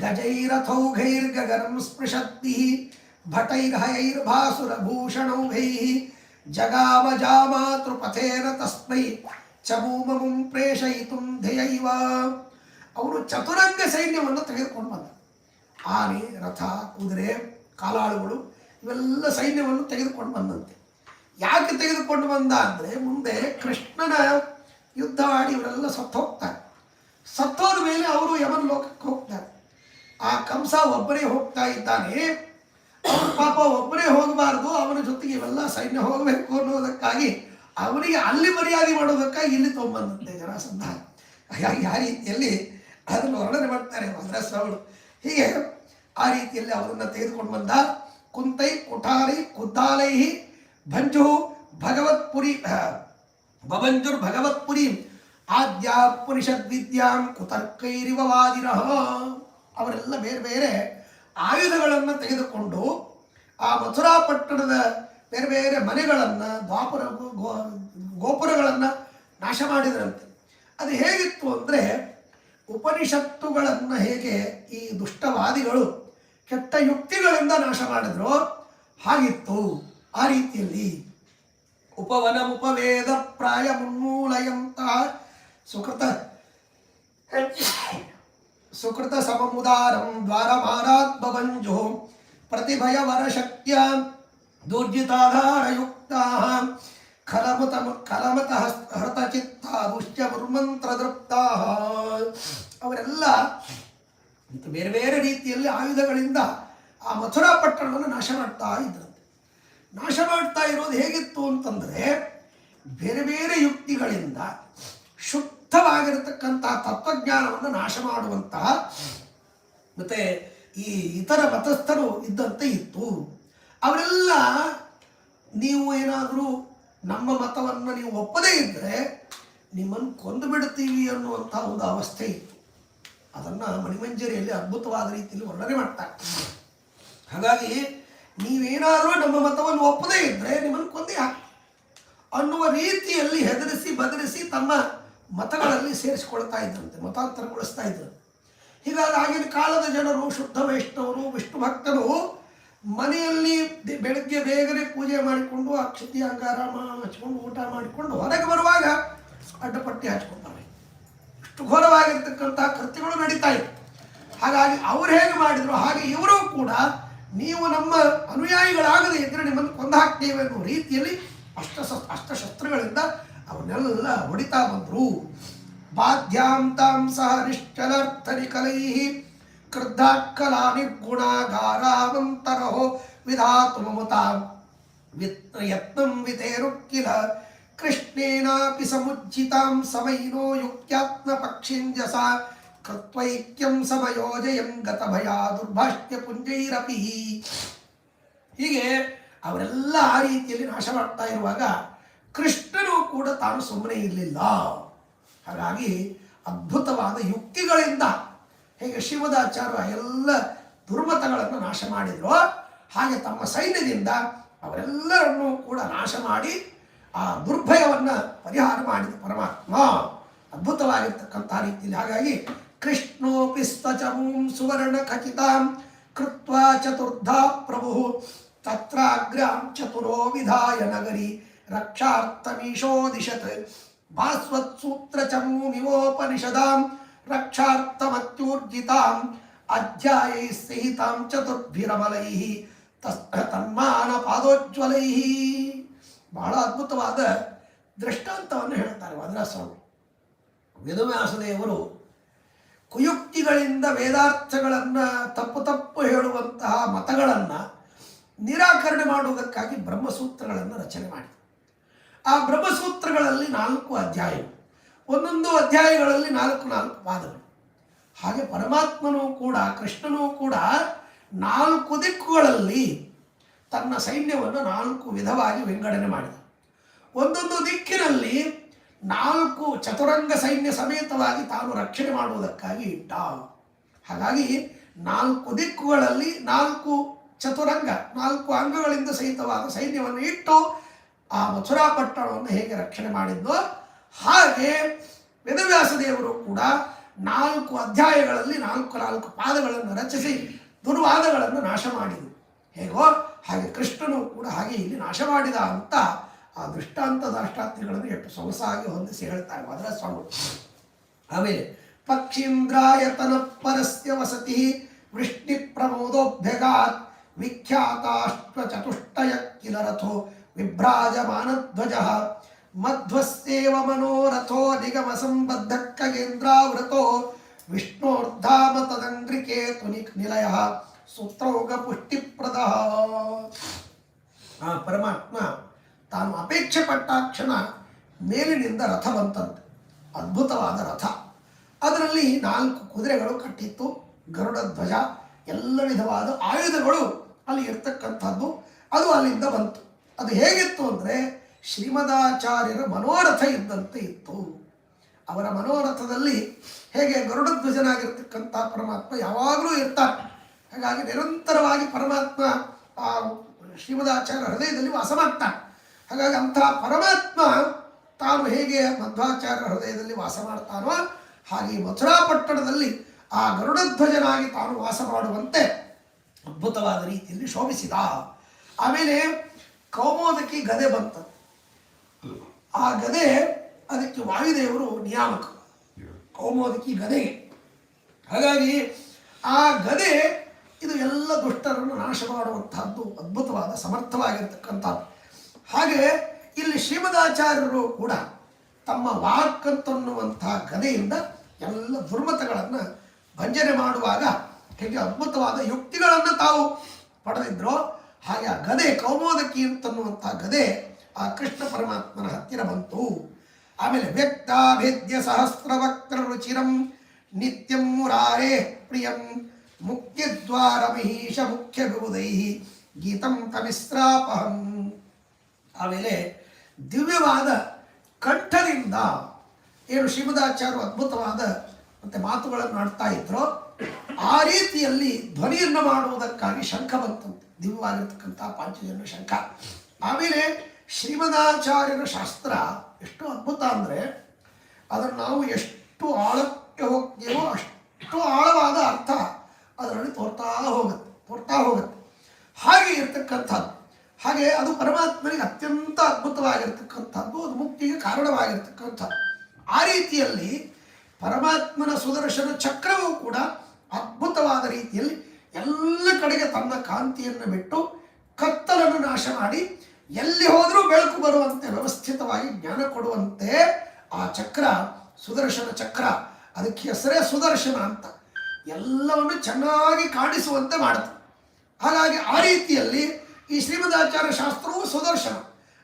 Speaker 1: ಗಜೈರಥೌಘೈರ್ಗಗನಂ ಸ್ಪೃಶದ್ದಿ ಭಟೈರ್ಹಯೈರ್ಭಾಸುರಭೂಷಣೌಘೈ ಜಗಾಮಜಾಮಾತೃಪಥೇನ ತಸ್ಮೈ ಚಮೂಮಮುಂ ಪ್ರೇಷಯಿತುಂ ಧ್ಯಯೈವ. ಅವನು ಚತುರಂಗ ಸೈನ್ಯವನ್ನು ತೆಗೆದುಕೊಂಡು ಬಂದ. ಆನೆ, ರಥ, ಕುದುರೆ, ಕಾಲಾಳುಗಳು ಇವೆಲ್ಲ ಸೈನ್ಯವನ್ನು ತೆಗೆದುಕೊಂಡು ಬಂದಂತೆ. ಯಾಕೆ ತೆಗೆದುಕೊಂಡು ಬಂದ ಅಂದರೆ ಮುಂದೆ ಕೃಷ್ಣನ ಯುದ್ಧ ಆಡಿ ಇವರೆಲ್ಲ ಸತ್ತೋಗ್ತಾರೆ. ಸತ್ತೋದ ಮೇಲೆ ಅವರು ಯಮನ್ ಲೋಕಕ್ಕೆ ಹೋಗ್ತಾರೆ. ಆ ಕಂಸ ಒಬ್ಬರೇ ಹೋಗ್ತಾ ಇದ್ದಾನೆ. ಅವನು ಪಾಪ ಒಬ್ಬರೇ ಹೋಗಬಾರ್ದು, ಅವನ ಜೊತೆಗೆ ಇವೆಲ್ಲ ಸೈನ್ಯ ಹೋಗಬೇಕು ಅನ್ನೋದಕ್ಕಾಗಿ ಅವನಿಗೆ ಅಲ್ಲಿ ಮರ್ಯಾದೆ ಮಾಡೋದಕ್ಕಾಗಿ ಇಲ್ಲಿ ತೊಗೊಂಬಂದಂತೆ ಜರಾಸಂಧ. ಹಾಗಾಗಿ ಆ ರೀತಿಯಲ್ಲಿ ಅದನ್ನು ವರ್ಣನೆ ಮಾಡ್ತಾರೆ ಮದ್ರಾಸಗಳು. ಹೀಗೆ ಆ ರೀತಿಯಲ್ಲಿ ಅವರನ್ನು ತೆಗೆದುಕೊಂಡು ಬಂದ. ಕುಂತೈ ಕುಠಾರೈ ಕುದ್ದಾಲೈ ಭಂಜು ಭಗವತ್ಪುರಿ ಭವಂಜುರ್ ಭಗವತ್ಪುರಿ ಆದ್ಯಾ ಪುರುಷದ್ವಿದ್ಯಾಂ ಕುತರ್ಕೈರಿವ ವಾದಿನಃ. ಅವರೆಲ್ಲ ಬೇರೆ ಬೇರೆ ಆಯುಧಗಳನ್ನು ತೆಗೆದುಕೊಂಡು ಆ ಮಥುರಾ ಪಟ್ಟಣದ ಬೇರೆ ಬೇರೆ ಮನೆಗಳನ್ನು ಗೋಪುರಗಳನ್ನು ನಾಶ ಮಾಡಿದರಂತೆ. ಅದು ಹೇಗಿತ್ತು ಅಂದರೆ, ಉಪನಿಷತ್ತುಗಳನ್ನು ಹೇಗೆ ಈ ದುಷ್ಟವಾದಿಗಳು ಕೆಟ್ಟ ಯುಕ್ತಿಗಳಿಂದ ನಾಶ ಮಾಡಿದ್ರು ಹಾಗಿತ್ತು. ಆ ರೀತಿಯಲ್ಲಿ ಉಪವನಮುಪವೇದ ಪ್ರಾಯ ಮುನ್ಮೂಲಯಂತಹ ಸುಕೃತ ಸಮಮುದಾರಂ ದ್ವಾರಮಾರಾತ್ಮವಂಜೋ ಪ್ರತಿಭಯವರಶಕ್ಯ ದುರ್ಜಿತಾಧಾರಯುಕ್ತಾಃ ಖಲಮತ ಹೃತಚಿತ್ತ ದುಶ್ಚಮುರ್ಮಂತ್ರದೃಪ್ತಾಃ. ಅವರೆಲ್ಲ ಬೇರೆ ಬೇರೆ ರೀತಿಯಲ್ಲಿ ಆಯುಧಗಳಿಂದ ಆ ಮಥುರಾ ಪಟ್ಟಣವನ್ನು ನಾಶ ಮಾಡ್ತಾ ಇದ್ರಂತೆ. ನಾಶ ಮಾಡ್ತಾ ಇರೋದು ಹೇಗಿತ್ತು ಅಂತಂದರೆ, ಬೇರೆ ಬೇರೆ ಯುಕ್ತಿಗಳಿಂದ ಶುದ್ಧವಾಗಿರತಕ್ಕಂತಹ ತತ್ವಜ್ಞಾನವನ್ನು ನಾಶ ಮಾಡುವಂತಹ ಮತ್ತೆ ಈ ಇತರ ಮತಸ್ಥರು ಇದ್ದಂತೆ ಇತ್ತು. ಅವರೆಲ್ಲ ನೀವು ಏನಾದರೂ ನಮ್ಮ ಮತವನ್ನು ನೀವು ಒಪ್ಪದೇ ಇದ್ದರೆ ನಿಮ್ಮನ್ನು ಕೊಂದು ಬಿಡ್ತೀವಿ ಅನ್ನುವಂಥ ಒಂದು ಅವಸ್ಥೆ ಇತ್ತು. ಅದನ್ನು ಮಣಿಮಂಜರಿಯಲ್ಲಿ ಅದ್ಭುತವಾದ ರೀತಿಯಲ್ಲಿ ವರ್ಣನೆ ಮಾಡ್ತಾರೆ. ಹಾಗಾಗಿ ನೀವೇನಾದರೂ ನಮ್ಮ ಮತವನ್ನು ಒಪ್ಪದೇ ಇದ್ದರೆ ನಿಮ್ಮನ್ನು ಕೊಂದೇ ಹಾಕಿ ಅನ್ನುವ ರೀತಿಯಲ್ಲಿ ಹೆದರಿಸಿ ಬದರಿಸಿ ತಮ್ಮ ಮತಗಳಲ್ಲಿ ಸೇರಿಸಿಕೊಳ್ತಾ ಇದ್ದಂತೆ, ಮತಾಂತರಗೊಳಿಸ್ತಾ ಇದ್ದರು. ಹೀಗಾಗಿ ಆಗಿನ ಕಾಲದ ಜನರು, ಶುದ್ಧ ವೈಷ್ಣವರು, ವಿಷ್ಣು ಭಕ್ತರು ಮನೆಯಲ್ಲಿ ಬೆಳಗ್ಗೆ ಬೇಗನೆ ಪೂಜೆ ಮಾಡಿಕೊಂಡು ಅಕ್ಷತೆ ಅಂಗಾರ ಹಚ್ಕೊಂಡು ಊಟ ಮಾಡಿಕೊಂಡು ಹೊರಗೆ ಬರುವಾಗ ಅಡ್ಡಪಟ್ಟಿ ಹಚ್ಕೊಳ್ತಾರೆ. ಇಷ್ಟು ಘೋರವಾಗಿರ್ತಕ್ಕಂತಹ ಕೃತ್ಯಗಳು ನಡೀತಾ ಇತ್ತು. ಹಾಗಾಗಿ ಅವರು ಹೇಗೆ ಮಾಡಿದ್ರು ಹಾಗೆ ಇವರು ಕೂಡ ನೀವು ನಮ್ಮ ಅನುಯಾಯಿಗಳಾಗದೇ ಇದ್ದರೆ ನಿಮ್ಮನ್ನು ಕೊಂದು ಹಾಕ್ತೇವೆ ಅನ್ನೋ ರೀತಿಯಲ್ಲಿ ಅಸ್ತ್ರಶಸ್ತ್ರಗಳಿಂದ ಅವನ್ನೆಲ್ಲ ಹೊಡಿತಾ ಬಂದರು. ಬಾಧ್ಯಾಂ ತಾಂ ಸಹ ನಿಶ್ಚಲಾರ್ಥನಿಕಲೈ ಕ್ರುದ್ಧಾಕಲಾ ನಿರ್ಗುಣಾಗಾರಾವಂತರೋ ವಿಧಾತು ಮಮತಾಂ ಯತ್ನಂ ವಿತೇರುಕ್ಕಿಲ ಕೃಷ್ಣೇನಾಪಿ ಸಮುಜ್ಜಿತಾಂ ಸಮೈನೋ ಯುಕ್ತ್ಯಾತ್ಮ ಪಕ್ಷಿಂಜಸ ಕೃತ್ವೈಕ್ಯಂ ಸಮಯೋಜಯಂ ಗತಭಯಾ ದುರ್ಭಾಷ್ಯ ಪುಂಜೈರಪಿ. ಹೀಗೆ ಅವರೆಲ್ಲ ಆ ರೀತಿಯಲ್ಲಿ ನಾಶ ಮಾಡ್ತಾ ಇರುವಾಗ ಕೃಷ್ಣನು ಕೂಡ ತಾನು ಸುಮ್ಮನೆ ಇರಲಿಲ್ಲ. ಹಾಗಾಗಿ ಅದ್ಭುತವಾದ ಯುಕ್ತಿಗಳಿಂದ ಹೇಗೆ ಶ್ರೀಮದಾಚಾರ್ಯ ಎಲ್ಲ ದುರ್ಮತಗಳನ್ನು ನಾಶ ಮಾಡಿದ್ರು, ಹಾಗೆ ತಮ್ಮ ಸೈನ್ಯದಿಂದ ಅವರೆಲ್ಲರನ್ನೂ ಕೂಡ ನಾಶ ಮಾಡಿ ಆ ದುರ್ಭಯವನ್ನು ಪರಿಹಾರ ಮಾಡಿದ ಪರಮಾತ್ಮ ಅದ್ಭುತವಾಗಿರ್ತಕ್ಕಂಥ ರೀತಿಯಲ್ಲಿ. ಹಾಗಾಗಿ ಕೃಷ್ಣೋಪಿ ಸ್ವಚಮೂಂ ಸುವರ್ಣ ಖಚಿತಾಂ ಕೃತ್ವಾ ಚತುರ್ಧಾ ಪ್ರಭು ತತ್ರಾಗ್ರಾಂ ಚತುರೋ ವಿಧಾಯ ನಗರಿ ರಕ್ಷಾರ್ಥಮೀಶೋದಿಶತ್ ಭಾಸ್ವತ್ ಸೂತ್ರ ಚಮೂಮಿವೋಪನಿಷದಾಂ ರಕ್ಷಾರ್ಥಮತ್ಯೂರ್ಜಿತಾಂ ಅಧ್ಯಾಯೈ ಸಹಿತಾಂ ಚತುರ್ಭಿರಮಲೈ ತನ್ಮಾನ ಪಾದೋಜ್ವಲೈ. ಬಹಳ ಅದ್ಭುತವಾದ ದೃಷ್ಟಾಂತವನ್ನು ಹೇಳ್ತಾರೆ ವಾದಿರಾಜಸ್ವಾಮಿ. ವೇದವ್ಯಾಸದೇವರು ಕುಯುಕ್ತಿಗಳಿಂದ ವೇದಾರ್ಥಗಳನ್ನು ತಪ್ಪು ಹೇಳುವಂತಹ ಮತಗಳನ್ನು ನಿರಾಕರಣೆ ಮಾಡುವುದಕ್ಕಾಗಿ ಬ್ರಹ್ಮಸೂತ್ರಗಳನ್ನು ರಚನೆ ಮಾಡಿದರು. ಆ ಬ್ರಹ್ಮಸೂತ್ರಗಳಲ್ಲಿ 4 ಅಧ್ಯಾಯಗಳು, ಒಂದೊಂದು ಅಧ್ಯಾಯಗಳಲ್ಲಿ 4 ಪಾದಗಳು. ಹಾಗೆ ಪರಮಾತ್ಮನೂ ಕೂಡ, ಕೃಷ್ಣನೂ ಕೂಡ 4 ದಿಕ್ಕುಗಳಲ್ಲಿ ತನ್ನ ಸೈನ್ಯವನ್ನು 4 ವಿಧವಾಗಿ ವಿಂಗಡಣೆ ಮಾಡಿದ. ಒಂದೊಂದು ದಿಕ್ಕಿನಲ್ಲಿ 4 ಚತುರಂಗ ಸೈನ್ಯ ಸಮೇತವಾಗಿ ತಾನು ರಕ್ಷಣೆ ಮಾಡುವುದಕ್ಕಾಗಿ ಇಟ್ಟ. ಹಾಗಾಗಿ 4 ದಿಕ್ಕುಗಳಲ್ಲಿ 4 ಚತುರಂಗ, 4 ಅಂಗಗಳಿಂದ ಸಹಿತವಾದ ಸೈನ್ಯವನ್ನು ಇಟ್ಟು ಆ ಮಥುರಾ ಪಟ್ಟಣವನ್ನು ಹೇಗೆ ರಕ್ಷಣೆ ಮಾಡಿದ್ನೋ ಹಾಗೆ ವೇದವ್ಯಾಸದೇವರು ಕೂಡ 4 ಅಧ್ಯಾಯಗಳಲ್ಲಿ 4 ಪಾದಗಳನ್ನು ರಚಿಸಿ ದುರ್ವಾದಗಳನ್ನು ನಾಶ ಮಾಡಿದರು. ಹೇಗೋ ಹಾಗೆ ಕೃಷ್ಣನು ಕೂಡ ಹಾಗೆ ಇಲ್ಲಿ ನಾಶ ಮಾಡಿದ ಅಂತ ಆ ದೃಷ್ಟಾಂತ ದಾಷ್ಟಾಂತಿಗಳನ್ನು ಎಷ್ಟು ಸೊಗಸಾಗಿ ಹೊಂದಿಸಿ ಹೇಳ್ತಾರೆ ವಾದಿರಾಜಸ್ವಾಮಿ. ಆಮೇಲೆ ಪಕ್ಷೀಂದ್ರಾಯತನ ಪರಸ್ಯ ವಸತಿ ವೃಷ್ಟಿ ಪ್ರಮೋದೋಭ್ಯಗಾತ್ ವಿಖ್ಯಾತಾಶ್ವ ಚತುಷ್ಟಯ ಕಿಲ ರಥೋ ವಿಭ್ರಾಜಮಾನಧ್ವಜ ಮಧ್ವಸ್ಯೇವ ಮನೋರಥೋ ನಿಗಮ ಸಂಬದ್ಧ ಖಗೇಂದ್ರಾವೃತೋ ವಿಷ್ಣೋರ್ಧಾಮ ತದಂಗ್ರಿಕೆ ತುನಿಲಯ ಸೂತ್ರೌಗ ಪುಷ್ಟಿಪ್ರದ. ಆ ಪರಮಾತ್ಮ ತಾನು ಅಪೇಕ್ಷೆ ಪಟ್ಟ ಕ್ಷಣ ಮೇಲಿನಿಂದ ರಥ ಬಂತಂತೆ. ಅದ್ಭುತವಾದ ರಥ, ಅದರಲ್ಲಿ 4 ಕುದುರೆಗಳು ಕಟ್ಟಿತ್ತು, ಗರುಡ ಧ್ವಜ, ಎಲ್ಲ ವಿಧವಾದ ಆಯುಧಗಳು ಅಲ್ಲಿ ಇರ್ತಕ್ಕಂಥದ್ದು. ಅದು ಅಲ್ಲಿಂದ ಬಂತು. ಅದು ಹೇಗಿತ್ತು ಅಂದರೆ ಶ್ರೀಮದಾಚಾರ್ಯರ ಮನೋರಥ ಇದ್ದಂತೆ ಇತ್ತು. ಅವರ ಮನೋರಥದಲ್ಲಿ ಹೇಗೆ ಗರುಡಧ್ವಜನಾಗಿರ್ತಕ್ಕಂಥ ಪರಮಾತ್ಮ ಯಾವಾಗಲೂ ಇರ್ತಾರೆ. ಹಾಗಾಗಿ ನಿರಂತರವಾಗಿ ಪರಮಾತ್ಮ ಆ ಶ್ರೀಮದಾಚಾರ್ಯ ಹೃದಯದಲ್ಲಿ ವಾಸ ಮಾಡ್ತಾನೆ. ಹಾಗಾಗಿ ಅಂಥ ಪರಮಾತ್ಮ ತಾನು ಹೇಗೆ ಮಧ್ವಾಚಾರ್ಯ ಹೃದಯದಲ್ಲಿ ವಾಸ ಮಾಡ್ತಾನೋ ಹಾಗೆ ಮಥುರಾ ಪಟ್ಟಣದಲ್ಲಿ ಆ ಗರುಡಧ್ವಜನಾಗಿ ತಾನು ವಾಸ ಮಾಡುವಂತೆ ಅದ್ಭುತವಾದ ರೀತಿಯಲ್ಲಿ ಶೋಭಿಸಿದ. ಆಮೇಲೆ ಕೌಮೋದಕಿ ಗದೆ ಬಂತ. ಆ ಗದೆ ಅದಕ್ಕೆ ವಾಯುದೇವರು ನಿಯಾಮಕ, ಕೌಮೋದಕಿ ಗದೆಗೆ. ಹಾಗಾಗಿ ಆ ಗದೆ ಇದು ಎಲ್ಲ ದುಷ್ಟರನ್ನು ನಾಶ ಮಾಡುವಂತಹದ್ದು, ಅದ್ಭುತವಾದ ಸಮರ್ಥವಾಗಿರ್ತಕ್ಕಂಥದ್ದು. ಹಾಗೆ ಇಲ್ಲಿ ಶ್ರೀಮದಾಚಾರ್ಯರು ಕೂಡ ತಮ್ಮ ವಾಕ್ ಅಂತನ್ನುವಂತಹ ಗದೆಯಿಂದ ಎಲ್ಲ ದುರ್ಮತಗಳನ್ನು ಭಂಜನೆ ಮಾಡುವಾಗ ಹೇಗೆ ಅದ್ಭುತವಾದ ಯುಕ್ತಿಗಳನ್ನು ತಾವು ಪಡೆದಿದ್ರೋ ಹಾಗೆ ಆ ಗದೆ ಕೌಮೋದಕಿ ಅಂತನ್ನುವಂತಹ ಗದೆ ಆ ಕೃಷ್ಣ ಪರಮಾತ್ಮನ ಹತ್ತಿರ ಬಂತು. ಆಮೇಲೆ ವ್ಯಕ್ತಾಭೇದ್ಯ ಸಹಸ್ರವಕ್ರ ರುಚಿರಂ ನಿತ್ಯಂ ಮುರಾರೇ ಪ್ರಿಯಂ ಮುಖ್ಯದ್ವಾರ ಮಹಿಷ ಮುಖ್ಯ ವಿಬುಧೈ ಗೀತಂ ತಮಿಸ್ರಾಪಹಂ. ಆಮೇಲೆ ದಿವ್ಯವಾದ ಕಂಠದಿಂದ ಏನು ಶ್ರೀಮದಾಚಾರ್ಯರು ಅದ್ಭುತವಾದ ಮತ್ತೆ ಮಾತುಗಳನ್ನು ಆಡ್ತಾ ಇದ್ರು, ಆ ರೀತಿಯಲ್ಲಿ ಧ್ವನಿಯನ್ನು ಮಾಡುವುದಕ್ಕಾಗಿ ಶಂಖ ಬಂತಂತೆ, ದಿವ್ಯವಾಗಿರ್ತಕ್ಕಂಥ ಪಾಂಚಜನ್ಯ ಶಂಖ. ಆಮೇಲೆ ಶ್ರೀಮದಾಚಾರ್ಯರ ಶಾಸ್ತ್ರ ಎಷ್ಟು ಅದ್ಭುತ ಅಂದರೆ ಅದನ್ನು ನಾವು ಎಷ್ಟು ಆಳಕ್ಕೆ ಹೋಗ್ತೀವೋ ಅಷ್ಟು ಆಳವಾದ ಅರ್ಥ ಅದರಲ್ಲಿ ತೋರ್ತಾ ಹೋಗುತ್ತೆ. ಹಾಗೆ ಇರ್ತಕ್ಕಂಥದ್ದು. ಹಾಗೆ ಅದು ಪರಮಾತ್ಮನಿಗೆ ಅತ್ಯಂತ ಅದ್ಭುತವಾಗಿರ್ತಕ್ಕಂಥದ್ದು, ಅದು ಮುಕ್ತಿಗೆ ಕಾರಣವಾಗಿರ್ತಕ್ಕಂಥದ್ದು. ಆ ರೀತಿಯಲ್ಲಿ ಪರಮಾತ್ಮನ ಸುದರ್ಶನ ಚಕ್ರವೂ ಕೂಡ ಅದ್ಭುತವಾದ ರೀತಿಯಲ್ಲಿ ಎಲ್ಲ ಕಡೆಗೆ ತನ್ನ ಕಾಂತಿಯನ್ನು ಬಿಟ್ಟು ಕತ್ತಲನ್ನು ನಾಶ ಮಾಡಿ ಎಲ್ಲಿ ಹೋದರೂ ಬೆಳಕು ಬರುವಂತೆ ವ್ಯವಸ್ಥಿತವಾಗಿ ಜ್ಞಾನ ಕೊಡುವಂತೆ ಆ ಚಕ್ರ ಸುದರ್ಶನ ಚಕ್ರ, ಅದಕ್ಕೆ ಹೆಸರೇ ಸುದರ್ಶನ ಅಂತ, ಎಲ್ಲವನ್ನು ಚೆನ್ನಾಗಿ ಕಾಣಿಸುವಂತೆ ಮಾಡುತ್ತೆ. ಹಾಗಾಗಿ ಆ ರೀತಿಯಲ್ಲಿ ಈ ಶ್ರೀಮದಾಚಾರ್ಯ ಶಾಸ್ತ್ರವು ಸುದರ್ಶನ,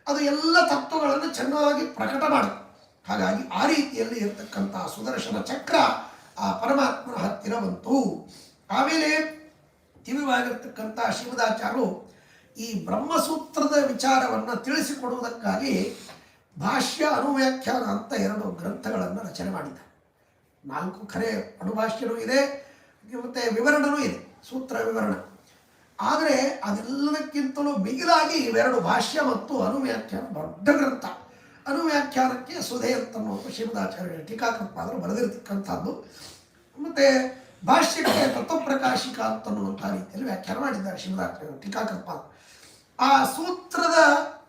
Speaker 1: ಅದು ಎಲ್ಲ ತತ್ವಗಳನ್ನು ಚೆನ್ನಾಗಿ ಪ್ರಕಟ ಮಾಡುತ್ತೆ. ಹಾಗಾಗಿ ಆ ರೀತಿಯಲ್ಲಿ ಇರತಕ್ಕಂಥ ಸುದರ್ಶನ ಚಕ್ರ ಆ ಪರಮಾತ್ಮನ ಹತ್ತಿರ ಬಂತು. ಆಮೇಲೆ ದಿವ್ಯವಾಗಿರ್ತಕ್ಕಂಥ ಶ್ರೀಮದಾಚಾರ್ಯರು ಈ ಬ್ರಹ್ಮಸೂತ್ರದ ವಿಚಾರವನ್ನು ತಿಳಿಸಿಕೊಡುವುದಕ್ಕಾಗಿ ಭಾಷ್ಯ ಅನುವ್ಯಾಖ್ಯಾನ ಅಂತ 2 ಗ್ರಂಥಗಳನ್ನು ರಚನೆ ಮಾಡಿದ್ದಾರೆ. 4 ಖರೆ ಅಣುಭಾಷ್ಯನೂ ಇದೆ ಮತ್ತು ವಿವರಣನೂ ಇದೆ, ಸೂತ್ರ ವಿವರಣ. ಆದರೆ ಅದೆಲ್ಲದಕ್ಕಿಂತಲೂ ಮಿಗಿಲಾಗಿ ಇವೆರಡು ಭಾಷ್ಯ ಮತ್ತು ಅನುವ್ಯಾಖ್ಯಾನ ದೊಡ್ಡ ಗ್ರಂಥ. ಅನುವ್ಯಾಖ್ಯಾನಕ್ಕೆ ಸುಧೆ ಅಂತನ್ನುವಂಥ ಶ್ರೀಮದಾಚಾರ್ಯ ಟೀಕಾಕೃತ್ಪಾದರು ಬರೆದಿರ್ತಕ್ಕಂಥದ್ದು. ಮತ್ತು ಭಾಷ್ಯಕ್ಕೆ ತತ್ವಪ್ರಕಾಶಿಕ ಅಂತನ್ನುವಂಥ ರೀತಿಯಲ್ಲಿ ವ್ಯಾಖ್ಯಾನ ಮಾಡಿದ್ದಾರೆ ಶ್ರೀಮದಾಚಾರ್ಯ ಟೀಕಾಕೃತ್ಪಾದರು. ಆ ಸೂತ್ರದ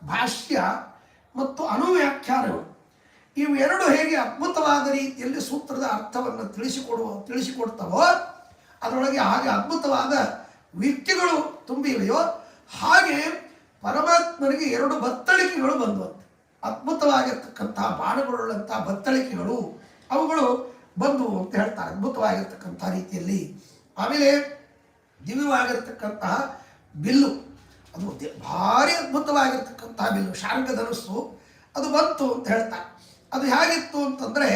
Speaker 1: ಭಾಷ್ಯ ಮತ್ತು ಅನುವ್ಯಾಖ್ಯಾನಗಳು ಇವು ಎರಡು ಹೇಗೆ ಅದ್ಭುತವಾದ ರೀತಿಯಲ್ಲಿ ಸೂತ್ರದ ಅರ್ಥವನ್ನು ತಿಳಿಸಿಕೊಡ್ತವೋ, ಅದರೊಳಗೆ ಹಾಗೆ ಅದ್ಭುತವಾದ ವ್ಯಕ್ತಿಗಳು ತುಂಬಿವೆಯೋ, ಹಾಗೆ ಪರಮಾತ್ಮನಿಗೆ 2 ಬತ್ತಳಿಕೆಗಳು ಬಂದುವಂತೆ. ಅದ್ಭುತವಾಗಿರ್ತಕ್ಕಂತಹ ಬಾಣಗಳುಳ್ಳಂತಹ ಬತ್ತಳಿಕೆಗಳು ಅವುಗಳು ಬಂದವು ಅಂತ ಹೇಳ್ತಾರೆ, ಅದ್ಭುತವಾಗಿರ್ತಕ್ಕಂಥ ರೀತಿಯಲ್ಲಿ. ಆಮೇಲೆ ದಿವ್ಯವಾಗಿರ್ತಕ್ಕಂತಹ ಬಿಲ್ಲು, ಅದು ಭಾರಿ ಅದ್ಭುತವಾಗಿರ್ತಕ್ಕಂತಹ ಬಿಲ್ಲು, ಶಾರ್ಂಗಧನುಸ್ಸು ಅದು ಬಂತು ಅಂತ ಹೇಳ್ತಾರೆ. ಅದು ಹೇಗಿತ್ತು ಅಂತಂದರೆ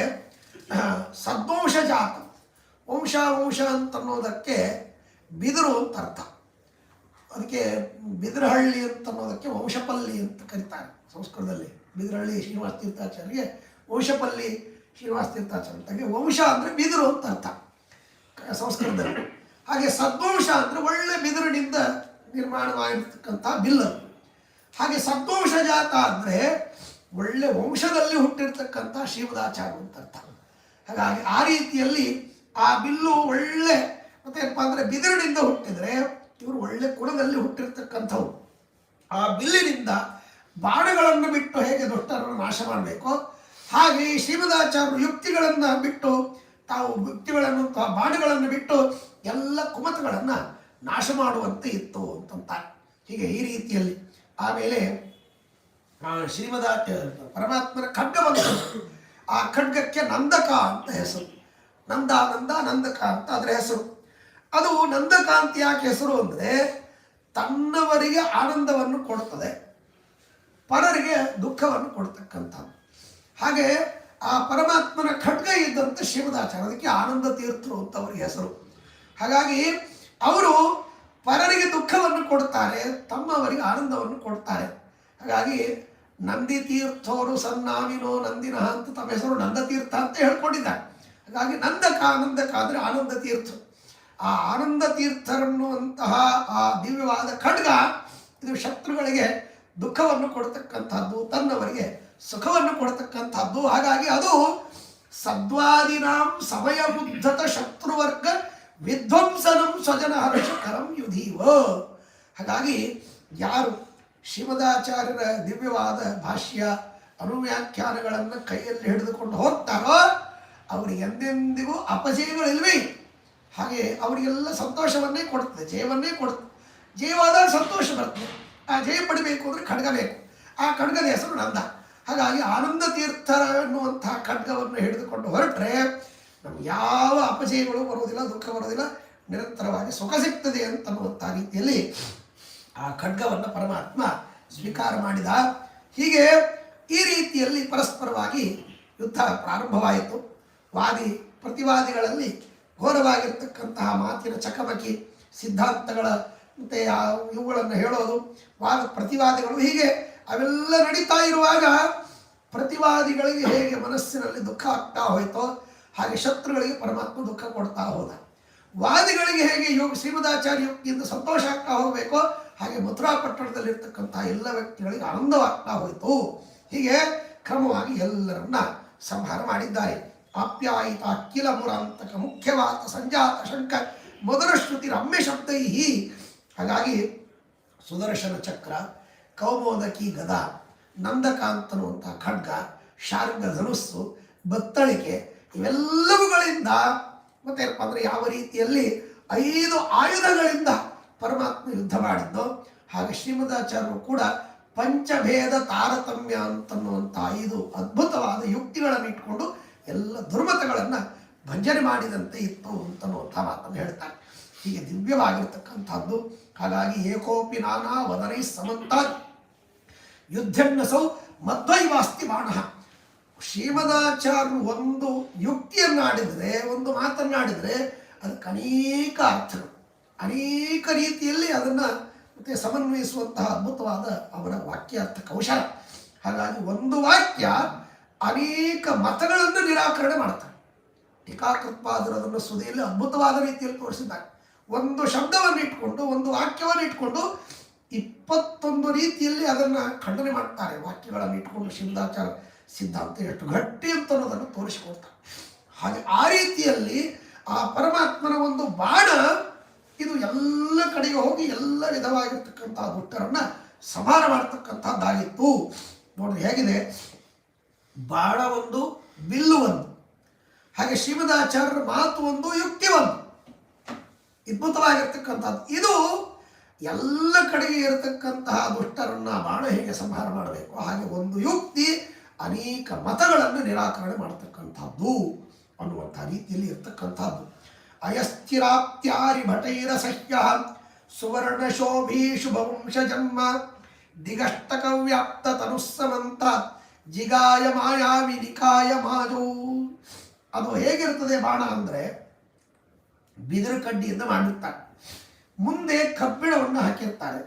Speaker 1: ಸದ್ವಂಶ ಜಾತ, ವಂಶ ಅಂತನ್ನೋದಕ್ಕೆ ಬಿದಿರು ಅಂತ ಅರ್ಥ. ಅದಕ್ಕೆ ಬಿದಿರಹಳ್ಳಿ ಅಂತನ್ನೋದಕ್ಕೆ ವಂಶಪಲ್ಲಿ ಅಂತ ಕರೀತಾರೆ ಸಂಸ್ಕೃತದಲ್ಲಿ. ಬಿದಿರಹಳ್ಳಿ ಶ್ರೀನಿವಾಸ ತೀರ್ಥಾಚಾರ್ಯರಿಗೆ ವಂಶಪಲ್ಲಿ ಶ್ರೀನಿವಾಸ ತೀರ್ಥಾಚಾರ್ಯ, ವಂಶ ಅಂದರೆ ಬಿದಿರು ಅಂತ ಅರ್ಥ ಸಂಸ್ಕೃತದಲ್ಲಿ. ಹಾಗೆ ಸದ್ವಂಶ ಅಂದರೆ ಒಳ್ಳೆ ಬಿದಿರಿನಿಂದ ನಿರ್ಮಾಣವಾಗಿರ್ತಕ್ಕಂಥ ಬಿಲ್ಲು. ಹಾಗೆ ಸದ್ವಂಶ ಜಾತ ಅಂದರೆ ಒಳ್ಳೆ ವಂಶದಲ್ಲಿ ಹುಟ್ಟಿರ್ತಕ್ಕಂಥ ಶ್ರೀಮದಾಚಾರ್ಯ ಅಂತ ಅರ್ಥ. ಹಾಗಾಗಿ ಆ ರೀತಿಯಲ್ಲಿ ಆ ಬಿಲ್ಲು ಒಳ್ಳೆ ಮತ್ತೆ ಏನಪ್ಪ ಅಂದರೆ ಬಿದಿರಿನಿಂದ ಹುಟ್ಟಿದರೆ ಇವರು ಒಳ್ಳೆ ಕುಲದಲ್ಲಿ ಹುಟ್ಟಿರ್ತಕ್ಕಂಥವು. ಆ ಬಿಲ್ಲಿನಿಂದ ಬಾಣಗಳನ್ನು ಬಿಟ್ಟು ಹೇಗೆ ದುಷ್ಟರನ್ನು ನಾಶ ಮಾಡಬೇಕು, ಹಾಗೆ ಶ್ರೀಮದಾಚಾರ್ಯರು ಯುಕ್ತಿಗಳನ್ನು ಬಿಟ್ಟು ತಾವು ಯುಕ್ತಿಗಳನ್ನು ಬಾಣಗಳನ್ನು ಬಿಟ್ಟು ಎಲ್ಲ ಕುಮತಗಳನ್ನು ನಾಶ ಮಾಡುವಂತೆ ಇತ್ತು ಅಂತಂತಾರೆ. ಹೀಗೆ ಈ ರೀತಿಯಲ್ಲಿ ಆಮೇಲೆ ಪರಮಾತ್ಮನ ಖಡ್ಗ ಬಂತು. ಆ ಖಡ್ಗಕ್ಕೆ ನಂದಕ ಅಂತ ಹೆಸರು. ನಂದಕ ಅಂತ ಅದರ ಹೆಸರು. ಅದು ನಂದಕಾಂತಿ ಯಾಕೆ ಹೆಸರು ಅಂದರೆ ತನ್ನವರಿಗೆ ಆನಂದವನ್ನು ಕೊಡುತ್ತದೆ, ಪರರಿಗೆ ದುಃಖವನ್ನು ಕೊಡ್ತಕ್ಕಂಥದ್ದು. ಹಾಗೆ ಆ ಪರಮಾತ್ಮನ ಖಡ್ಗ ಇದ್ದಂತೆ ಶ್ರೀಮದಾಚಾರ್ಯ, ಅದಕ್ಕೆ ಆನಂದ ತೀರ್ಥರು ಅಂತ ಅವರಿಗೆ ಹೆಸರು. ಹಾಗಾಗಿ ಅವರು ಪರರಿಗೆ ದುಃಖವನ್ನು ಕೊಡ್ತಾರೆ, ತಮ್ಮವರಿಗೆ ಆನಂದವನ್ನು ಕೊಡ್ತಾರೆ. ಹಾಗಾಗಿ ನಂದಿ ತೀರ್ಥೋರು ಸನ್ನಾವಿನೋ ನಂದಿನ ಅಂತ ತಮ್ಮ ಹೆಸರು ನಂದತೀರ್ಥ ಅಂತ ಹೇಳ್ಕೊಂಡಿದ್ದಾರೆ. ಹಾಗಾಗಿ ನಂದಕ ಅಂದರೆ ಆನಂದ ತೀರ್ಥ. ಆ ಆನಂದ ತೀರ್ಥರನ್ನುವಂತಹ ಆ ದಿವ್ಯವಾದ ಖಡ್ಗ ಇದು ಶತ್ರುಗಳಿಗೆ ದುಃಖವನ್ನು ಕೊಡ್ತಕ್ಕಂಥದ್ದು, ತನ್ನವರಿಗೆ ಸುಖವನ್ನು ಕೊಡ್ತಕ್ಕಂಥದ್ದು. ಹಾಗಾಗಿ ಅದು ಸದ್ವಾದಿನಾಂ ಸಮಯ ಬುದ್ಧತ ಶತ್ರುವರ್ಗ ವಿಧ್ವಂಸನಂ ಸ್ವಜನ ಹರ್ಷಕರಂ ಯುಧೀವ. ಹಾಗಾಗಿ ಯಾರು ಶ್ರೀಮದಾಚಾರ್ಯರ ದಿವ್ಯವಾದ ಭಾಷ್ಯ ಅನುವ್ಯಾಖ್ಯಾನಗಳನ್ನು ಕೈಯಲ್ಲಿ ಹಿಡಿದುಕೊಂಡು ಹೋಗ್ತಾರೋ ಅವರಿಗೆ ಎಂದೆಂದಿಗೂ ಅಪಜಯಗಳಿಲ್ವೇ. ಹಾಗೆ ಅವರಿಗೆಲ್ಲ ಸಂತೋಷವನ್ನೇ ಕೊಡ್ತದೆ, ಜಯವನ್ನೇ ಕೊಡ್ತದೆ. ಜಯವಾದಾಗ ಸಂತೋಷ ಬರ್ತದೆ. ಆ ಜಯ ಪಡಿಬೇಕು ಅಂದರೆ ಖಡ್ಗ ಬೇಕು. ಆ ಖಡ್ಗದ ಹೆಸರು ನಂದ. ಹಾಗಾಗಿ ಆನಂದ ತೀರ್ಥರ ಎನ್ನುವಂತಹ ಖಡ್ಗವನ್ನು ಹಿಡಿದುಕೊಂಡು ಹೊರಟ್ರೆ ನಮ್ಗೆ ಯಾವ ಅಪಜಯಗಳು ಬರುವುದಿಲ್ಲ, ದುಃಖ ಬರುವುದಿಲ್ಲ, ನಿರಂತರವಾಗಿ ಸುಖ ಸಿಗ್ತದೆ ಅಂತನ್ನುವಂಥ ರೀತಿಯಲ್ಲಿ ಆ ಖಡ್ಗವನ್ನು ಪರಮಾತ್ಮ ಸ್ವೀಕಾರ ಮಾಡಿದ. ಹೀಗೆ ಈ ರೀತಿಯಲ್ಲಿ ಪರಸ್ಪರವಾಗಿ ಯುದ್ಧ ಪ್ರಾರಂಭವಾಯಿತು. ವಾದಿ ಪ್ರತಿವಾದಿಗಳಲ್ಲಿ ಘೋರವಾಗಿರ್ತಕ್ಕಂತಹ ಮಾತಿನ ಚಕಮಕಿ, ಸಿದ್ಧಾಂತಗಳ ಮತ್ತು ಇವುಗಳನ್ನು ಹೇಳೋದು, ವಾದ ಪ್ರತಿವಾದಿಗಳು, ಹೀಗೆ ಅವೆಲ್ಲ ನಡೀತಾ ಇರುವಾಗ ಪ್ರತಿವಾದಿಗಳಿಗೆ ಹೇಗೆ ಮನಸ್ಸಿನಲ್ಲಿ ದುಃಖ ಆಗ್ತಾ ಹೋಯ್ತೋ ಹಾಗೆ ಶತ್ರುಗಳಿಗೆ ಪರಮಾತ್ಮ ದುಃಖ ಕೊಡ್ತಾ ಹೋದ. ವಾದಿಗಳಿಗೆ ಹೇಗೆ ಶ್ರೀಮದಾಚಾರ್ಯ ಯುಕ್ತಿಯಿಂದ ಸಂತೋಷ ಆಗ್ತಾ ಹೋಗಬೇಕೋ ಹಾಗೆ ಮಥುರಾ ಪಟ್ಟಣದಲ್ಲಿರ್ತಕ್ಕಂಥ ಎಲ್ಲ ವ್ಯಕ್ತಿಗಳಿಗೆ ಆನಂದವಾಗ್ತಾ ಹೋಯಿತು. ಹೀಗೆ ಕ್ರಮವಾಗಿ ಎಲ್ಲರನ್ನ ಸಂಹಾರ ಮಾಡಿದ್ದಾರೆ. ಆಪ್ಯಾಯಿತ ಅಖಿಲ ಮುರಾಂತಕ ಮುಖ್ಯವಾದ ಸಂಜಾತ ಶಂಕ ಮೊದಲ ಶ್ರುತಿ ರಮ್ಯ ಶಬ್ದೈ. ಹಾಗಾಗಿ ಸುದರ್ಶನ ಚಕ್ರ, ಕೌಮೋದಕಿ ಗದ, ನಂದಕಾಂತನುವಂಥ ಖಡ್ಗ, ಶಾರ್ಗ ಧನುಸ್ಸು, ಬತ್ತಳಿಕೆ ಇವೆಲ್ಲವುಗಳಿಂದ ಮತ್ತೇನಪ್ಪ ಅಂದರೆ ಯಾವ ರೀತಿಯಲ್ಲಿ 5 ಆಯುಧಗಳಿಂದ ಪರಮಾತ್ಮ ಯುದ್ಧ ಮಾಡಿದ್ದು, ಹಾಗೆ ಶ್ರೀಮದಾಚಾರ್ಯರು ಕೂಡ ಪಂಚಭೇದ ತಾರತಮ್ಯ ಅಂತನ್ನುವಂಥ 5 ಅದ್ಭುತವಾದ ಯುಕ್ತಿಗಳನ್ನು ಇಟ್ಕೊಂಡು ಎಲ್ಲ ದುರ್ಮತಗಳನ್ನು ಭಂಜನೆ ಮಾಡಿದಂತೆ ಇತ್ತು ಅಂತನ್ನುವಂಥ ಮಾತನ್ನು ಹೇಳ್ತಾರೆ. ಹೀಗೆ ದಿವ್ಯವಾಗಿರ್ತಕ್ಕಂಥದ್ದು. ಹಾಗಾಗಿ ಏಕೋಪಿ ನಾನಾ ವದನೈ ಸಮಂತ ಯುದ್ಧನ್ನಸೌ ಮಧ್ವೈವಾಸ್ತಿ ಬಾಣ. ಶ್ರೀಮದಾಚಾರ್ಯರು ಒಂದು ಯುಕ್ತಿಯನ್ನಾಡಿದರೆ, ಒಂದು ಮಾತನ್ನಾಡಿದರೆ ಅದಕ್ಕೆ ಅನೇಕ ಅರ್ಥಗಳು, ಅನೇಕ ರೀತಿಯಲ್ಲಿ ಅದನ್ನು ಮತ್ತೆ ಸಮನ್ವಯಿಸುವಂತಹ ಅದ್ಭುತವಾದ ಅವರ ವಾಕ್ಯಾರ್ಥ ಕೌಶಲ. ಹಾಗಾಗಿ ಒಂದು ವಾಕ್ಯ ಅನೇಕ ಮತಗಳನ್ನು ನಿರಾಕರಣೆ ಮಾಡ್ತಾರೆ. ಟೀಕಾಕೃತ್ಪಾದರು ಅದನ್ನು ಸುದೆಯಲ್ಲಿ ಅದ್ಭುತವಾದ ರೀತಿಯಲ್ಲಿ ತೋರಿಸಿದ್ದಾರೆ. ಒಂದು ಶಬ್ದವನ್ನು ಇಟ್ಕೊಂಡು, ಒಂದು ವಾಕ್ಯವನ್ನು ಇಟ್ಕೊಂಡು 21 ರೀತಿಯಲ್ಲಿ ಅದನ್ನು ಖಂಡನೆ ಮಾಡ್ತಾರೆ. ವಾಕ್ಯಗಳನ್ನು ಇಟ್ಕೊಂಡು ಶ್ರೀಮದಾಚಾರ್ಯ ಸಿದ್ಧಾಂತ ಎಷ್ಟು ಗಟ್ಟಿ ಅಂತ ಅನ್ನೋದನ್ನು ತೋರಿಸಿಕೊಡ್ತಾರೆ. ಹಾಗೆ ಆ ರೀತಿಯಲ್ಲಿ ಆ ಪರಮಾತ್ಮನ ಒಂದು ಬಾಣ ಇದು ಎಲ್ಲ ಕಡೆಗೆ ಹೋಗಿ ಎಲ್ಲ ವಿಧವಾಗಿರ್ತಕ್ಕಂತಹ ದುಷ್ಟರನ್ನ ಸಂಹಾರ ಮಾಡ್ತಕ್ಕಂಥದ್ದಾಗಿತ್ತು. ನೋಡ್ರಿ ಹೇಗಿದೆ, ಬಾಣ ಒಂದು, ಬಿಲ್ಲು ಒಂದು, ಹಾಗೆ ಶ್ರೀಮದಾಚಾರ್ಯರ ಮಾತು ಒಂದು, ಯುಕ್ತಿ ಒಂದು, ಅದ್ಭುತವಾಗಿರ್ತಕ್ಕಂಥದ್ದು. ಇದು ಎಲ್ಲ ಕಡೆಗೆ ಇರತಕ್ಕಂತಹ ದುಷ್ಟರನ್ನ ಬಾಣ ಹೇಗೆ ಸಂಹಾರ ಮಾಡಬೇಕು, ಹಾಗೆ ಒಂದು ಯುಕ್ತಿ ಅನೇಕ ಮತಗಳನ್ನು ನಿರಾಕರಣೆ ಮಾಡತಕ್ಕಂಥದ್ದು ಅನ್ನುವಂಥ ರೀತಿಯಲ್ಲಿ ಇರ್ತಕ್ಕಂಥದ್ದು. ಅಯಸ್ಥಿರಾಪ್ತ್ಯಾರಿ ಭಟೈರ ಸಹ್ಯ ಸುವರ್ಣ ಶೋಭಿ ಶುಭವಂಶ ಜನ್ಮ ದಿಗಷ್ಟಕ ವ್ಯಾಪ್ತ ತನುಸ್ಸಮಂತ ಜಿಗಾಯ ಮಾಯಾವಿ ನಿಕಾಯ ಮಾಜೋ. ಅದು ಹೇಗಿರ್ತದೆ ಬಾಣ ಅಂದರೆ ಬಿದಿರು ಕಡ್ಡಿಯಿಂದ ಮಾಡಿರ್ತಾರೆ, ಮುಂದೆ ಕಬ್ಬಿಣವನ್ನು ಹಾಕಿರ್ತಾರೆ,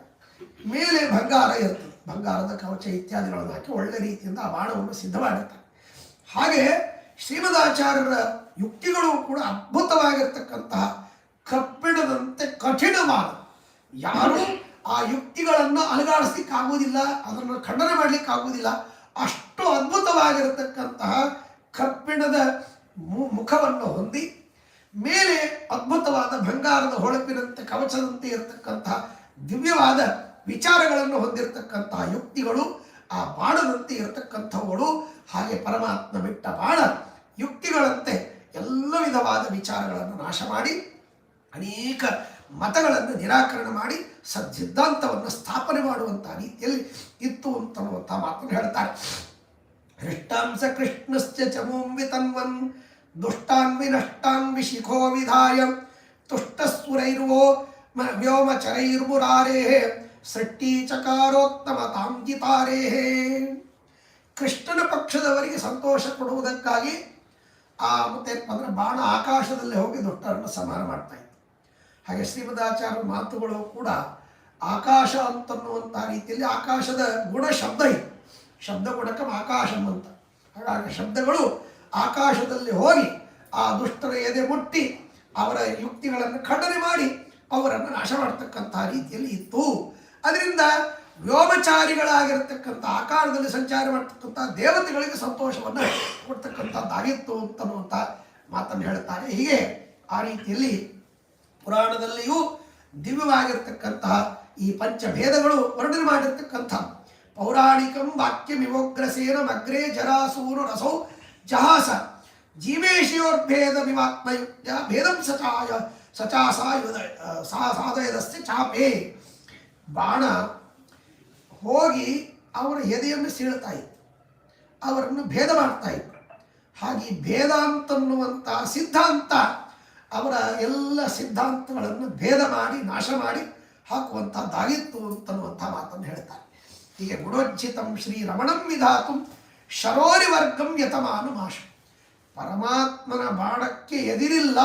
Speaker 1: ಮೇಲೆ ಬಂಗಾರ ಇರ್ತದೆ, ಬಂಗಾರದ ಕವಚ ಇತ್ಯಾದಿಗಳನ್ನು ಹಾಕಿ ಒಳ್ಳೆ ರೀತಿಯಿಂದ ಆ ಬಾಣವನ್ನು ಸಿದ್ಧ ಮಾಡಿರ್ತಾರೆ. ಹಾಗೆ ಶ್ರೀಮದಾಚಾರ್ಯರ ಯುಕ್ತಿಗಳು ಕೂಡ ಅದ್ಭುತವಾಗಿರ್ತಕ್ಕಂತಹ ಕಬ್ಬಿಣದಂತೆ ಕಠಿಣವಾದ, ಯಾರು ಆ ಯುಕ್ತಿಗಳನ್ನು ಅಲುಗಾಡಿಸ್ಲಿಕ್ಕಾಗುವುದಿಲ್ಲ, ಅದನ್ನು ಖಂಡನೆ ಮಾಡಲಿಕ್ಕಾಗುವುದಿಲ್ಲ, ಅಷ್ಟು ಅದ್ಭುತವಾಗಿರತಕ್ಕಂತಹ ಕಬ್ಬಿಣದ ಮುಖವನ್ನು ಹೊಂದಿ ಮೇಲೆ ಅದ್ಭುತವಾದ ಬಂಗಾರದ ಹೊಳಪಿನಂತೆ ಕವಚದಂತೆ ಇರತಕ್ಕಂತಹ ದಿವ್ಯವಾದ ವಿಚಾರಗಳನ್ನು ಹೊಂದಿರತಕ್ಕಂತಹ ಯುಕ್ತಿಗಳು ಆ ಬಾಣದಂತೆ ಇರತಕ್ಕಂಥವುಗಳು. ಹಾಗೆ ಪರಮಾತ್ಮ ಬಿಟ್ಟ ಬಾಣ ಯುಕ್ತಿಗಳಂತೆ ಎಲ್ಲ ವಿಧವಾದ ವಿಚಾರಗಳನ್ನು ನಾಶ ಮಾಡಿ ಅನೇಕ ಮತಗಳನ್ನು ನಿರಾಕರಣೆ ಮಾಡಿ ಸದ್ಸಿದ್ಧಾಂತವನ್ನು ಸ್ಥಾಪನೆ ಮಾಡುವಂತಹ ರೀತಿಯಲ್ಲಿ ಇತ್ತು ಅಂತನ್ನುವಂಥ ಮಾತನ್ನು ಹೇಳ್ತಾರೆ. ಹೃಷ್ಟಾಂಸ ಕೃಷ್ಣಸ್ಯ ಚಮೂಂ ವಿತನ್ವನ್ ದುಷ್ಟಾನ್ ವಿನಷ್ಟಾನ್ ವಿಶಿಖೋ ವಿಧಾಯ ತುಷ್ಟಸ್ಸುರೈರ್ವೋ ವ್ಯೋಮಚರೈರ್ಮುರಾರೇ ಸೃಷ್ಟಿ ಚಕಾರೋತ್ತಮ ತಾಂಜಿತಾರೆ. ಕೃಷ್ಣನ ಪಕ್ಷದವರಿಗೆ ಸಂತೋಷ ಕೊಡುವುದಕ್ಕಾಗಿ ಮತ್ತೇನಪ್ಪ ಅಂದರೆ ಬಾಣ ಆಕಾಶದಲ್ಲಿ ಹೋಗಿ ದುಷ್ಟರನ್ನು ಸಂಹಾರ ಮಾಡ್ತಾ ಇತ್ತು. ಹಾಗೆ ಶ್ರೀಮದಾಚಾರ್ಯ ಮಾತುಗಳು ಕೂಡ ಆಕಾಶ ಅಂತನ್ನುವಂಥ ರೀತಿಯಲ್ಲಿ ಆಕಾಶದ ಗುಣ ಶಬ್ದ ಇದೆ. ಶಬ್ದ ಗುಣಕಂ ಆಕಾಶಂ ಅಂತ. ಹಾಗಾಗಿ ಶಬ್ದಗಳು ಆಕಾಶದಲ್ಲಿ ಹೋಗಿ ಆ ದುಷ್ಟರ ಎದೆ ಮುಟ್ಟಿ ಅವರ ಯುಕ್ತಿಗಳನ್ನು ಖಂಡನೆ ಮಾಡಿ ಅವರನ್ನು ನಾಶ ಮಾಡತಕ್ಕಂಥ ರೀತಿಯಲ್ಲಿ ಇತ್ತು. ಅದರಿಂದ ವ್ಯೋಮಚಾರಿಗಳಾಗಿರ್ತಕ್ಕಂಥ ಆಕಾರದಲ್ಲಿ ಸಂಚಾರ ಮಾಡ್ತಕ್ಕಂಥ ದೇವತೆಗಳಿಗೆ ಸಂತೋಷವನ್ನು ಕೊಡ್ತಕ್ಕಂಥದ್ದಾಗಿತ್ತು ಅಂತನ್ನುವಂಥ ಮಾತನ್ನು ಹೇಳ್ತಾರೆ. ಹೀಗೆ ಆ ರೀತಿಯಲ್ಲಿ ಪುರಾಣದಲ್ಲಿಯೂ ದಿವ್ಯವಾಗಿರ್ತಕ್ಕಂತಹ ಈ ಪಂಚಭೇದಗಳು ವರ್ಣನೆ ಮಾಡಿರ್ತಕ್ಕಂಥ ಪೌರಾಣಿಕಂ ವಾಕ್ಯಮಿವೋಗ್ರಸೇನ ಮಗ್ರೇ ಜರಾಸೂರು ರಸೌ ಜಹಾಸ ಜೀವೇಶಿಯೋರ್ಭೇದ ವಿವಾತ್ಮಯುಕ್ತ ಭೇದಂ ಸಾಧಯದಸ್ಯ ಚಾಪೇ. ಬಾಣ ಹೋಗಿ ಅವರ ಎದೆಯನ್ನು ಸೀಳ್ತಾ ಇತ್ತು, ಅವರನ್ನು ಭೇದ ಮಾಡ್ತಾ ಇತ್ತು. ಹಾಗೆ ಭೇದ ಅಂತನ್ನುವಂಥ ಸಿದ್ಧಾಂತ ಅವರ ಎಲ್ಲ ಸಿದ್ಧಾಂತಗಳನ್ನು ಭೇದ ಮಾಡಿ ನಾಶ ಮಾಡಿ ಹಾಕುವಂಥದ್ದಾಗಿತ್ತು ಅಂತನ್ನುವಂಥ ಮಾತನ್ನು ಹೇಳ್ತಾರೆ. ಹೀಗೆ ಗುಣೋಜ್ಜಿತಂ ಶ್ರೀರಮಣಂ ವಿಧಾತು ಶರೋರಿವರ್ಗಂ ಯತಮಾನು ಮಾಶ. ಪರಮಾತ್ಮನ ಬಾಣಕ್ಕೆ ಎದಿರಿಲ್ಲ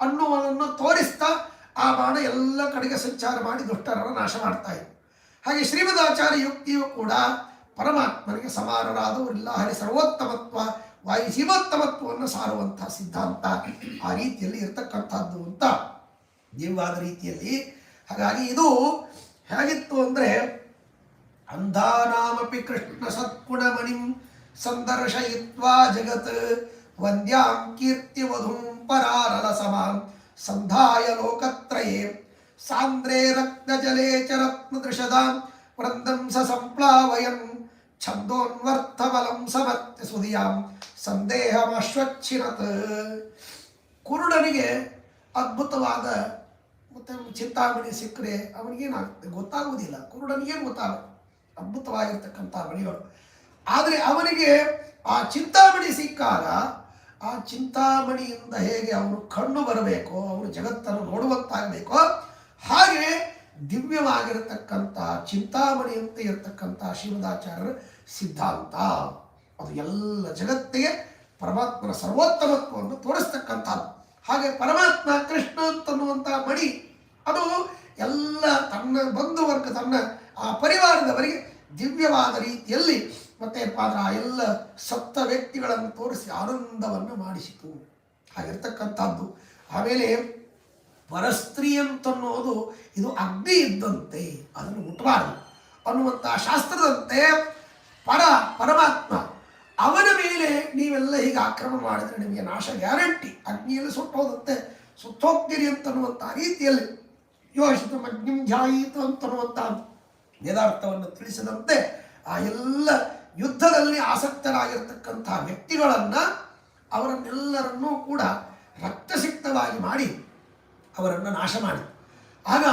Speaker 1: ಅನ್ನುವುದನ್ನು ತೋರಿಸ್ತಾ ಆ ಬಾಣ ಎಲ್ಲ ಕಡೆಗೆ ಸಂಚಾರ ಮಾಡಿ ದುಷ್ಟರನ್ನು ನಾಶ ಮಾಡ್ತಾ ಇತ್ತು. ಹಾಗೆ ಶ್ರೀಮದಾಚಾರ್ಯ ಯುಕ್ತಿಯು ಕೂಡ ಪರಮಾತ್ಮನಿಗೆ ಸಮಾನರಾದವರಿಲ್ಲ, ಹರಿ ಸರ್ವೋತ್ತಮತ್ವ ವಾಯು ಸೀಮೋತ್ತಮತ್ವವನ್ನು ಸಾರುವಂತಹ ಸಿದ್ಧಾಂತ ಆ ರೀತಿಯಲ್ಲಿ ಇರ್ತಕ್ಕಂಥದ್ದು ಅಂತ ದಿವ್ಯವಾದ ರೀತಿಯಲ್ಲಿ. ಹಾಗಾಗಿ ಇದು ಹೇಗಿತ್ತು ಅಂದರೆ ಅಂಧಾನಾಮಪಿ ಕೃಷ್ಣ ಸತ್ಗುಣಮಣಿಂ ಸಂದರ್ಶಯಿತ್ವಾ ಜಗತ್ ವಂದ್ಯಾಂ ಕೀರ್ತಿ ವಧುಂ ಪರಾರಲ ಸಮಾಂ ಸಂಧಾಯ ಲೋಕತ್ರಯೇ ಸಾಂದ್ರೇ ರತ್ನಜಲೇ ಚ ರತ್ನದೃಶದಾಂ ವೃಂದಂ ಸ ಸಂಪ್ಲಾವಯನ್ ಛಂದೋನ್ವರ್ಥಬಲಂ ಸಮತ್ಯ ಸುಧಿಯಾಂ ಸಂದೇಹಮಶ್ವಚ್ಛಿರತ್. ಕುರುಡನಿಗೆ ಅದ್ಭುತವಾದ ಮತ್ತು ಚಿಂತಾಮಣಿ ಸಿಕ್ಕರೆ ಅವನಿಗೇನಾಗುತ್ತೆ ಗೊತ್ತಾಗುವುದಿಲ್ಲ. ಕುರುಡನಿಗೇನು ಗೊತ್ತಾಗುತ್ತೆ ಅದ್ಭುತವಾಗಿರ್ತಕ್ಕಂಥ ಮಣಿಗಳು. ಆದರೆ ಅವನಿಗೆ ಆ ಚಿಂತಾಮಣಿ ಸಿಕ್ಕಾಗ ಆ ಚಿಂತಾಮಣಿಯಿಂದ ಹೇಗೆ ಅವನು ಕಣ್ಣು ಬರಬೇಕೋ, ಅವನು ಜಗತ್ತನ್ನು ನೋಡುವಂತಾಗಬೇಕೋ, ಹಾಗೆ ದಿವ್ಯವಾಗಿರತಕ್ಕಂಥ ಚಿಂತಾಮಣಿಯಂತೆ ಇರತಕ್ಕಂಥ ಶ್ರೀಮದಾಚಾರ್ಯರ ಸಿದ್ಧಾಂತ ಅದು ಎಲ್ಲ ಜಗತ್ತಿಗೆ ಪರಮಾತ್ಮನ ಸರ್ವೋತ್ತಮತ್ವವನ್ನು ತೋರಿಸ್ತಕ್ಕಂಥದ್ದು. ಹಾಗೆ ಪರಮಾತ್ಮ ಕೃಷ್ಣ ಅಂತನ್ನುವಂಥ ಮಣಿ ಅದು ಎಲ್ಲ ತನ್ನ ಬಂಧುವರ್ಗ ತನ್ನ ಆ ಪರಿವಾರದವರಿಗೆ ದಿವ್ಯವಾದ ರೀತಿಯಲ್ಲಿ ಮತ್ತೇನಪ್ಪ ಅಂದ್ರೆ ಆ ಎಲ್ಲ ಸತ್ತ ವ್ಯಕ್ತಿಗಳನ್ನು ತೋರಿಸಿ ಆನಂದವನ್ನು ಮಾಡಿಸಿತು ಹಾಗಿರ್ತಕ್ಕಂಥದ್ದು. ಆಮೇಲೆ ಪರಸ್ತ್ರೀ ಅಂತನ್ನೋದು ಇದು ಅಗ್ನಿ ಇದ್ದಂತೆ, ಅದನ್ನು ಮುಟ್ಟಬಾರದು ಅನ್ನುವಂಥ ಶಾಸ್ತ್ರದಂತೆ ಪರಮಾತ್ಮ ಅವನ ಮೇಲೆ ನೀವೆಲ್ಲ ಹೀಗೆ ಆಕ್ರಮಣ ಮಾಡಿದರೆ ನಿಮಗೆ ನಾಶ ಗ್ಯಾರಂಟಿ, ಅಗ್ನಿಯಲ್ಲಿ ಸುಟ್ಟೋದಂತೆ ಸುತ್ತೋಗ್ತೀರಿ ಅಂತನ್ನುವಂಥ ರೀತಿಯಲ್ಲಿ ಯೋಷಿತ ಅಗ್ನಿಂ ಧ್ಯಾಯಿತ ಅಂತನ್ನುವಂಥ ವೇದಾರ್ಥವನ್ನು ತಿಳಿಸಿದಂತೆ ಆ ಎಲ್ಲ ಯುದ್ಧದಲ್ಲಿ ಆಸಕ್ತರಾಗಿರ್ತಕ್ಕಂಥ ವ್ಯಕ್ತಿಗಳನ್ನು ಅವರನ್ನೆಲ್ಲರನ್ನೂ ಕೂಡ ರಕ್ತಸಿಕ್ತವಾಗಿ ಮಾಡಿ ಅವರನ್ನು ನಾಶ ಮಾಡಿ ಆಗ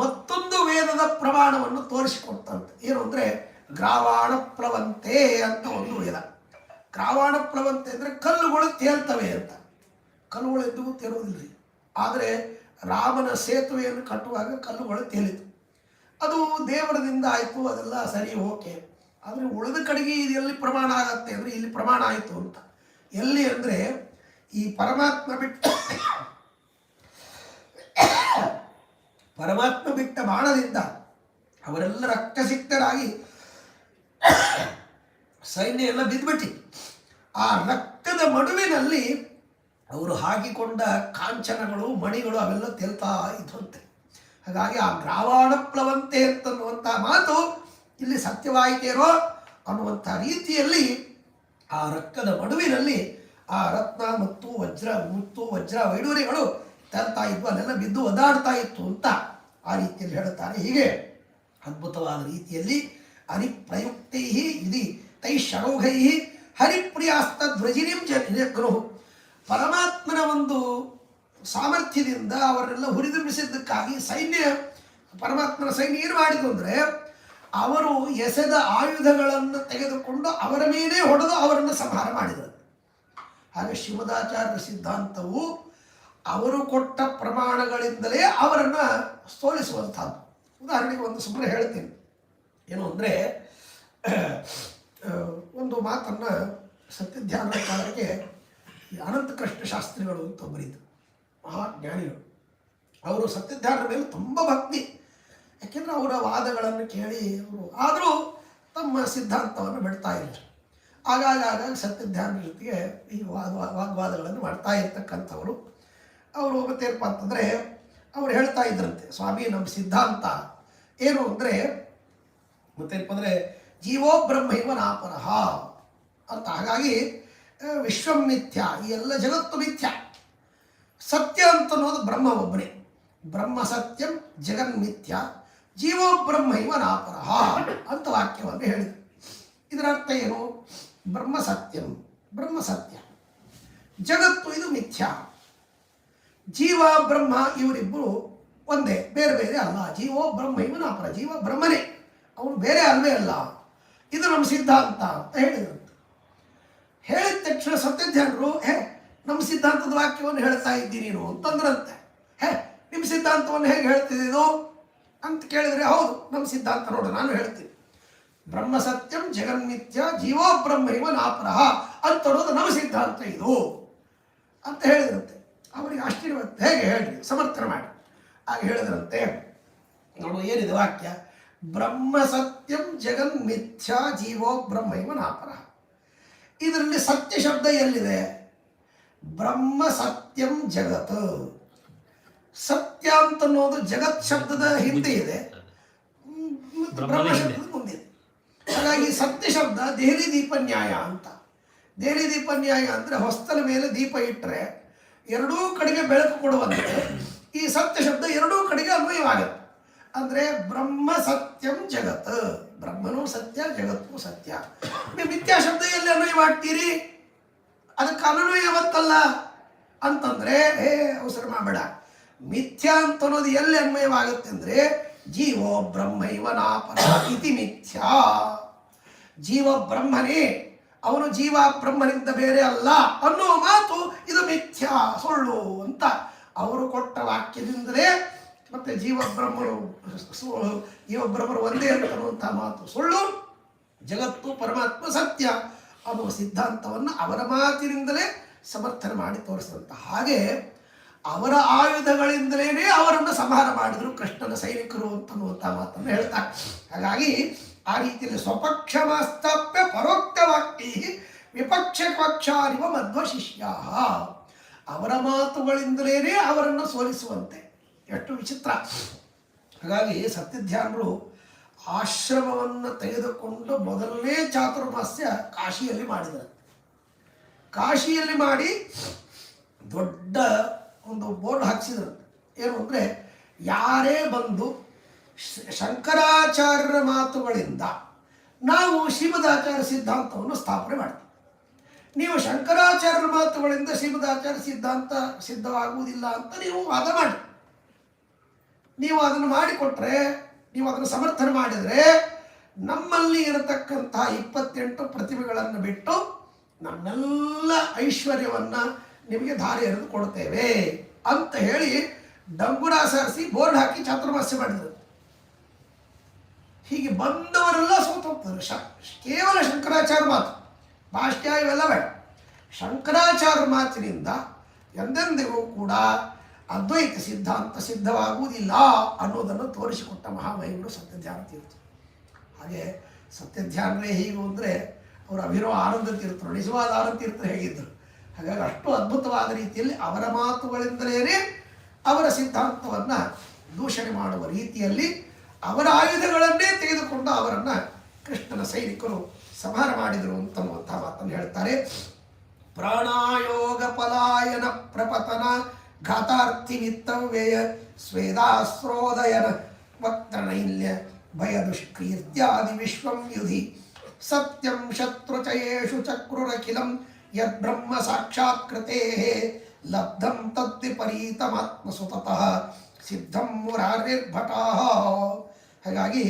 Speaker 1: ಮತ್ತೊಂದು ವೇದದ ಪ್ರಮಾಣವನ್ನು ತೋರಿಸಿಕೊಡ್ತಂತೆ. ಏನು ಅಂದರೆ ಗ್ರಾವಾಣ ಪ್ಲವಂತೆ ಅಂತ ಒಂದು ವೇದ. ಗ್ರಾವಾಣ ಪ್ಲವಂತೆ ಅಂದರೆ ಕಲ್ಲುಗಳು ತೇಲ್ತವೆ ಅಂತ. ಕಲ್ಲುಗಳು ಎಂದಿಗೂ ತೇಲುವುದಿಲ್ಲ. ಆದರೆ ರಾಮನ ಸೇತುವೆಯನ್ನು ಕಟ್ಟುವಾಗ ಕಲ್ಲುಗಳು ತೇಲಿತು. ಅದು ದೇವರದಿಂದ ಆಯಿತು, ಅದೆಲ್ಲ ಸರಿ ಓಕೆ. ಆದರೆ ಉಳಿದ ಕಡೆಗೆ ಇದು ಎಲ್ಲಿ ಪ್ರಮಾಣ ಆಗತ್ತೆ ಅಂದರೆ ಇಲ್ಲಿ ಪ್ರಮಾಣ ಆಯಿತು ಅಂತ. ಎಲ್ಲಿ ಅಂದರೆ ಈ ಪರಮಾತ್ಮ ಬಿಟ್ಟ ಬಾಣದಿಂದ ಅವರೆಲ್ಲ ರಕ್ತಸಿಕ್ತರಾಗಿ ಸೈನ್ಯ ಎಲ್ಲ ಬಿದ್ದುಬಿಟ್ಟಿತ್ತು. ಆ ರಕ್ತದ ಮಡುವಿನಲ್ಲಿ ಅವರು ಹಾಕಿಕೊಂಡ ಕಾಂಚನಗಳು ಮಣಿಗಳು ಅವೆಲ್ಲ ತೇಲ್ತಾ ಇದ್ವಂತೆ. ಹಾಗಾಗಿ ಆ ಗ್ರಾವಾಣ ಪ್ಲವಂತೆ ಅಂತನ್ನುವಂಥ ಮಾತು ಇಲ್ಲಿ ಸತ್ಯವಾಯಿತೇನೋ ಅನ್ನುವಂಥ ರೀತಿಯಲ್ಲಿ ಆ ರಕ್ತದ ಮಡುವಿನಲ್ಲಿ ಆ ರತ್ನ ಮತ್ತು ವಜ್ರ ವೈಡೂರ್ಯಗಳು ತರ್ತಾ ಇದ್ವು, ಅಲ್ಲೆಲ್ಲ ಬಿದ್ದು ಒದಾಡ್ತಾ ಇತ್ತು ಅಂತ ಆ ರೀತಿಯಲ್ಲಿ ಹೇಳುತ್ತಾರೆ. ಹೀಗೆ ಅದ್ಭುತವಾದ ರೀತಿಯಲ್ಲಿ ಹರಿಪ್ರಯುಕ್ತೈ ಇದಿ ತೈ ಷಡೌಘೈ ಹರಿಪ್ರಿಯಾಸ್ತಧ್ವಜಿನಿಂ ಜಗ್ರು. ಪರಮಾತ್ಮನ ಒಂದು ಸಾಮರ್ಥ್ಯದಿಂದ ಅವರೆಲ್ಲ ಹುರಿದುಂಬಿಸಿದ್ದಕ್ಕಾಗಿ ಪರಮಾತ್ಮನ ಸೈನ್ಯ ಏನು ಮಾಡಿತು ಅಂದರೆ ಅವರು ಎಸೆದ ಆಯುಧಗಳನ್ನು ತೆಗೆದುಕೊಂಡು ಅವರ ಮೇಲೆ ಹೊಡೆದು ಅವರನ್ನು ಸಂಹಾರ ಮಾಡಿದರು. ಹಾಗೆ ಶ್ರೀಮದಾಚಾರ್ಯರ ಸಿದ್ಧಾಂತವು ಅವರು ಕೊಟ್ಟ ಪ್ರಮಾಣಗಳಿಂದಲೇ ಅವರನ್ನು ಸೋಲಿಸುವಂಥದ್ದು. ಉದಾಹರಣೆಗೆ ಒಂದು ಸುಮ್ಮನೆ ಹೇಳ್ತೀನಿ. ಏನು ಅಂದರೆ, ಒಂದು ಮಾತನ್ನು ಸತ್ಯಧ್ಯಾನಕಾರರಿಗೆ ಅನಂತ ಕೃಷ್ಣ ಶಾಸ್ತ್ರಿಗಳು ಅಂತ ಒಬ್ಬರಿದ್ದರು, ಮಹಾಜ್ಞಾನಿಗಳು. ಅವರು ಸತ್ಯಧ್ಯಾನದ ಮೇಲೆ ತುಂಬ ಭಕ್ತಿ. ಯಾಕೆಂದರೆ ಅವರ ವಾದಗಳನ್ನು ಕೇಳಿ ಅವರು ಆದರೂ ತಮ್ಮ ಸಿದ್ಧಾಂತವನ್ನು ಬಿಡ್ತಾ ಇಲ್ಲ. ಆಗಾಗ ಸತ್ಯಧ್ಯಾನ ಜೊತೆಗೆ ಈ ವಾಗ್ವಾದಗಳನ್ನು ಮಾಡ್ತಾ ಇರ್ತಕ್ಕಂಥವರು. ಅವರು ಮತ್ತೇನಪ್ಪ ಅಂತಂದರೆ ಅವ್ರು ಹೇಳ್ತಾ ಇದ್ರಂತೆ, ಸ್ವಾಮಿ ನಮ್ಮ ಸಿದ್ಧಾಂತ ಏನು ಅಂದರೆ ಮತ್ತೇನಪ್ಪ ಅಂದರೆ ಜೀವೋ ಬ್ರಹ್ಮೈವ ನಾಪರಃ ಅಂತ. ಹಾಗಾಗಿ ವಿಶ್ವಂ ಮಿಥ್ಯ, ಈ ಎಲ್ಲ ಜಗತ್ತು ಮಿಥ್ಯ, ಸತ್ಯ ಅಂತ ಅನ್ನೋದು ಬ್ರಹ್ಮ ಒಬ್ಬನೇ. ಬ್ರಹ್ಮ ಸತ್ಯಂ ಜಗನ್ಮಿಥ್ಯ ಜೀವೋ ಬ್ರಹ್ಮೈವ ನಾಪರಃ ಅಂತ ವಾಕ್ಯವನ್ನು ಹೇಳಿದರು. ಇದರ ಅರ್ಥ ಏನು? ಬ್ರಹ್ಮ ಸತ್ಯಂ, ಬ್ರಹ್ಮ ಸತ್ಯ, ಜಗತ್ತು ಇದು ಮಿಥ್ಯ, ಜೀವ ಬ್ರಹ್ಮ ಇವರಿಬ್ಬರು ಒಂದೇ, ಬೇರೆ ಬೇರೆ ಅಲ್ಲ. ಜೀವೋ ಬ್ರಹ್ಮೈವ ನಾಪರ, ಜೀವ ಬ್ರಹ್ಮನೇ, ಅವನು ಬೇರೆ ಅಲ್ವೇ ಅಲ್ಲ. ಇದು ನಮ್ಮ ಸಿದ್ಧಾಂತ ಅಂತ ಹೇಳಿದರು. ಹೇಳಿದ ತಕ್ಷಣ ಸತ್ಯಧ್ಯಾನರು ನಮ್ಮ ಸಿದ್ಧಾಂತದ ವಾಕ್ಯವನ್ನು ಹೇಳ್ತಾ ಇದ್ದೀನಿ ನೀನು ಅಂತಂದ್ರಂತೆ. ನಿಮ್ಮ ಸಿದ್ಧಾಂತವನ್ನು ಹೇಗೆ ಹೇಳ್ತಿದ್ದು ಅಂತ ಕೇಳಿದರೆ, ಹೌದು ನಮ್ಮ ಸಿದ್ಧಾಂತ ನೋಡು ನಾನು ಹೇಳ್ತೀನಿ, ಬ್ರಹ್ಮ ಸತ್ಯಂ ಜಗನ್ಮಿಥ್ಯ ಜೀವೋ ಬ್ರಹ್ಮೈವ ನಾಪರಃ ಅಂತ ಅನ್ನೋದು ನಮ್ಮ ಸಿದ್ಧಾಂತ ಇದು ಅಂತ ಹೇಳಿದ್ರಂತೆ. ಅವರಿಗೆ ಆಶ್ಚರ್ಯವಾಗುತ್ತೆ, ಹೇಗೆ ಹೇಳ್ರಿ ಸಮರ್ಥನೆ ಮಾಡಿ. ಹಾಗೆ ಹೇಳಿದ್ರಂತೆ, ನೋಡು ಏನಿದೆ ವಾಕ್ಯ, ಬ್ರಹ್ಮ ಸತ್ಯಂ ಜಗನ್ಮಿಥ್ಯ ಜೀವೋ ಬ್ರಹ್ಮೈವ ನಾಪರಃ. ಇದರಲ್ಲಿ ಸತ್ಯ ಶಬ್ದ ಎಲ್ಲಿದೆ? ಬ್ರಹ್ಮ ಸತ್ಯಂ ಜಗತ್. ಸತ್ಯ ಅಂತ ಅನ್ನೋದು ಜಗತ್ ಶಬ್ದದ ಹಿಂದೆ ಇದೆ, ಬ್ರಹ್ಮ ಶಬ್ದದ ಮುಂದಿದೆ. ಹಾಗಾಗಿ ಸತ್ಯ ಶಬ್ದ ದೆಹಲಿ ದೀಪ ನ್ಯಾಯ ಅಂತ. ದೆಹಲಿ ದೀಪ ನ್ಯಾಯ ಅಂದರೆ ಹೊಸ್ತಲ ಮೇಲೆ ದೀಪ ಇಟ್ಟರೆ ಎರಡೂ ಕಡೆಗೆ ಬೆಳಕು ಕೊಡುವಂತೆ ಈ ಸತ್ಯ ಶಬ್ದ ಎರಡೂ ಕಡೆಗೆ ಅನ್ವಯವಾಗುತ್ತೆ. ಅಂದರೆ ಬ್ರಹ್ಮ ಸತ್ಯಂ ಜಗತ್, ಬ್ರಹ್ಮನೂ ಸತ್ಯ ಜಗತ್ತು ಸತ್ಯ. ಮಿಥ್ಯಾ ಶಬ್ದ ಎಲ್ಲಿ ಅನ್ವಯ ಮಾಡ್ತೀರಿ? ಅದಕ್ಕೆ ಅನ್ವಯವತ್ತಲ್ಲ ಅಂತಂದರೆ ಅವಸರ ಮಾಡಬೇಡ. ಮಿಥ್ಯಾ ಅಂತ ಅನ್ನೋದು ಎಲ್ಲಿ ಅನ್ವಯವಾಗುತ್ತೆ ಅಂದರೆ ಜೀವೋ ಬ್ರಹ್ಮೈವ ನಾಪರ ಇತಿ ಮಿಥ್ಯಾ. ಜೀವ ಬ್ರಹ್ಮನೇ, ಅವನು ಜೀವ ಬ್ರಹ್ಮನಿಂದ ಬೇರೆ ಅಲ್ಲ ಅನ್ನೋ ಮಾತು ಇದು ಮಿಥ್ಯಾ, ಸುಳ್ಳು ಅಂತ ಅವರು ಕೊಟ್ಟ ವಾಕ್ಯದಿಂದಲೇ ಮತ್ತೆ ಜೀವಬ್ರಹ್ಮರು ಒಂದೇ ಅನ್ನುವಂಥ ಮಾತು ಸುಳ್ಳು, ಜಗತ್ತು ಪರಮಾತ್ಮ ಸತ್ಯ ಅನ್ನುವ ಸಿದ್ಧಾಂತವನ್ನು ಅವರ ಮಾತಿನಿಂದಲೇ ಸಮರ್ಥನೆ ಮಾಡಿ ತೋರಿಸಿದಂಥ. ಹಾಗೆ ಅವರ ಆಯುಧಗಳಿಂದಲೇ ಅವರನ್ನು ಸಂಹಾರ ಮಾಡಿದರು ಕೃಷ್ಣನ ಸೈನಿಕರು ಅಂತನ್ನುವಂಥ ಮಾತನ್ನು ಹೇಳ್ತಾರೆ. ಹಾಗಾಗಿ ಆ ರೀತಿಯಲ್ಲಿ ಸ್ವಪಕ್ಷ ಮಾಸ್ತಪ್ಯ ಪರೋಕ್ತ ವಾಕ್ಯ ವಿಪಕ್ಷ ಪಕ್ಷಾರಿವ ಮಧ್ವ ಶಿಷ್ಯ, ಅವರ ಮಾತುಗಳಿಂದಲೇ ಅವರನ್ನು ಸೋಲಿಸುವಂತೆ. ಎಷ್ಟು ವಿಚಿತ್ರ. ಹಾಗಾಗಿ ಸತ್ಯಧ್ಯಾನರು ಆಶ್ರಮವನ್ನು ತೆಗೆದುಕೊಂಡು ಮೊದಲನೇ ಚಾತುರ್ಮಾಸ್ಯ ಕಾಶಿಯಲ್ಲಿ ಮಾಡಿದರು. ಕಾಶಿಯಲ್ಲಿ ಮಾಡಿ ದೊಡ್ಡ ಒಂದು ಬೋರ್ಡ್ ಹಾಕಿಸಿದ್ರು. ಏನು ಅಂದರೆ, ಯಾರೇ ಬಂದು ಶಂಕರಾಚಾರ್ಯರ ಮಾತುಗಳಿಂದ ನಾವು ಶ್ರೀಮದಾಚಾರ್ಯ ಸಿದ್ಧಾಂತವನ್ನು ಸ್ಥಾಪನೆ ಮಾಡ್ತೀವಿ, ನೀವು ಶಂಕರಾಚಾರ್ಯರ ಮಾತುಗಳಿಂದ ಶ್ರೀಮದಾಚಾರ್ಯ ಸಿದ್ಧಾಂತ ಸಿದ್ಧವಾಗುವುದಿಲ್ಲ ಅಂತ ನೀವು ವಾದ ಮಾಡಿ, ನೀವು ಅದನ್ನು ಮಾಡಿಕೊಟ್ರೆ, ನೀವು ಅದನ್ನು ಸಮರ್ಥನೆ ಮಾಡಿದರೆ ನಮ್ಮಲ್ಲಿ ಇರತಕ್ಕಂತಹ 28 ಪ್ರತಿಭೆಗಳನ್ನು ಬಿಟ್ಟು ನಮ್ಮೆಲ್ಲ ಐಶ್ವರ್ಯವನ್ನು ನಿಮಗೆ ದಾರಿ ಎರೆದು ಕೊಡ್ತೇವೆ ಅಂತ ಹೇಳಿ ಡಂಗುರ ಸಾರಿಸಿ ಬೋರ್ಡ್ ಹಾಕಿ ಚಾತುರ್ಮಾಸ್ಯ ಮಾಡಿದರು. ಹೀಗೆ ಬಂದವರೆಲ್ಲ ಸೋತು ಹೋಗ್ತಾರೆ. ಕೇವಲ ಶಂಕರಾಚಾರ್ಯ ಮಾತು, ಭಾಷ್ಯ ಇವೆಲ್ಲ ಬೇಡ, ಶಂಕರಾಚಾರ್ಯ ಮಾತಿನಿಂದ ಎಂದೆಂದಿಗೂ ಕೂಡ ಅದ್ವೈತ ಸಿದ್ಧಾಂತ ಸಿದ್ಧವಾಗುವುದಿಲ್ಲ ಅನ್ನೋದನ್ನು ತೋರಿಸಿಕೊಟ್ಟ ಮಹಾಮಹಿಮರು ಸತ್ಯಧ್ಯಾನ ತೀರ್ಥರು. ಹಾಗೆ ಸತ್ಯಧ್ಯಾನರೇ ಹೀಗೂ ಅಂದರೆ ಅವರು ಅಭಿನವ ಆನಂದ ತೀರ್ಥರು, ನಿಜವಾದ ಆನಂದ ತೀರ್ಥರು ಹೇಗಿದ್ದರು. ಹಾಗಾಗಿ ಅಷ್ಟು ಅದ್ಭುತವಾದ ರೀತಿಯಲ್ಲಿ ಅವರ ಮಾತುಗಳಿಂದಲೇ ಅವರ ಸಿದ್ಧಾಂತವನ್ನು ದೂಷಣೆ ಮಾಡುವ ರೀತಿಯಲ್ಲಿ ಅವರ ಆಯುಧಗಳನ್ನೇ ತೆಗೆದುಕೊಂಡು ಅವರನ್ನು ಕೃಷ್ಣನ ಸೈನಿಕರು ಸಂಹಾರ ಮಾಡಿದರು ಅಂತನ್ನುವಂಥ ಮಾತನ್ನು ಹೇಳ್ತಾರೆ. ಪ್ರಾಣಾಯೋಗ ಪಲಾಯನ ಪ್ರಪತನ ಘಾತಾರ್ಥಿ ನಿತ್ತವ್ಯಯ ಸ್ವೇದಾಸ್ತ್ರೋದಯನ ವಕ್ತನೈಲ್ಯ ಭಯ ದುಷ್ಕೀರ್ತ್ಯಾದಿ ವಿಶ್ವಂ ಯುಧಿ ಸತ್ಯಂ ಶತ್ರುಚಯೇಷು ಚಕ್ರುರಖಿಲಂ ಯದ್ಬ್ರಹ್ಮ ಸಾಕ್ಷಾತ್ಕೃತೇ ಲಬ್ಧಂ ತದ್ವಿಪರೀತಮಾತ್ಮಸುತತಃ ಸಿದ್ಧಂ ಮುರಾರಿರ್ಭಟಾಃ. ಹಾಗಾಗಿ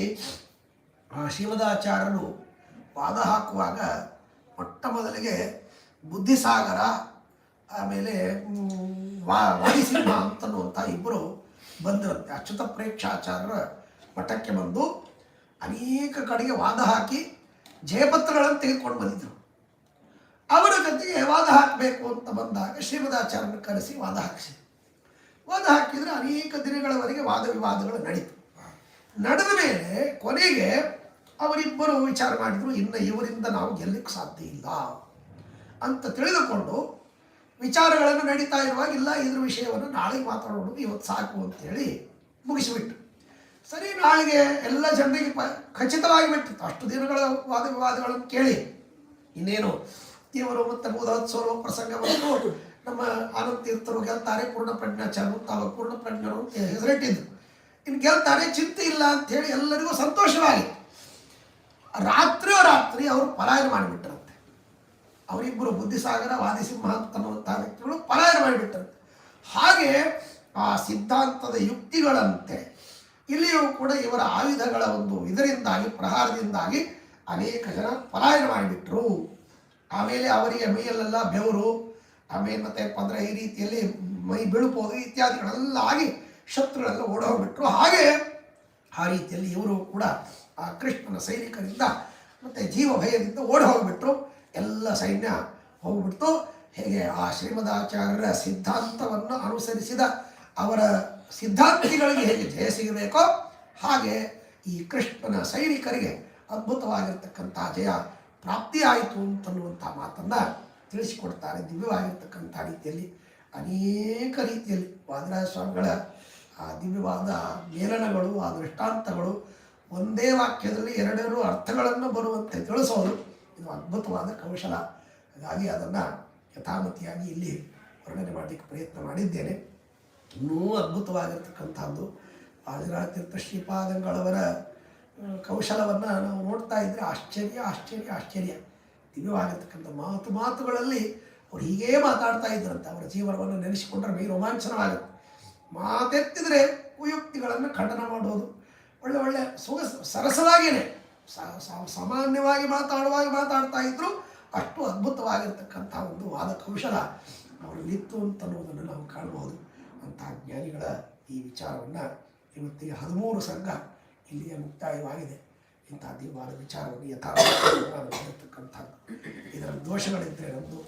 Speaker 1: ಶ್ರೀಮದಾಚಾರ್ಯರು ವಾದ ಹಾಕುವಾಗ ಮೊಟ್ಟ ಮೊದಲಿಗೆ ಬುದ್ಧಿಸಾಗರ, ಆಮೇಲೆ ವಾದಿಸಿಂಹ ಅಂತನ್ನುವಂಥ ಇಬ್ಬರು ಬಂದಿರುತ್ತೆ. ಅಚ್ಯುತ ಪ್ರೇಕ್ಷಾಚಾರ್ಯರ ಮಠಕ್ಕೆ ಬಂದು ಅನೇಕ ಕಡೆಗೆ ವಾದ ಹಾಕಿ ಜಯಪತ್ರಗಳನ್ನು ತೆಗೆದುಕೊಂಡು ಬಂದಿದ್ದರು. ಅವರ ಜೊತೆಗೆ ವಾದ ಹಾಕಬೇಕು ಅಂತ ಬಂದಾಗ ಶ್ರೀಮದಾಚಾರ್ಯನ ಕರೆಸಿ ವಾದ ಹಾಕಿಸಿದರು. ವಾದ ಹಾಕಿದರೆ ಅನೇಕ ದಿನಗಳವರೆಗೆ ವಾದ ವಿವಾದಗಳು ನಡೀತು. ನಡೆದ ಮೇಲೆ ಕೊನೆಗೆ ಅವರಿಬ್ಬರು ವಿಚಾರ ಮಾಡಿದರು, ಇನ್ನು ಇವರಿಂದ ನಾವು ಗೆಲ್ಲಕ್ಕೆ ಸಾಧ್ಯ ಇಲ್ಲ ಅಂತ ತಿಳಿದುಕೊಂಡು ವಿಚಾರಗಳನ್ನು ನಡೀತಾ ಇರುವಾಗ ಇಲ್ಲ ಇದ್ರ ವಿಷಯವನ್ನು ನಾಳೆಗೆ ಮಾತಾಡೋಣ, ಇವತ್ತು ಸಾಕು ಅಂತೇಳಿ ಮುಗಿಸಿಬಿಟ್ಟು. ಸರಿ, ನಾಳೆಗೆ ಎಲ್ಲ ಜನರಿಗೆ ಖಚಿತವಾಗಿ ಬಿಟ್ಟಿತ್ತು. ಅಷ್ಟು ದಿನಗಳ ವಾದ ವಿವಾದಗಳನ್ನು ಕೇಳಿ ಇನ್ನೇನು ಇವರು ಮತ್ತು ಬೋಧೋತ್ಸವ ಪ್ರಸಂಗ ಬಂದು ನಮ್ಮ ಆನಂದ ತೀರ್ಥರು ಗೆಲ್ತಾರೆ, ಪೂರ್ಣ ಪ್ರಜ್ಞಾಚಾರ್ಯರು ತಾವು ಪೂರ್ಣ ಪ್ರಜ್ಞರು ಅಂತ ಹೆಸರಿಟ್ಟಿದ್ರು. ಇನ್ನು ಗೆಲ್ತಾರೆ, ಚಿಂತೆ ಇಲ್ಲ ಅಂಥೇಳಿ ಎಲ್ಲರಿಗೂ ಸಂತೋಷವಾಗಿತ್ತು. ರಾತ್ರಿ ಅವರು ಪಲಾಯನ ಮಾಡಿಬಿಟ್ರಂತೆ. ಅವರಿಬ್ಬರು ಬುದ್ಧಿಸಾಗರ ವಾದಿಸಿಂಹ ಅಂತನ್ನುವಂಥ ವ್ಯಕ್ತಿಗಳು ಪಲಾಯನ ಮಾಡಿಬಿಟ್ರಂತೆ. ಹಾಗೆ ಆ ಸಿದ್ಧಾಂತದ ಯುಕ್ತಿಗಳಂತೆ ಇಲ್ಲಿಯೂ ಕೂಡ ಇವರ ಆಯುಧಗಳ ಒಂದು ಇದರಿಂದಾಗಿ ಪ್ರಹಾರದಿಂದಾಗಿ ಅನೇಕ ಜನ ಪಲಾಯನ ಮಾಡಿಬಿಟ್ರು. ಆಮೇಲೆ ಅವರಿಗೆ ಮೈಯಲ್ಲೆಲ್ಲ ಬೆವರು, ಆಮೇಲೆ ಮತ್ತೆ ಅಂದರೆ ಈ ರೀತಿಯಲ್ಲಿ ಮೈ ಬೀಳ್ಬೋದು ಇತ್ಯಾದಿಗಳೆಲ್ಲ ಆಗಿ ಶತ್ರುಗಳೆಲ್ಲ ಓಡೋಗ್ಬಿಟ್ರು. ಹಾಗೆ ಆ ರೀತಿಯಲ್ಲಿ ಇವರು ಕೂಡ ಆ ಕೃಷ್ಣನ ಸೈನಿಕರಿಂದ ಮತ್ತು ಜೀವ ಭಯದಿಂದ ಓಡಿ ಹೋಗಿಬಿಟ್ರು. ಎಲ್ಲ ಸೈನ್ಯ ಹೋಗ್ಬಿಡ್ತು. ಹೇಗೆ ಆ ಶ್ರೀಮದಾಚಾರ್ಯರ ಸಿದ್ಧಾಂತವನ್ನು ಅನುಸರಿಸಿದ ಅವರ ಸಿದ್ಧಾಂತಿಗಳಿಗೆ ಹೇಗೆ ಜಯ ಸಿಗಬೇಕೋ ಹಾಗೆ ಈ ಕೃಷ್ಣನ ಸೈನಿಕರಿಗೆ ಅದ್ಭುತವಾಗಿರ್ತಕ್ಕಂಥ ಜಯ ಪ್ರಾಪ್ತಿಯಾಯಿತು ಅಂತನ್ನುವಂಥ ಮಾತನ್ನು ತಿಳಿಸಿಕೊಡ್ತಾರೆ. ದಿವ್ಯವಾಗಿರ್ತಕ್ಕಂಥ ರೀತಿಯಲ್ಲಿ ಅನೇಕ ರೀತಿಯಲ್ಲಿ ವಾದರಾಜ ಸ್ವಾಮಿಗಳ ಆ ದಿವ್ಯವಾದ ಮೇಲನಗಳು, ಆ ದೃಷ್ಟಾಂತಗಳು ಒಂದೇ ವಾಕ್ಯದಲ್ಲಿ ಎರಡೆರಡು ಅರ್ಥಗಳನ್ನು ಬರುವಂತೆ ತಿಳಿಸೋದು ಇದು ಅದ್ಭುತವಾದ ಕೌಶಲ. ಹಾಗಾಗಿ ಅದನ್ನು ಯಥಾಮತಿಯಾಗಿ ಇಲ್ಲಿ ವರ್ಣನೆ ಮಾಡಲಿಕ್ಕೆ ಪ್ರಯತ್ನ ಮಾಡಿದ್ದೇನೆ. ಇನ್ನೂ ಅದ್ಭುತವಾಗಿರ್ತಕ್ಕಂಥದ್ದು ವಾದಿರಾಜ ತೀರ್ಥ ಶ್ರೀಪಾದಂಗಳವರ ಕೌಶಲವನ್ನು ನಾವು ನೋಡ್ತಾ ಇದ್ದರೆ ಆಶ್ಚರ್ಯ ದಿವ್ಯವಾಗಿರ್ತಕ್ಕಂಥ ಮಾತುಗಳಲ್ಲಿ ಅವ್ರು ಹೀಗೇ ಮಾತಾಡ್ತಾ ಇದ್ರಂತೆ. ಅವರ ಜೀವನವನ್ನು ನೆನೆಸಿಕೊಂಡ್ರೆ ಮೈ ರೋಮಾಂಚನವಾಗುತ್ತೆ. ಮಾತೆತ್ತಿದರೆ ಕುಯುಕ್ತಿಗಳನ್ನು ಖಂಡನ ಮಾಡೋದು, ಒಳ್ಳೆ ಸರಸವಾಗಿಯೇ ಸಾಮಾನ್ಯವಾಗಿ ಮಾತಾಡ್ತಾ ಇದ್ರು. ಅಷ್ಟು ಅದ್ಭುತವಾಗಿರ್ತಕ್ಕಂಥ ಒಂದು ವಾದ ಕೌಶಲ ಅವರಲ್ಲಿತ್ತು ಅಂತನ್ನುವುದನ್ನು ನಾವು ಕಾಣಬಹುದು. ಅಂತಹ ಜ್ಞಾನಿಗಳ ಈ ವಿಚಾರವನ್ನು ಇವತ್ತಿಗೆ 13 ಸರ್ಗ ಇಲ್ಲಿಗೆ ಮುಕ್ತಾಯವಾಗಿದೆ. ಇಂಥ ದಿವ್ಯವಾದ ವಿಚಾರವನ್ನು ಯಥಾರ್ಥಕ್ಕಂಥದ್ದು. ಇದರ ದೋಷಗಳಿದ್ದರೆ ನಮ್ಮದು,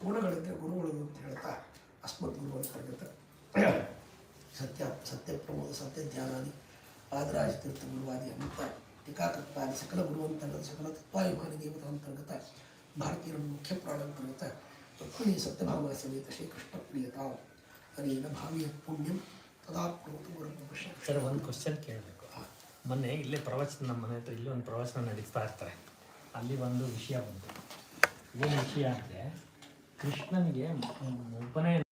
Speaker 1: ಗುಣಗಳಿದ್ದರೆ ಗುರುಗಳು ಅಂತ ಹೇಳ್ತಾ ಅಸ್ಮತ್ ಗುರು ಅಂತರ್ಗತ ಸತ್ಯಪ್ರಮೋದ ಸತ್ಯಧ್ಯಾನಾದಿ ವಾದರಾಜ ತೀರ್ಥ ಗುರುವಾದಿ ಅಂತ ಟೀಕಾಕೃತಾದಿ ಸಕಲ ಗುರುವಂತರ್ಗತ ಸಕಲ ತತ್ವಾಭಿಮಾನಿ ದೇವತಾಂತರ್ಗತ ಭಾರತೀಯರ ಮುಖ್ಯ ಪ್ರಾಣಾಂತರ್ಗತ ರುಕ್ಮಿಣಿ ಸತ್ಯಭಾಮ ಸಮೇತ ಶ್ರೀಕೃಷ್ಣ ಪ್ರಿಯತಾ ಅನೇನ ಭಾವಿಯ ಪುಣ್ಯಂ ತದಾಪ್ನೋತು ಗುರುಪುರುಷ.
Speaker 2: ಸರ್, ಒಂದು ಕ್ವಶನ್ ಕೇಳಬೇಕು. ಮೊನ್ನೆ ಇಲ್ಲೇ ಪ್ರವಚನ, ನಮ್ಮ ಮನೆ ಹತ್ರ ಇಲ್ಲೇ ಒಂದು ಪ್ರವಚನ ನಡೀತಾ ಇರ್ತಾರೆ. ಅಲ್ಲಿ ಒಂದು ವಿಷಯ ಬಂತು. ಏನು ವಿಷಯ ಅಂದರೆ, ಕೃಷ್ಣನಿಗೆ ಉಪನಯನ